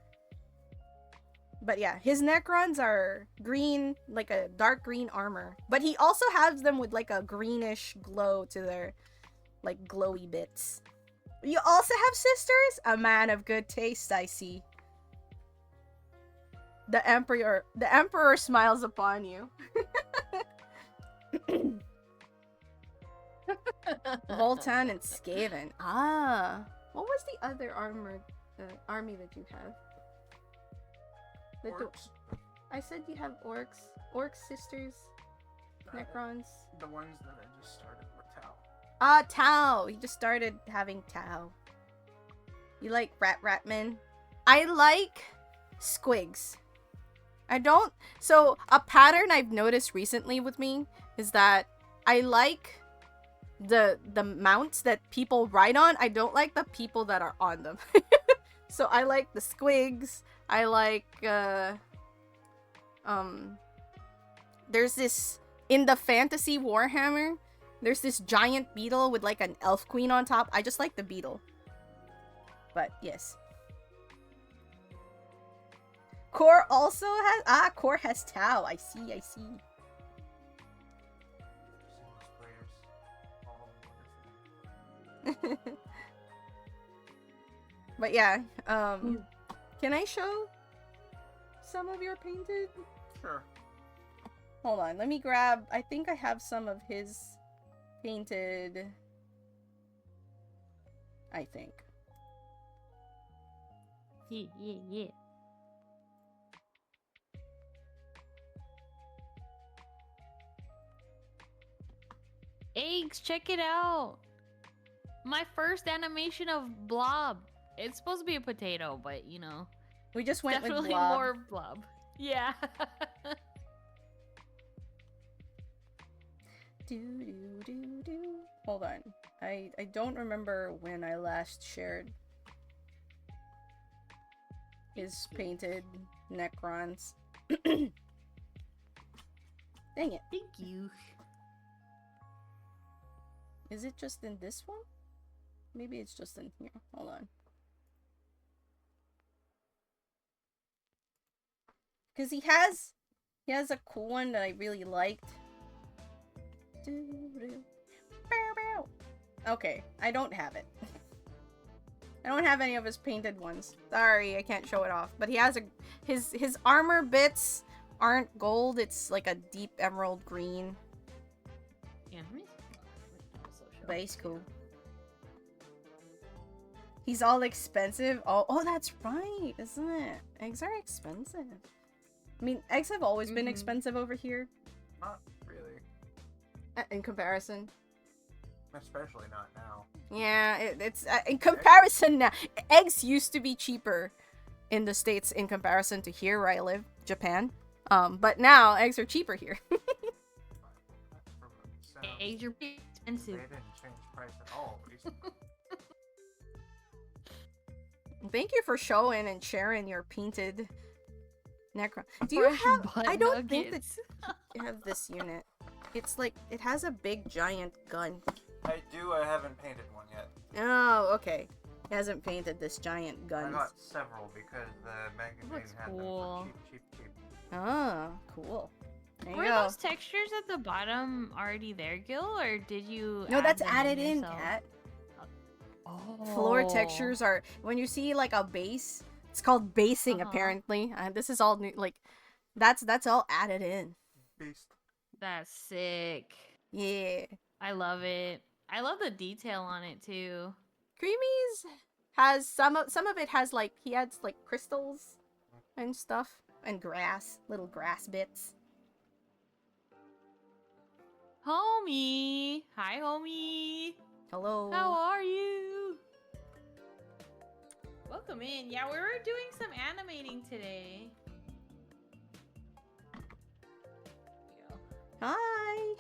S2: But yeah, his Necrons are green, like a dark green armor, but he also has them with like a greenish glow to their like glowy bits. You also have sisters? A man of good taste, I see. The emperor smiles upon you. Voltan and Skaven. Ah, what was the other armored army that you have?
S3: Orcs?
S2: I said you have orcs, sisters, Necrons.
S3: The ones that I just started were Tau.
S2: Ah, Tau. He just started having Tau. You like Ratman? I like squigs. I don't. So a pattern I've noticed recently with me is that I like the mounts that people ride on. I don't like the people that are on them. So I like the squigs. I like there's this in the fantasy Warhammer. There's this giant beetle with like an elf queen on top. I just like the beetle. But yes. Core also has Core has Tau. I see.
S3: Single players, all wonderful.
S2: But yeah, can I show some of your painted?
S3: Sure.
S2: Hold on, let me grab. I think I have some of his painted. I think.
S1: Yeah. Eggs, check it out. My first animation of Blob. It's supposed to be a potato, but you know.
S2: We just went
S1: Definitely
S2: with Blob.
S1: more Blob. Yeah.
S2: Hold on. I don't remember when I last shared his painted Necrons. Dang it.
S1: Thank you.
S2: Is it just in this one? Maybe it's just in here. Hold on. Because he has a cool one that I really liked. Okay, I don't have it. I don't have any of his painted ones. Sorry, I can't show it off. But he has his armor bits aren't gold. It's like a deep emerald green.
S1: Yeah,
S2: But he's cool. He's all expensive. Oh, that's right, isn't it? Eggs are expensive. I mean, eggs have always been expensive over here.
S3: Not really.
S2: In comparison.
S3: Especially not now.
S2: Yeah, it's in comparison now. Eggs used to be cheaper in the States in comparison to here where I live, Japan. But now eggs are cheaper here.
S1: Eggs are pretty
S3: They
S1: expensive.
S3: didn't change price at all recently.
S2: Thank you for showing and sharing your painted Necron. Do you
S1: Fresh
S2: have?
S1: butt
S2: I don't think that
S1: nuggets.
S2: you have this unit. It's like it has a big giant gun.
S3: I do, I haven't painted one yet.
S2: Oh, okay. He hasn't painted this giant
S3: I
S2: gun.
S3: got several because the magazine
S1: looks
S3: had
S1: cool.
S3: them for cheap.
S2: Oh, cool. There you
S1: Were
S2: go.
S1: those textures at the bottom already there, Gil, or did you?
S2: No, that's
S1: them
S2: added in,
S1: yourself?
S2: Kat.
S1: Oh.
S2: Floor textures are when you see like a base. It's called basing, apparently. This is all new. Like, that's all added in.
S3: Beast.
S1: That's sick.
S2: Yeah.
S1: I love it. I love the detail on it too.
S2: Creamies has some of it has like he adds like crystals and stuff and grass, little grass bits.
S1: Homie, hi, homie.
S2: Hello.
S1: How are you? Welcome in. Yeah, we were doing some animating today. Here we go.
S2: Hi.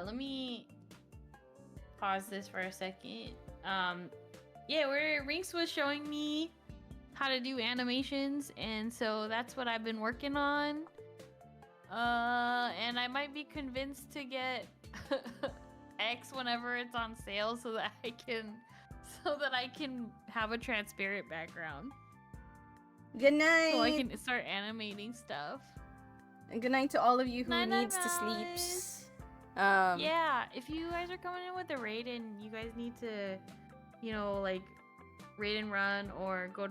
S1: Let me pause this for a second. Yeah, Rinks was showing me how to do animations, and so that's what I've been working on. And I might be convinced to get X whenever it's on sale so that I can have a transparent background.
S2: Good night.
S1: So I can start animating stuff.
S2: And good night to all of you who
S1: Night,
S2: needs
S1: night,
S2: to
S1: night.
S2: sleep.
S1: Yeah, if you guys are coming in with a raid and you guys need to, you know, like raid and run or go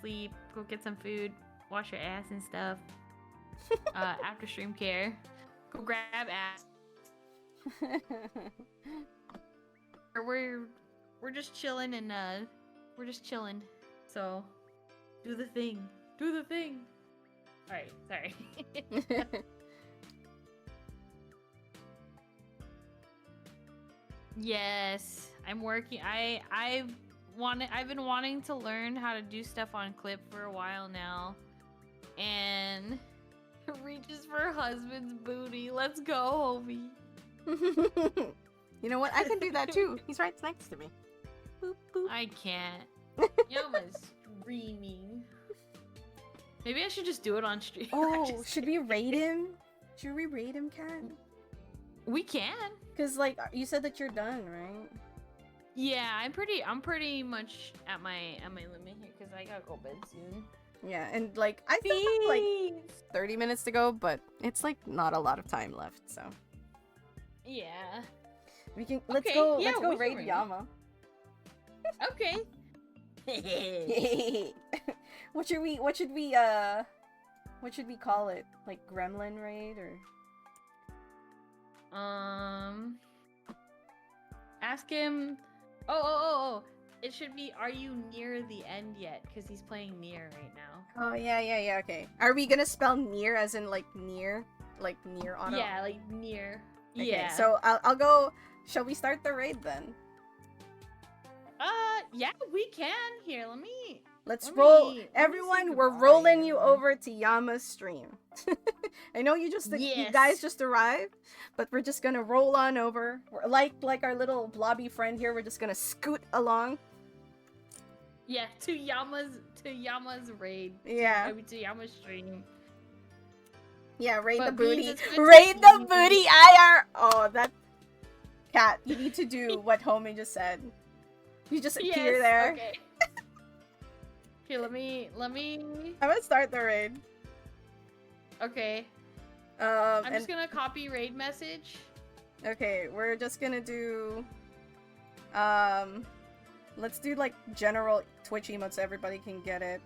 S1: sleep, go get some food, wash your ass and stuff. After stream care, go grab ass. Or we're just chilling and we're just chilling. So do the thing. Do the thing. Alright, sorry. Yes, I'm working. I've been wanting to learn how to do stuff on Clip for a while now. And reaches for her husband's booty. Let's go, homie.
S2: You know what? I can do that too. He's right next to me. Boop, boop.
S1: I can't. Yama's screaming. Maybe I should just do it on stream.
S2: Oh, should we raid him? Should we raid him, Kat?
S1: We can.
S2: Cause like you said that you're done, right?
S1: Yeah, I'm pretty much at my limit here because I gotta go bed soon.
S2: Yeah, and like I still have like 30 minutes to go, but it's like not a lot of time left, so
S1: Yeah.
S2: we can let's
S1: Okay,
S2: go
S1: yeah,
S2: let's go
S1: we can
S2: raid
S1: raid.
S2: Yama.
S1: Okay.
S2: What should we call it? Like Gremlin raid or
S1: Ask him. Oh. It should be, are you near the end yet? Because he's playing near right now.
S2: Oh yeah, okay. Are we gonna spell near as in like near auto?
S1: Yeah, like near.
S2: Okay,
S1: Yeah.
S2: so I'll go. Shall we start the raid then?
S1: Yeah, we can. Here, let me
S2: Let's
S1: Let
S2: roll.
S1: me say
S2: Everyone, we're
S1: goodbye,
S2: rolling you
S1: everyone.
S2: over to Yama's stream. I know you you
S1: Yes.
S2: guys just arrived, but we're just gonna roll on over. We're like our little blobby friend here. We're just gonna scoot along.
S1: Yeah, to Yama's raid.
S2: Yeah.
S1: I mean, to Yama's stream.
S2: Yeah, raid the
S1: But Beans,
S2: booty.
S1: it's good to
S2: Raid the
S1: see you.
S2: booty IR. Oh, that cat. You need to do what Homie just said. You just appear
S1: Yes,
S2: there.
S1: Okay. Here, let me.
S2: I'm gonna start the raid.
S1: Okay.
S2: I'm
S1: I'm just gonna copy raid message.
S2: Okay, we're just gonna do let's do like general Twitch emotes so everybody can get it.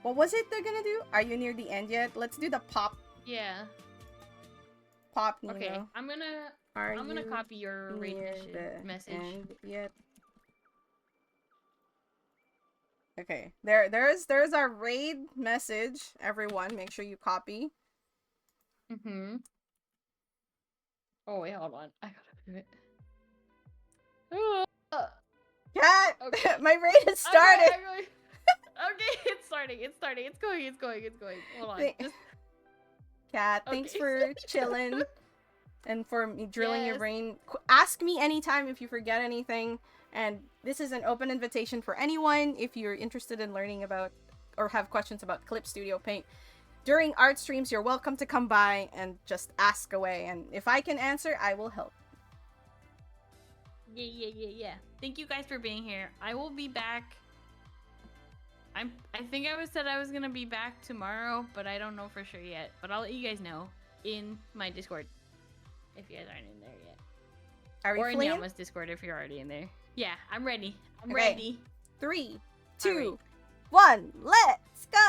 S2: What was it they're gonna do? Are you near the end yet? Let's do the pop
S1: Yeah.
S2: Nino.
S1: Okay. I'm gonna
S2: you
S1: copy your raid
S2: near the
S1: message.
S2: end yet? Okay. There's our raid message. Everyone, make sure you copy.
S1: Mm-hmm. Oh wait, hold on. I gotta do it. Uh,
S2: Cat!
S1: Okay.
S2: My raid has started!
S1: I'm going. Okay, it's starting. It's going. Hold on.
S2: Thank-
S1: Just
S2: Cat, thanks
S1: Okay.
S2: for chilling and for me drilling your
S1: Yes.
S2: brain. Ask me anytime if you forget anything. And this is an open invitation for anyone if you're interested in learning about or have questions about Clip Studio Paint. During art streams, you're welcome to come by and just ask away. And if I can answer, I will help.
S1: Yeah. Thank you guys for being here. I will be back. I think I said I was gonna be back tomorrow, but I don't know for sure yet. But I'll let you guys know in my Discord if you guys aren't in there yet.
S2: Are
S1: Or
S2: we
S1: in
S2: playing?
S1: Yama's Discord if you're already in there. Yeah, I'm ready. I'm
S2: Okay.
S1: ready.
S2: 3,
S1: All
S2: 2, 1, let's go!